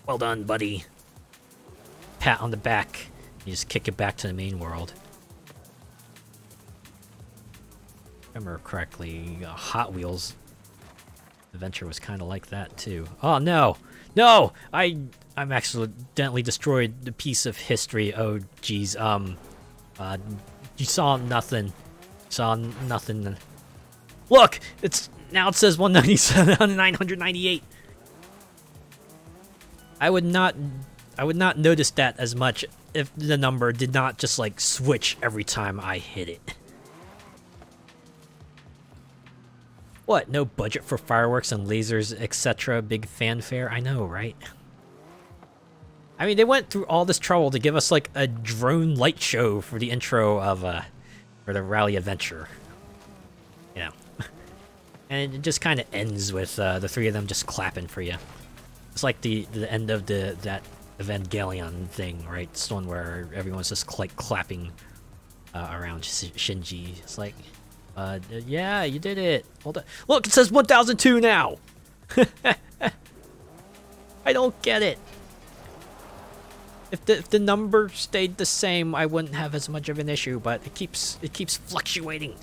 Well done, buddy. Pat on the back. You just kick it back to the main world. If I remember correctly, Hot Wheels Adventure was kind of like that, too. Oh, no! No! I'm accidentally destroyed the piece of history. Oh, jeez. You saw nothing. Saw nothing. Look! Now it says 197 998. I would not notice that as much if the number did not just like switch every time I hit it. What? No budget for fireworks and lasers, etc. Big fanfare? I know, right? I mean, they went through all this trouble to give us like a drone light show for the intro of for the Rally Adventure. And it just kind of ends with the three of them just clapping for you. It's like the end of that Evangelion thing, right? It's the one where everyone's just like clapping around Shinji. It's like, yeah, you did it. Hold on. Look, it says 1002 now. I don't get it. If the number stayed the same, I wouldn't have as much of an issue, but it keeps fluctuating.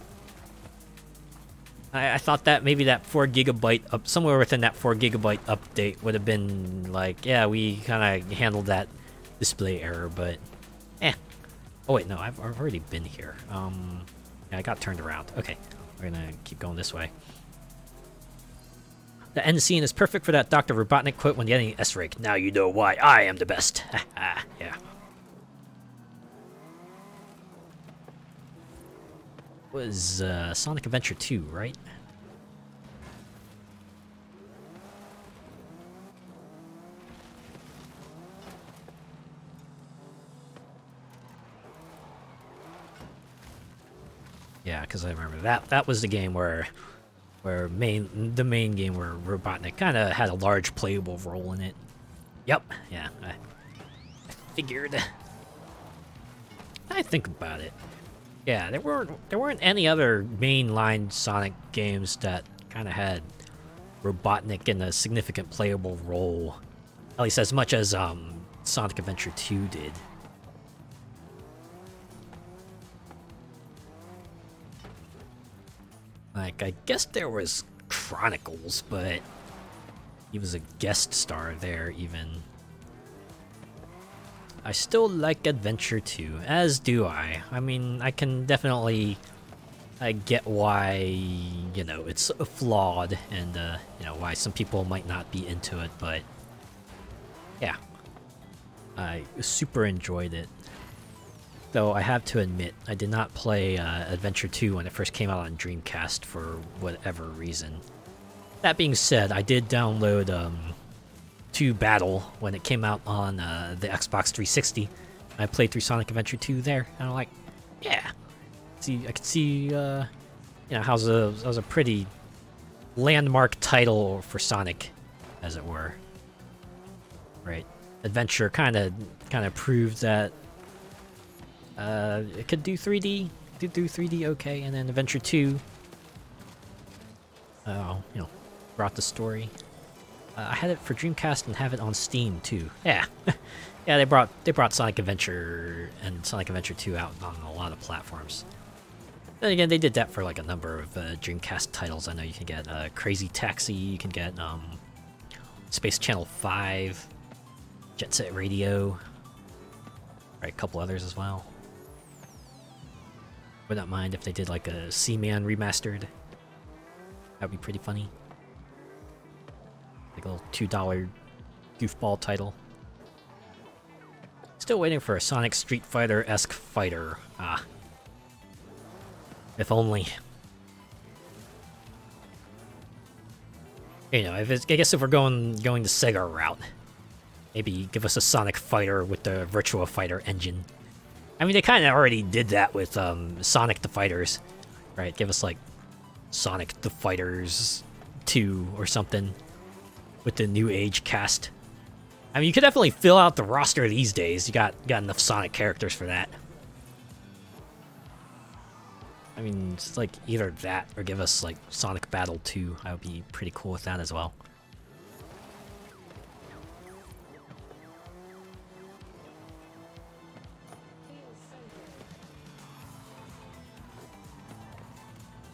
I thought that maybe that 4 GB somewhere within that 4 GB update would have been like, yeah, we kind of handled that display error, but oh wait, no, I've already been here. Yeah, I got turned around. Okay, we're gonna keep going this way. The end scene is perfect for that Dr. Robotnik quote when getting S-Rig. Now you know why I am the best. Yeah. was Sonic Adventure 2, right? Yeah, because I remember that was the game where the main game where Robotnik kind of had a large playable role in it. Yep, yeah, I figured. I think about it. Yeah, there weren't any other mainline Sonic games that kind of had Robotnik in a significant playable role, at least as much as Sonic Adventure 2 did. Like, I guess there was Chronicles, but he was a guest star there, even. I still like Adventure 2, as do I. I mean, I can definitely get why, you know, it's flawed and, you know, why some people might not be into it, but yeah. I super enjoyed it. Though I have to admit, I did not play Adventure 2 when it first came out on Dreamcast for whatever reason. That being said, I did download 2 Battle when it came out on the Xbox 360. I played through Sonic Adventure 2 there, and I'm like, yeah. I could see, you know, how's a pretty landmark title for Sonic, as it were. Right, Adventure kind of proved that it could do 3D, do 3D okay, and then Adventure 2, you know, brought the story. I had it for Dreamcast and have it on Steam too. Yeah, yeah, they brought Sonic Adventure and Sonic Adventure 2 out on a lot of platforms. Then again, they did that for like a number of Dreamcast titles. I know you can get Crazy Taxi, you can get Space Channel 5, Jet Set Radio, right, a couple others as well. Would not mind if they did like a Seaman remastered. That'd be pretty funny. Like a little $2 goofball title. Still waiting for a Sonic Street Fighter-esque fighter. Ah. If only. You know, I guess if we're going the Sega route, maybe give us a Sonic Fighter with the Virtua Fighter engine. I mean, they kind of already did that with Sonic the Fighters, right? Give us like Sonic the Fighters 2 or something with the new age cast. I mean, you could definitely fill out the roster these days. You got enough Sonic characters for that. I mean, it's like either that or give us like Sonic Battle 2. I would be pretty cool with that as well.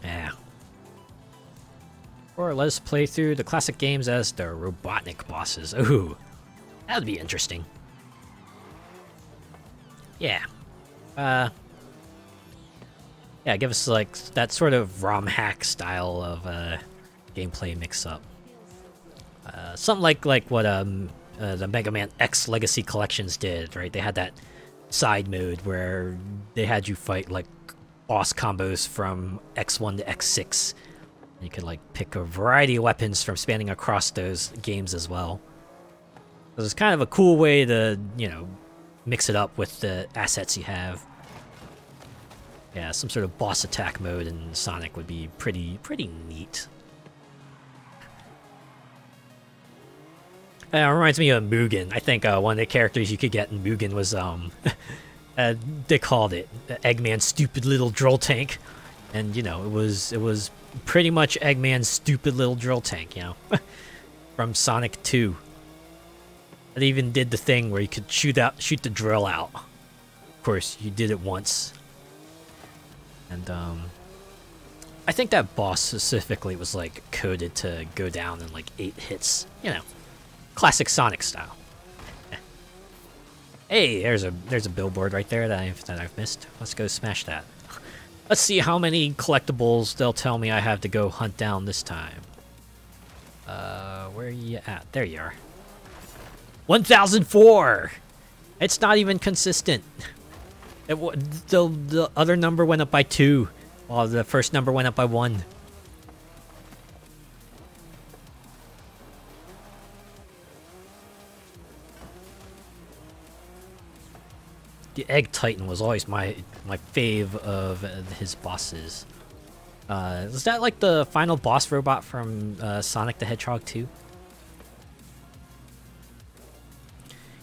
Yeah. Or let us play through the classic games as the Robotnik bosses. Ooh, that would be interesting. Yeah. Yeah, give us like that sort of ROM hack style of gameplay mix-up. Something like what the Mega Man X Legacy Collections did, right? They had that side mode where they had you fight like boss combos from X1 to X6. You could like pick a variety of weapons from spanning across those games as well. So it's kind of a cool way to, you know, mix it up with the assets you have. Yeah, some sort of boss attack mode in Sonic would be pretty neat. It reminds me of Mugen. I think one of the characters you could get in Mugen was they called it Eggman's stupid little drill tank, and you know it was pretty much Eggman's stupid little drill tank, you know, from Sonic 2. It even did the thing where you could shoot the drill out. Of course, you did it once. And, I think that boss specifically was, like, coded to go down in, like, 8 hits. You know, classic Sonic style. Hey, there's a billboard right there that I've missed. Let's go smash that. Let's see how many collectibles they'll tell me I have to go hunt down this time. Where are you at? There you are. 1004! It's not even consistent. The other number went up by 2 Oh, the first number went up by 1. The Egg Titan was always my fave of his bosses. Is that like the final boss robot from Sonic the Hedgehog 2?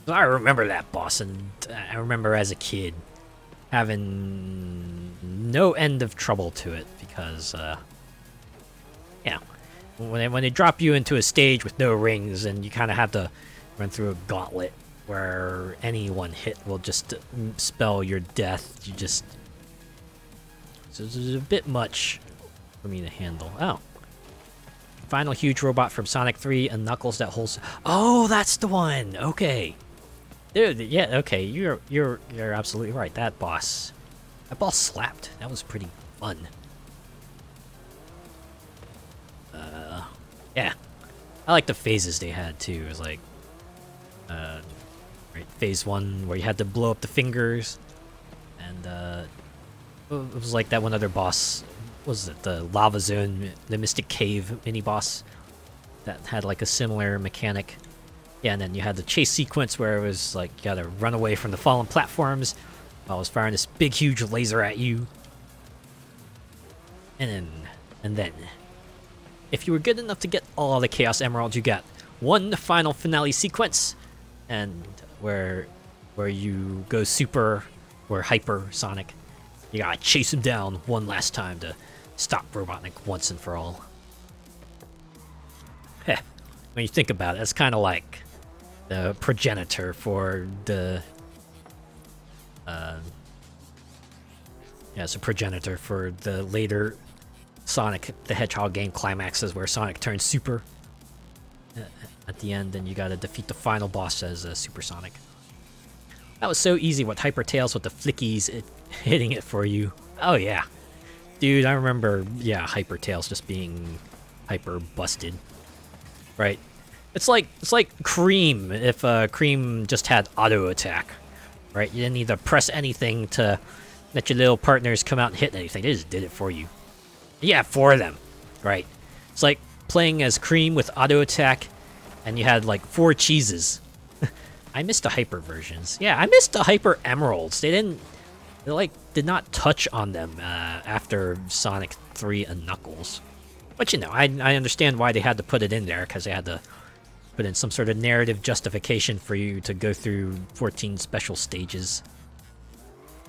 I remember that boss, and I remember as a kid having no end of trouble to it because, yeah, when they drop you into a stage with no rings and you kind of have to run through a gauntlet where any one hit will just spell your death. So it's a bit much for me to handle. Oh. Final huge robot from Sonic 3 and Knuckles that holds... Oh, that's the one! Okay. Dude, yeah, okay, you're absolutely right. That boss slapped. That was pretty fun. Yeah. I like the phases they had too. It was like right, phase 1 where you had to blow up the fingers, and it was like that one other boss. What was it, the Lava Zone, the Mystic Cave mini boss that had like a similar mechanic. Yeah, and then you had the chase sequence where it was like you gotta run away from the fallen platforms while I was firing this big huge laser at you. And then if you were good enough to get all the Chaos Emeralds, you got one final finale sequence, and where you go super or hyper Sonic. You gotta chase him down one last time to stop Robotnik once and for all. Heh, when you think about it, it's kind of like the progenitor for the... yeah, it's a progenitor for the later Sonic the Hedgehog game climaxes where Sonic turns super at the end, and you gotta defeat the final boss as Super Sonic. That was so easy with Hyper Tails with the flickies hitting it for you. Oh yeah. Dude, I remember, yeah, Hyper Tails just being hyper busted. Right? It's like Cream if Cream just had auto attack. Right? You didn't need to press anything to let your little partners come out and hit anything. They just did it for you. Yeah, for them. Right? It's like playing as Cream with auto attack and you had like 4 cheeses. I missed the hyper versions. Yeah, I missed the hyper emeralds. They did not touch on them after Sonic 3 and Knuckles. But you know, I understand why they had to put it in there, because they had to put in some sort of narrative justification for you to go through 14 special stages.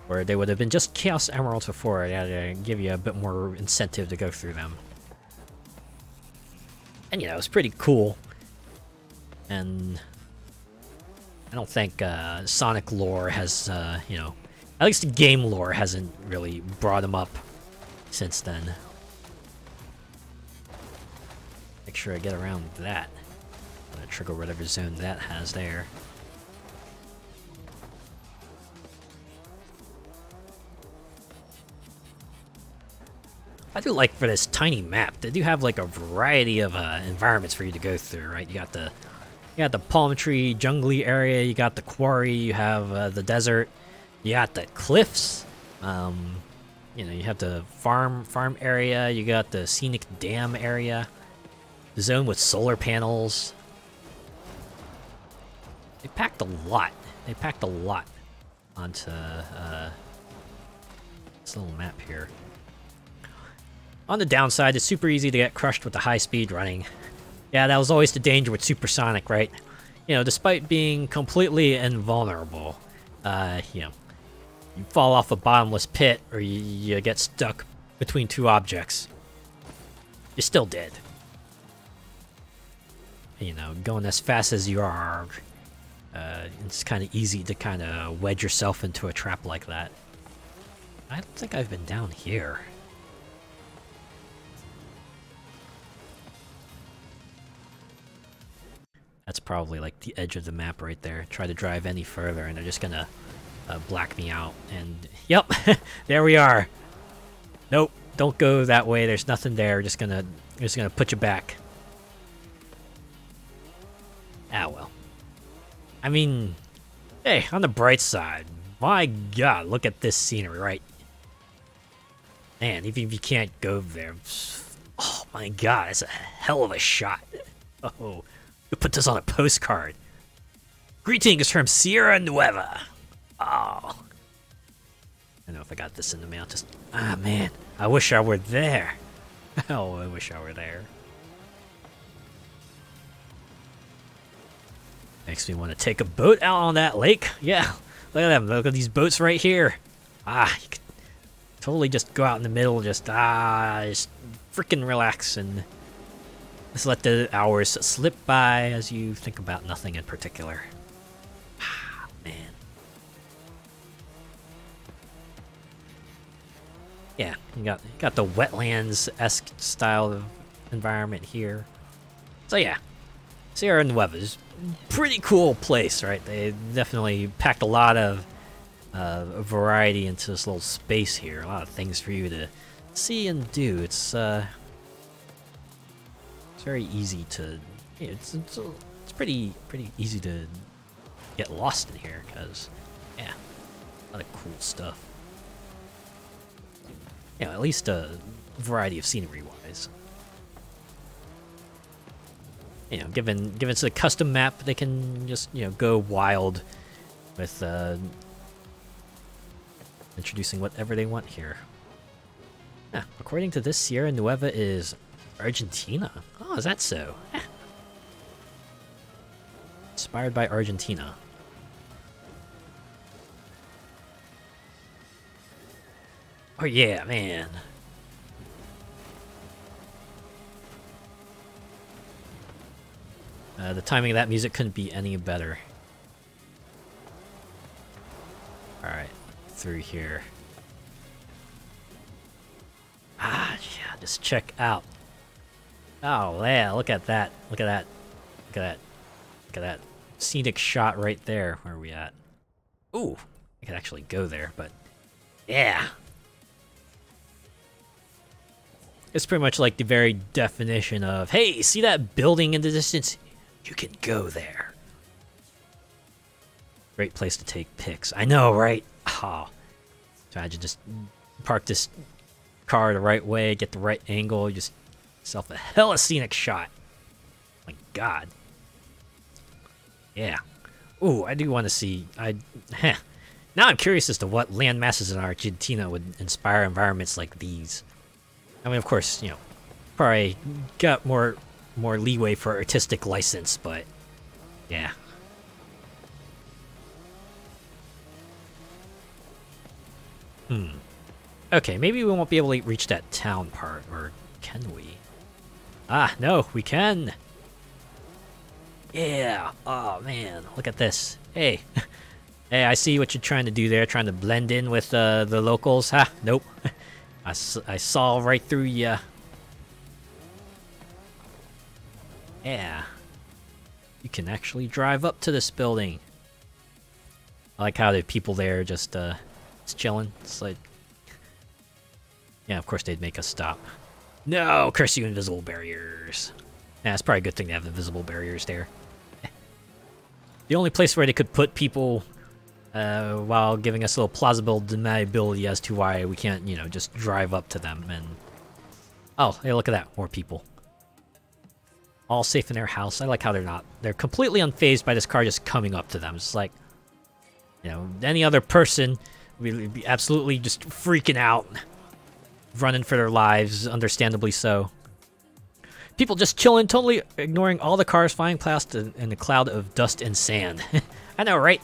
Where they would have been just Chaos Emeralds before, they had to give you a bit more incentive to go through them. And you know, it was pretty cool. And I don't think Sonic lore has, you know, at least the game lore hasn't really brought him up since then. Make sure I get around that. I'm gonna trigger whatever zone that has there. I do like for this tiny map, they do have like a variety of environments for you to go through, right? You got the palm tree, jungly area, you got the quarry, you have the desert, you got the cliffs, you know, you have the farm area, you got the scenic dam area, the zone with solar panels. They packed a lot. They packed a lot onto this little map here. On the downside, it's super easy to get crushed with the high-speed running. Yeah, that was always the danger with Super Sonic, right? You know, despite being completely invulnerable, you know, you fall off a bottomless pit or you get stuck between 2 objects. You're still dead. You know, going as fast as you are, it's kind of easy to kind of wedge yourself into a trap like that. I don't think I've been down here. That's probably like the edge of the map right there. Try to drive any further and they're just gonna black me out. And yep, there we are. Nope, don't go that way. There's nothing there. Just gonna put you back. Ah well. I mean, hey, on the bright side, my God, look at this scenery, right? Man, even if you can't go there, oh my god, it's a hell of a shot. Oh, you put this on a postcard. Greetings from Sierra Nueva. Oh, I don't know if I got this in the mail. Just man, I wish I were there. Oh, I wish I were there. Makes me want to take a boat out on that lake. Yeah, look at them. Look at these boats right here. You could totally just go out in the middle, just freaking relax and just let the hours slip by as you think about nothing in particular. Man. Yeah, you got the wetlands-esque style of environment here. So yeah, Sierra Nueva is a pretty cool place, right? They definitely packed a lot of variety into this little space here. A lot of things for you to see and do. It's very easy to. It's pretty easy to get lost in here because yeah, a lot of cool stuff. Yeah, at least a variety of scenery wise. You know, given it's a custom map, they can just go wild with introducing whatever they want here. Yeah, according to this, Sierra Nueva is Argentina. Oh, is that so? Inspired by Argentina. Oh yeah, man. The timing of that music couldn't be any better. Alright, through here. Yeah, just check out. Oh yeah, look at that. Look at that. Look at that. Look at that scenic shot right there. Where are we at? Ooh, I could actually go there, but yeah. It's pretty much like the very definition of, hey, see that building in the distance? You can go there. Great place to take pics. I know, right? Oh, imagine just park this car the right way, get the right angle, just yourself a hella scenic shot. My God. Yeah. Ooh, I do want to see. Now I'm curious as to what land masses in Argentina would inspire environments like these. I mean, of course, probably got more leeway for artistic license, but yeah. Okay, maybe we won't be able to reach that town part, or can we? Ah, no, we can. Yeah. Oh man, look at this. Hey, hey, I see what you're trying to do there, trying to blend in with the locals. Ha, nope. I saw right through ya. Yeah. You can actually drive up to this building. I like how the people there just chilling. It's like, yeah, of course they'd make us stop. No, curse you, invisible barriers. Yeah, it's probably a good thing to have invisible barriers there. The only place where they could put people while giving us a little plausible deniability as to why we can't, just drive up to them and... Oh, hey, look at that. More people. All safe in their house. I like how they're completely unfazed by this car just coming up to them. It's like, any other person would be absolutely just freaking out. Running for their lives, understandably so. People just chilling, totally ignoring all the cars flying past in a cloud of dust and sand. I know, right?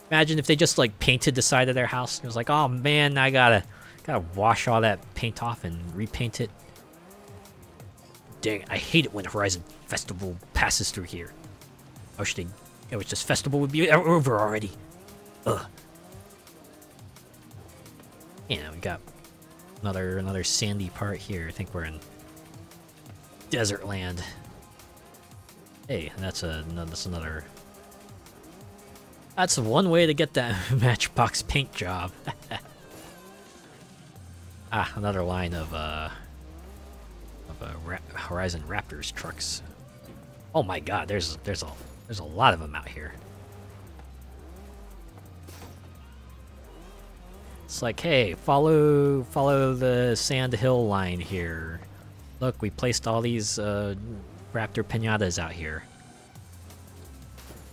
Imagine if they just like painted the side of their house. It was like, oh man, I gotta wash all that paint off and repaint it. Dang, I hate it when Horizon Festival passes through here. I wish it was just Festival would be over already. Ugh. Yeah, we got another sandy part here. I think we're in desert land. Hey, that's another. That's one way to get that matchbox paint job. Another line of Horizon Raptors trucks. Oh my God, there's a lot of them out here. It's like, hey, follow the sand hill line here. Look, we placed all these raptor pinatas out here.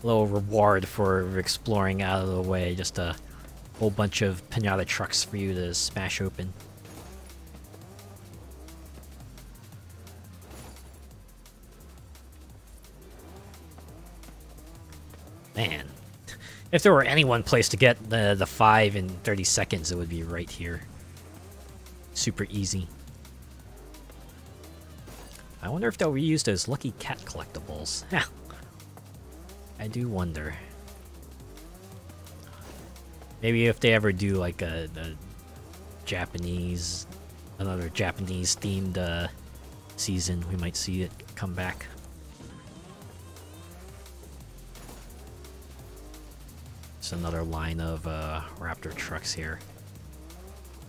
A little reward for exploring out of the way. Just a whole bunch of pinata trucks for you to smash open. Man, if there were any one place to get the 5 in 30 seconds, it would be right here. Super easy. I wonder if they'll reuse those Lucky Cat collectibles. I do wonder. Maybe if they ever do like a Japanese, another Japanese themed season, we might see it come back. It's another line of Raptor trucks here.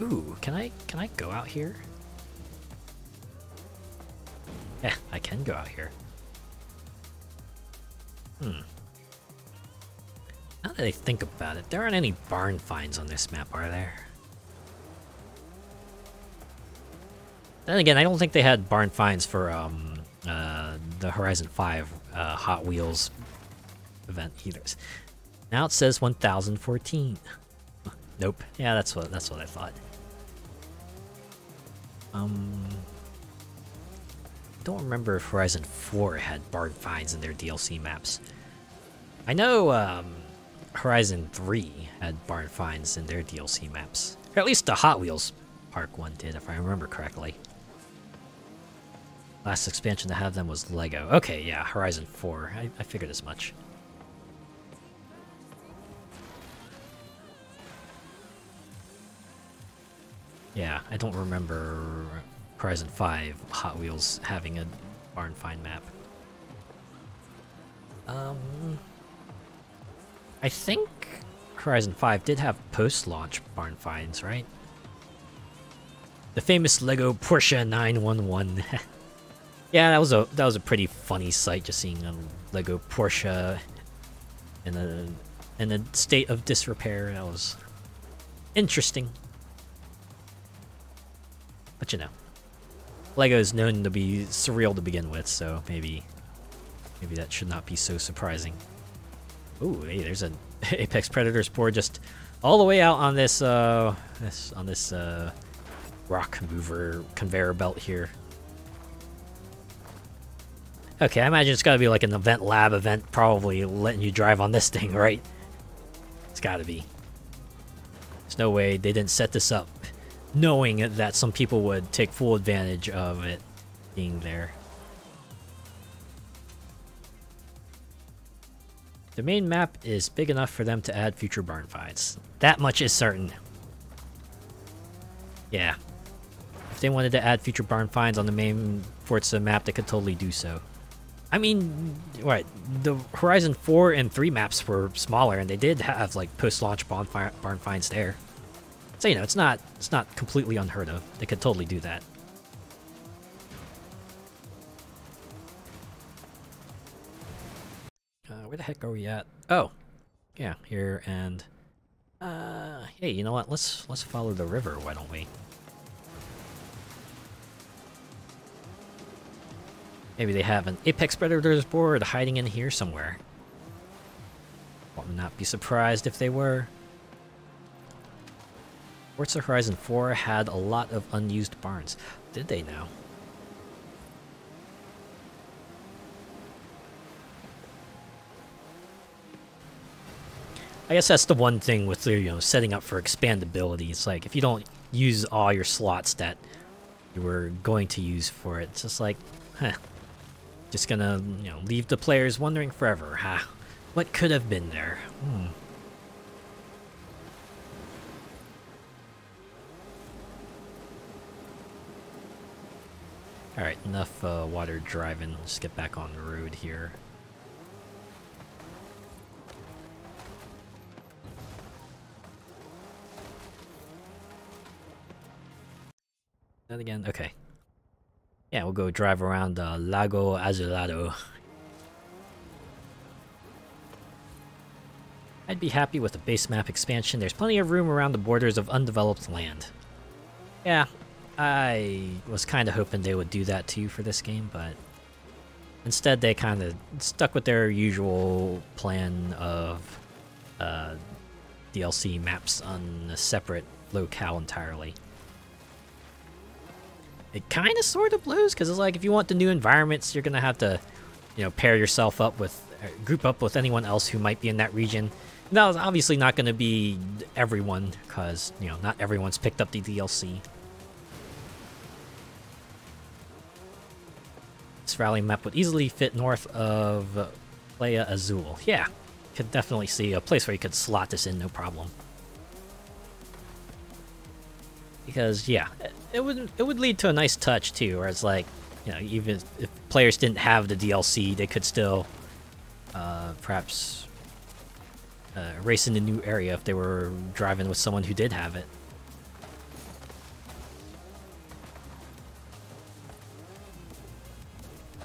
Ooh, can I go out here? Yeah, I can go out here. Now that I think about it, there aren't any barn finds on this map, are there? Then again, I don't think they had barn finds for the Horizon 5 Hot Wheels event either. Now it says 1014. Nope. Yeah, that's what I thought. Don't remember if Horizon 4 had barn finds in their DLC maps. I know Horizon 3 had barn finds in their DLC maps. Or at least the Hot Wheels Park one did, if I remember correctly. Last expansion to have them was Lego. Okay, yeah, Horizon 4. I figured as much. Yeah, I don't remember Horizon 5 Hot Wheels having a barn find map. I think Horizon 5 did have post-launch barn finds, right? The famous Lego Porsche 911. Yeah, that was a pretty funny sight, just seeing a Lego Porsche in a state of disrepair. That was interesting. But you know, Lego is known to be surreal to begin with, so maybe that should not be so surprising. Ooh, hey, there's an Apex Predators board just all the way out on this rock mover conveyor belt here. Okay, I imagine it's got to be like an event lab event, probably letting you drive on this thing, right? It's got to be. There's no way they didn't set this up knowing that some people would take full advantage of it being there. The main map is big enough for them to add future barn finds. That much is certain. Yeah. If they wanted to add future barn finds on the main Forza map, they could totally do so. I mean, what? The Horizon 4 and 3 maps were smaller, and they did have like post-launch barn finds there. So you know, it's not completely unheard of. They could totally do that. Where the heck are we at? Oh, yeah, here and hey, you know what? Let's follow the river. Why don't we? Maybe they have an Apex Predators board hiding in here somewhere. Would not be surprised if they were. Forza Horizon 4 had a lot of unused barns. Did they now? I guess that's the one thing with, you know, setting up for expandability. It's like, if you don't use all your slots that you were going to use for it, it's just like, just gonna, you know, leave the players wondering forever, what could have been there? Alright, enough water driving. Let's get back on the road here. That again? Okay. Yeah, we'll go drive around Lago Azulado. I'd be happy with a base map expansion. There's plenty of room around the borders of undeveloped land. Yeah, I was kind of hoping they would do that too for this game, but instead they kind of stuck with their usual plan of DLC maps on a separate locale entirely. It kind of sort of blows, because it's like if you want the new environments, you're going to have to, you know, pair yourself up with, group up with anyone else who might be in that region. Now, it's obviously not going to be everyone, because, you know, not everyone's picked up the DLC. This rally map would easily fit north of Playa Azul. Yeah, could definitely see a place where you could slot this in, no problem. Because, yeah, it would lead to a nice touch, too, where it's like, you know, even if players didn't have the DLC, they could still, perhaps, race in the new area if they were driving with someone who did have it.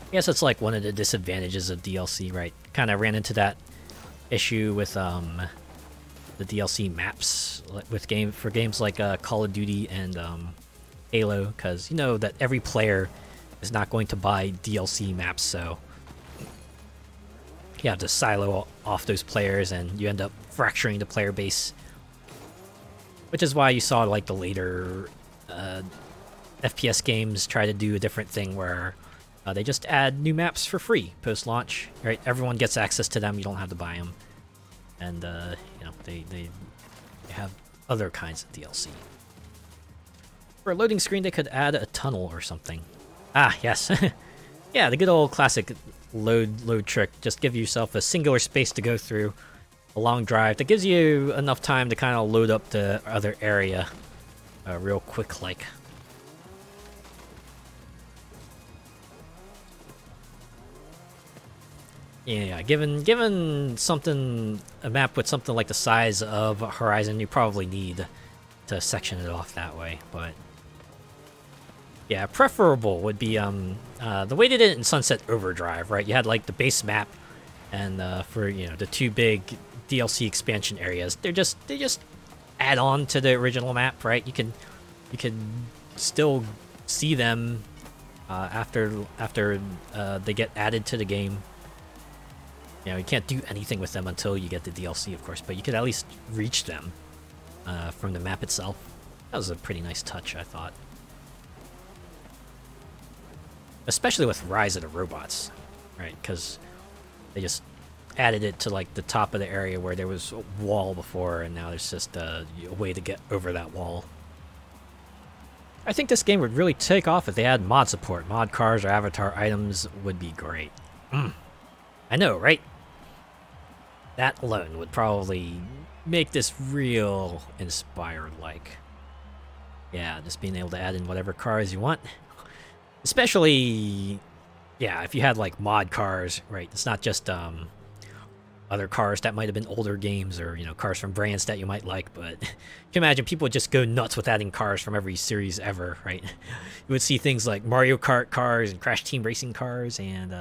I guess it's like one of the disadvantages of DLC, right? Kind of ran into that issue with, the DLC maps with games like Call of Duty and Halo, because you know that every player is not going to buy DLC maps, so you have to silo off those players, and you end up fracturing the player base. Which is why you saw like the later FPS games try to do a different thing where they just add new maps for free post-launch, right? Everyone gets access to them. You don't have to buy them. And, you know, they have other kinds of DLC. For a loading screen, they could add a tunnel or something. Ah, yes. Yeah, the good old classic load trick. Just give yourself a singular space to go through, a long drive. That gives you enough time to kind of load up the other area real quick-like. Yeah, given something, a map with something like the size of Horizon, you probably need to section it off that way, but yeah, preferable would be the way they did it in Sunset Overdrive, right? You had like the base map, and for, you know, the two big DLC expansion areas, they just add on to the original map, right? You can still see them after they get added to the game. You know, you can't do anything with them until you get the DLC, of course, but you could at least reach them from the map itself. That was a pretty nice touch, I thought. Especially with Rise of the Robots, right? Because they just added it to, like, the top of the area where there was a wall before, and now there's just a way to get over that wall. I think this game would really take off if they had mod support. Mod cars or avatar items would be great. I know, right? That alone would probably make this real inspired-like. Yeah, just being able to add in whatever cars you want. Especially, yeah, if you had, like, mod cars, right? It's not just other cars that might have been older games, or, you know, cars from brands that you might like, but you can imagine people would just go nuts with adding cars from every series ever, right? You would see things like Mario Kart cars and Crash Team Racing cars and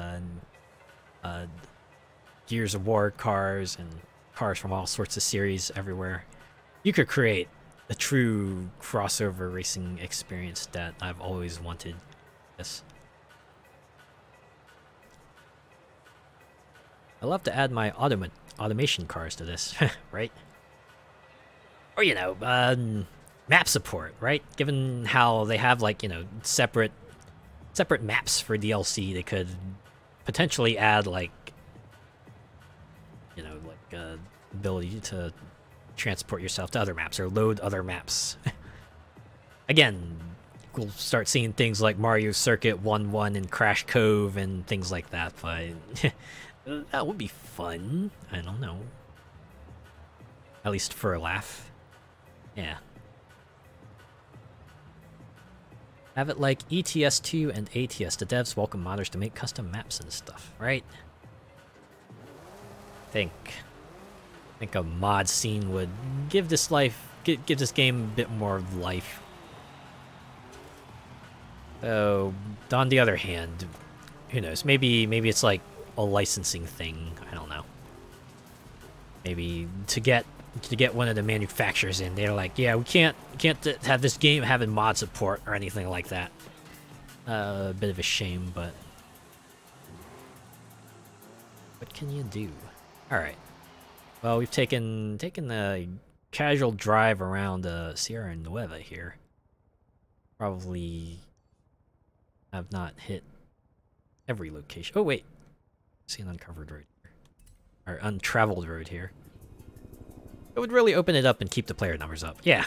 Gears of War cars and cars from all sorts of series everywhere. You could create a true crossover racing experience that I've always wanted. Yes. I love to add my automation cars to this, right? Or, you know, map support, right? Given how they have, like, you know, separate maps for DLC, they could potentially add, like, you know, like, ability to transport yourself to other maps or load other maps. Again, we'll start seeing things like Mario Circuit 1-1 and Crash Cove and things like that, but that would be fun. I don't know. At least for a laugh. Yeah. Have it like ETS2 and ATS. The devs welcome modders to make custom maps and stuff, right? I think a mod scene would give this this game a bit more life. So, on the other hand, who knows? Maybe it's like a licensing thing. I don't know. maybe to get one of the manufacturers in. They're like, yeah, we can't have this game having mod support or anything like that. A bit of a shame, but what can you do? All right. Well, we've taken a casual drive around Sierra Nueva here. Probably have not hit every location. Oh wait, see an uncovered road here, or untraveled road here. It would really open it up and keep the player numbers up. Yeah.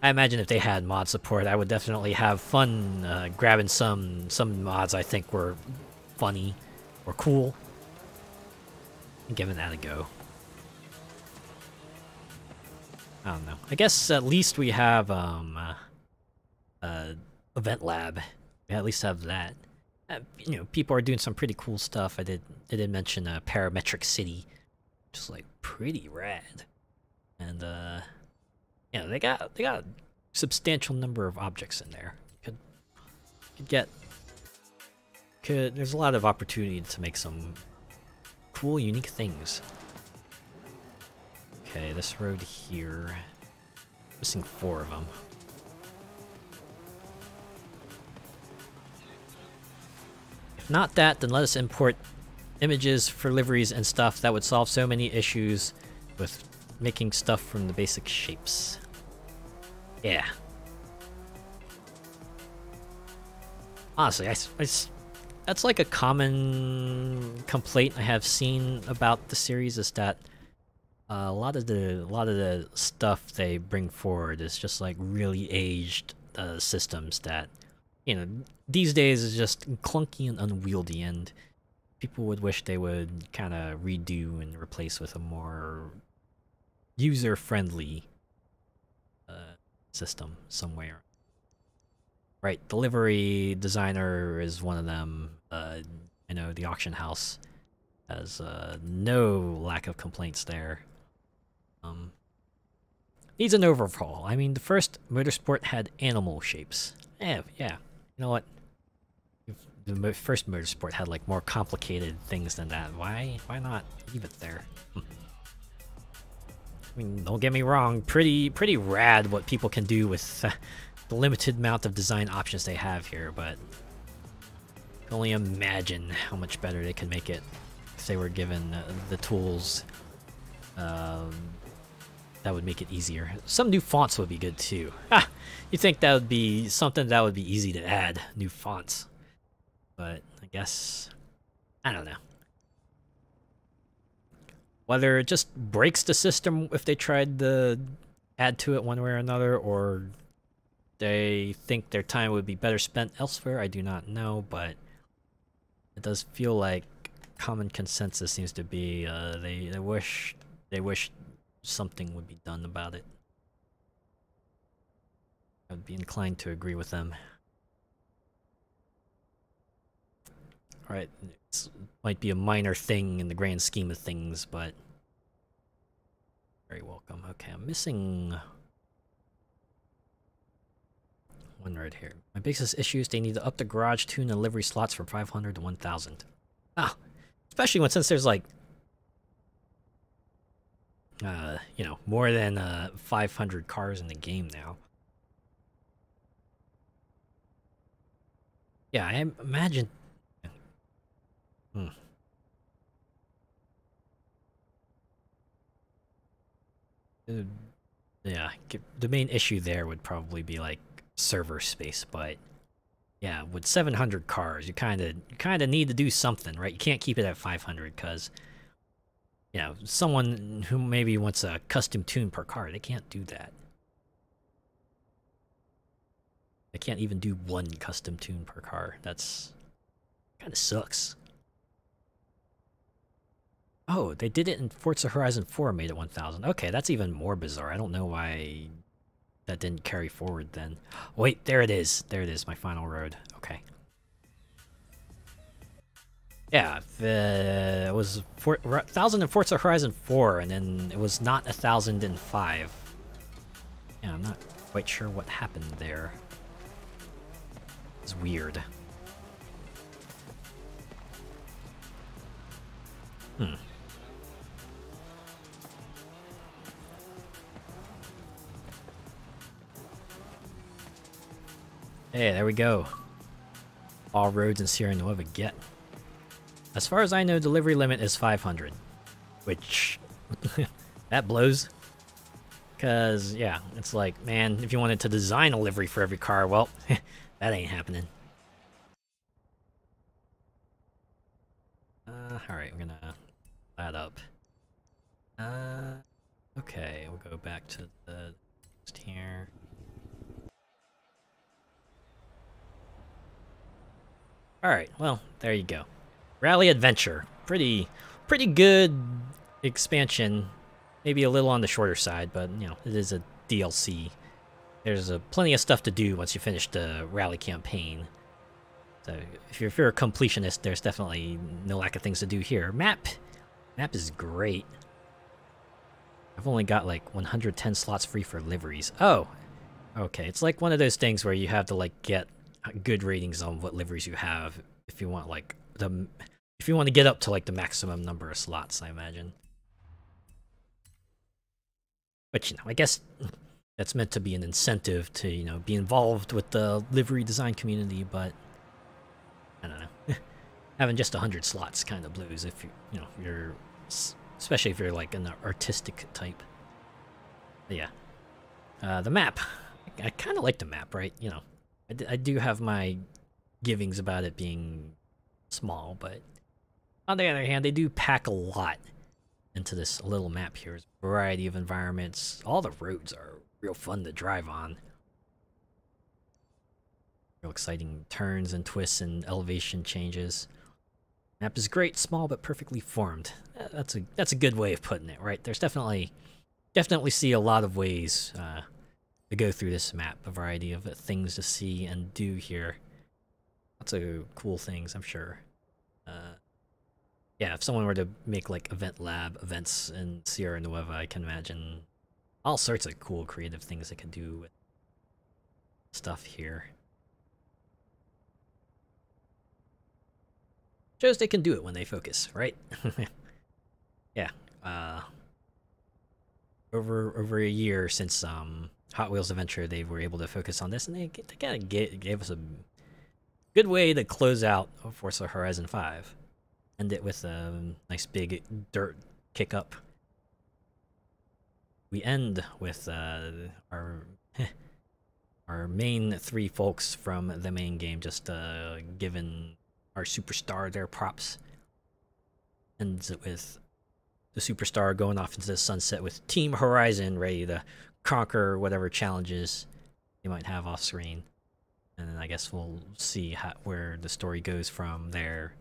I imagine if they had mod support, I would definitely have fun grabbing some mods I think were funny or cool and giving that a go. I don't know. I guess at least we have Event Lab. We at least have that. You know, people are doing some pretty cool stuff. They did mention Parametric City, which is like pretty rad. And yeah, they got a substantial number of objects in there. There's a lot of opportunity to make some cool, unique things. Okay, this road here, missing 4 of them. If not that, then let us import images for liveries and stuff. That would solve so many issues with making stuff from the basic shapes. Yeah. Honestly, that's like a common complaint I have seen about the series, is that a lot of the stuff they bring forward is just like really aged systems that, you know, these days is just clunky and unwieldy, and people would wish they would kind of redo and replace with a more user-friendly system somewhere. Right, delivery designer is one of them. I know the auction house has no lack of complaints there. Needs an overhaul. I mean, the first Motorsport had animal shapes. Yeah. You know what? The first Motorsport had like more complicated things than that. Why not leave it there? I mean, don't get me wrong. Pretty rad what people can do with the limited amount of design options they have here, but I can only imagine how much better they could make it if they were given the tools. That would make it easier. Some new fonts would be good too. You think that would be something that would be easy to add, new fonts. But I guess, I don't know. Whether it just breaks the system if they tried to add to it one way or another, or they think their time would be better spent elsewhere, I do not know, but it does feel like common consensus seems to be they wish something would be done about it. I would be inclined to agree with them. Alright, it might be a minor thing in the grand scheme of things, but very welcome. Okay, I'm missing one right here. My biggest issue is they need to up the garage tune and livery slots from 500 to 1,000. Especially since there's like you know, more than 500 cars in the game now. Yeah, I imagine. Yeah, the main issue there would probably be like server space, but yeah, with 700 cars, you kind of need to do something, right? You can't keep it at 500 because, you know, someone who maybe wants a custom tune per car, they can't do that. They can't even do one custom tune per car. That's kind of sucks. Oh, they did it in Forza Horizon 4, made it 1,000. Okay, that's even more bizarre. I don't know why that didn't carry forward then. Wait, there it is. There it is, my final road. Okay. Yeah, it was 1,000 in Forza Horizon 4, and then it was not 1,000 in 5. Yeah, I'm not quite sure what happened there. It's weird. Hey, there we go. All roads in Sierra Nueva get. As far as I know, delivery limit is 500. Which... that blows. Because, yeah, it's like, man, if you wanted to design a livery for every car, well, that ain't happening. Alright, we're gonna that up. Okay, we'll go back to the list here. Alright, well, there you go. Rally Adventure. Pretty good expansion. Maybe a little on the shorter side, but, you know, it is a DLC. There's plenty of stuff to do once you finish the rally campaign. So, if you're a completionist, there's definitely no lack of things to do here. Map is great. I've only got like 110 slots free for liveries. Oh, okay. It's like one of those things where you have to like get good ratings on what liveries you have if you want like if you want to get up to like the maximum number of slots, I imagine. But you know, I guess that's meant to be an incentive to, you know, be involved with the livery design community, but I don't know. Having just 100 slots kind of blows if you know, you're, especially if you're like an artistic type. But yeah. The map. I kind of like the map, right? You know, I do have my givings about it being small, but on the other hand, they do pack a lot into this little map here. There's a variety of environments. All the roads are real fun to drive on. Real exciting turns and twists and elevation changes. Map is great, small but perfectly formed. That's a good way of putting it, right? There's definitely see a lot of ways to go through this map. A variety of things to see and do here. Lots of cool things, I'm sure. Yeah, if someone were to make like event lab events in Sierra Nueva, I can imagine all sorts of cool creative things they could do with stuff here. Shows they can do it when they focus, right? Yeah. Over a year since Hot Wheels Adventure, they were able to focus on this, and they kind of gave us a good way to close out Forza Horizon 5. End it with a nice big dirt kick up. We end with our main three folks from the main game just giving our superstar their props. Ends it with the superstar going off into the sunset with Team Horizon ready to conquer whatever challenges they might have off screen. And then I guess we'll see where the story goes from there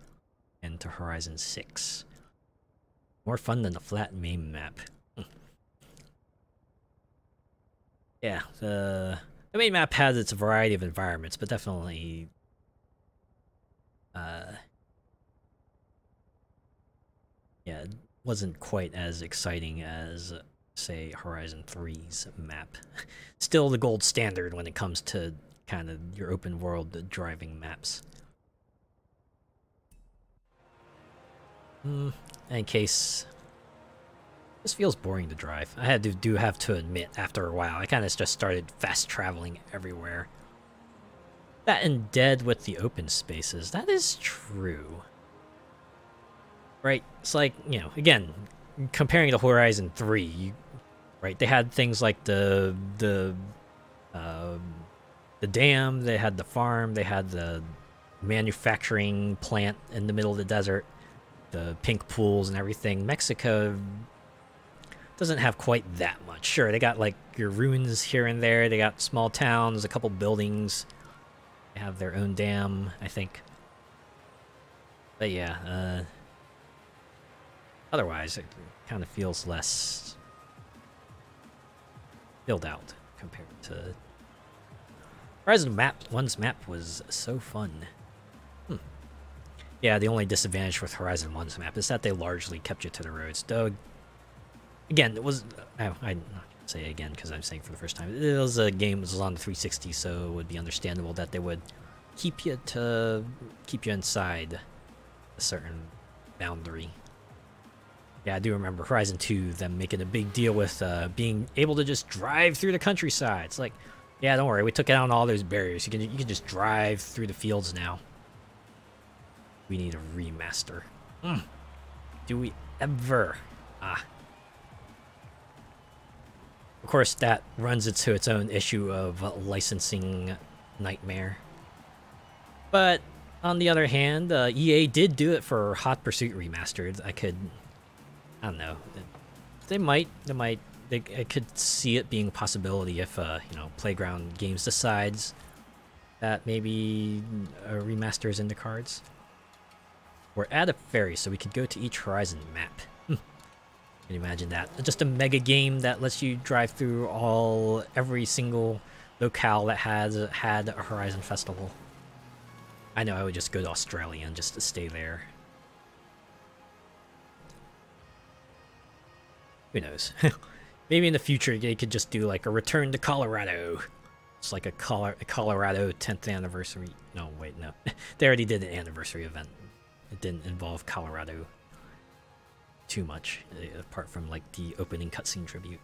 into Horizon 6. More fun than the flat main map. Yeah, the main map has its variety of environments, but definitely yeah, it wasn't quite as exciting as, say, Horizon 3's map. Still the gold standard when it comes to kind of your open world driving maps. In case this feels boring to drive. I have to admit, after a while, I kind of just started fast traveling everywhere. That and dead with the open spaces. That is true. Right? It's like, you know, again, comparing to Horizon 3, right? They had things like the dam, they had the farm, they had the manufacturing plant in the middle of the desert, the pink pools and everything. Mexico doesn't have quite that much. Sure, they got like your ruins here and there, they got small towns, a couple buildings, they have their own dam, I think. But yeah, otherwise it kind of feels less filled out compared to Horizon 1's map was so fun. Yeah, the only disadvantage with Horizon 1's map is that they largely kept you to the roads. Though, again, it was... I say again because I'm saying for the first time. It was a game that was on the 360, so it would be understandable that they would keep you inside a certain boundary. Yeah, I do remember Horizon 2, them making a big deal with being able to just drive through the countryside. It's like, Yeah, don't worry. We took down all those barriers. You can just drive through the fields now. We need a remaster. Do we ever? Ah. Of course, that runs into its own issue of licensing nightmare. But on the other hand, EA did do it for Hot Pursuit Remastered. I don't know. I could see it being a possibility if, you know, Playground Games decides that maybe a remaster is in the cards. We're at a ferry, so we could go to each Horizon map. Can you imagine that? Just a mega game that lets you drive through every single locale that has had a Horizon Festival. I know I would just go to Australia and just stay there. Who knows? Maybe in the future they could just do like a return to Colorado. It's like a Colorado 10th anniversary. No, wait, no. They already did an anniversary event. It didn't involve Colorado too much, apart from like the opening cutscene tribute.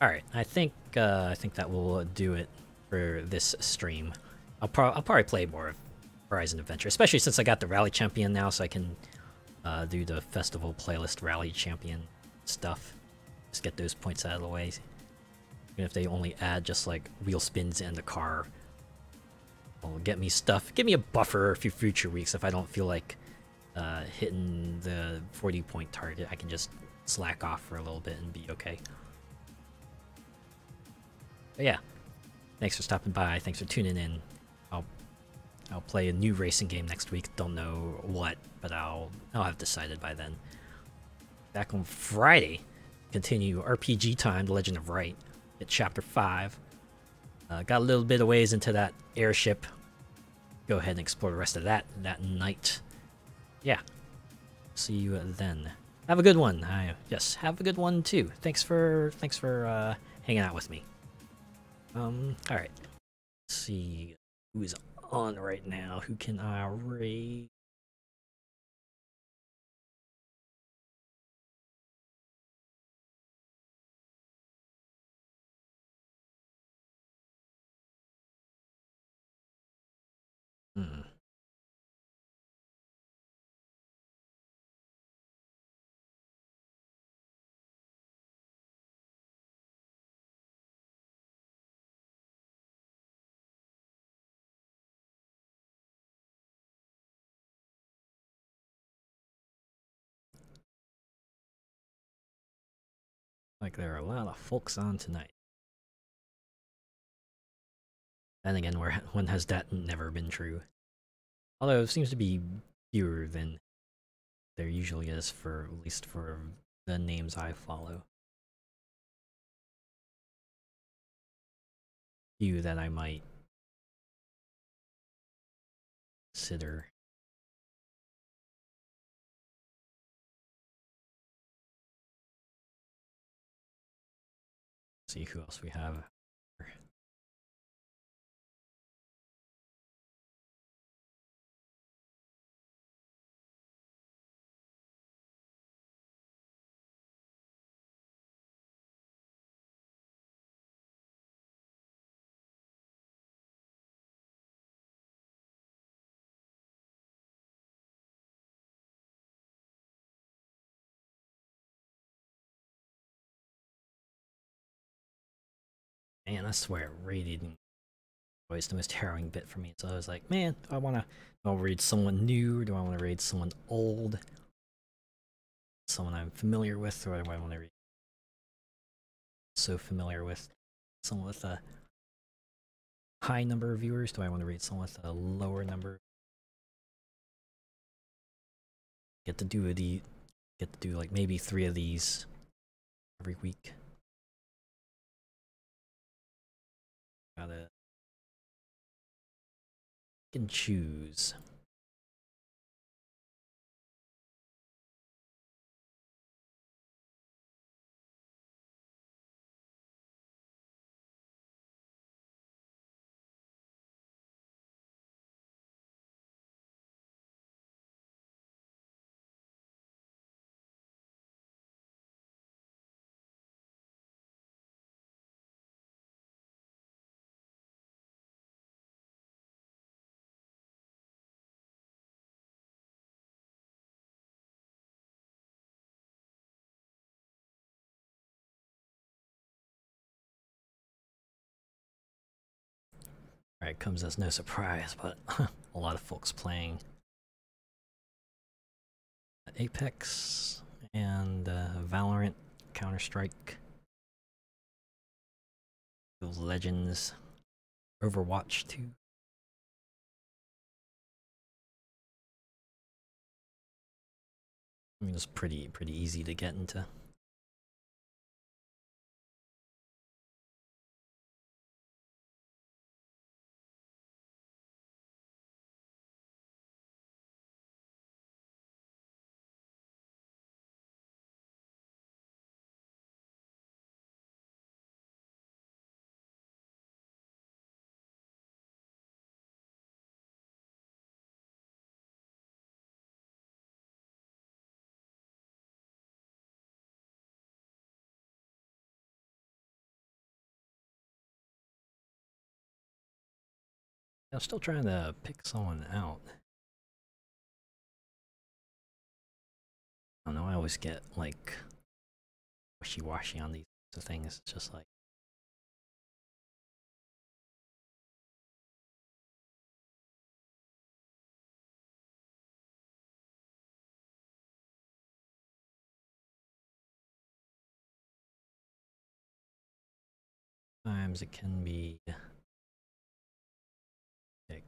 All right, I think that will do it for this stream. I'll probably play more of Horizon Adventure, especially since I got the Rally Champion now, so I can do the festival playlist Rally Champion stuff. Just get those points out of the way. Even if they only add just like wheel spins and the car, will get me stuff. Give me a buffer a few future weeks if I don't feel like hitting the 40-point target. I can just slack off for a little bit and be okay. But yeah, thanks for stopping by. Thanks for tuning in. I'll play a new racing game next week. Don't know what, but I'll have decided by then. Back on Friday, continue RPG time, The Legend of Wright, at Chapter 5. Got a little bit of ways into that airship. Go ahead and explore the rest of that night. Yeah, see you then. Have a good one. Yes, have a good one too. Thanks for hanging out with me. All right. Let's see who is on right now. Who can I raid? Like there are a lot of folks on tonight. Then again, when has that never been true? Although it seems to be fewer than there usually is, for at least for the names I follow. Few that I might consider. See who else we have. Man, I swear, raiding always the most harrowing bit for me. So I was like, man, do I want to raid someone new, or do I want to raid someone old? Someone I'm familiar with, or do I want to raid so familiar with? Someone with a high number of viewers? Do I want to raid someone with a lower number? Get to do like maybe 3 of these every week. Gotta can choose. Alright, comes as no surprise, but a lot of folks playing Apex and Valorant, Counter-Strike, Legends, Overwatch 2. I mean, it's pretty easy to get into. I'm still trying to pick someone out. I don't know, I always get like wishy-washy on these things. It's just like sometimes it can be like,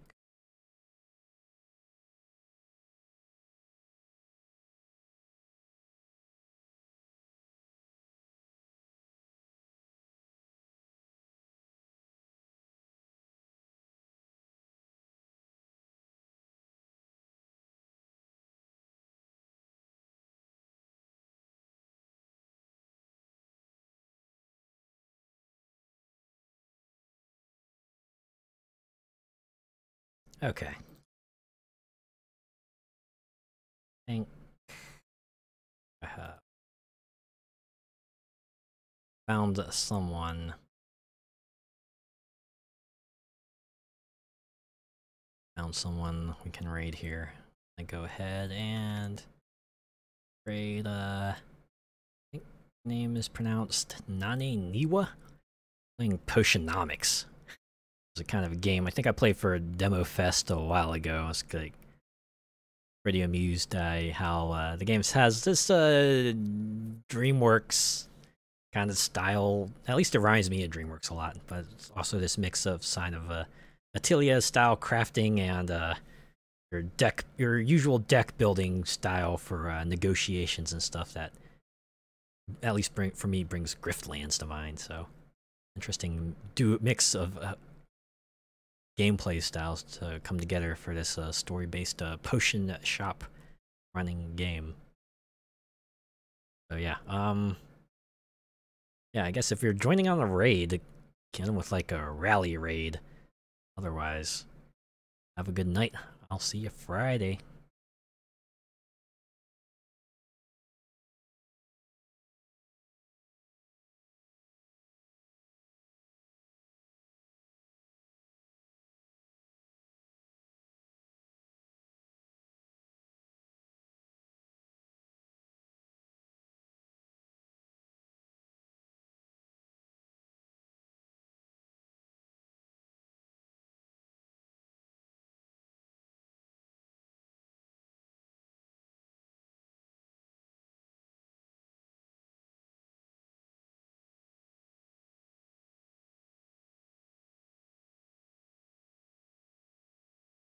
okay. I think I have found someone. Found someone we can raid here. I go ahead and raid, I think name is pronounced Nane Niwa. Playing Potionomics. It's a kind of a game. I think I played for a demo fest a while ago. I was like pretty amused by how the game has this DreamWorks kind of style. At least it reminds me of DreamWorks a lot, but it's also this mix of Atelier style crafting and your usual deck building style for negotiations and stuff that at least for me brings Griftlands to mind. So interesting mix of gameplay styles to come together for this story-based potion shop running game. So yeah, yeah, I guess if you're joining on a raid, get in with like a rally raid. Otherwise, have a good night. I'll see you Friday.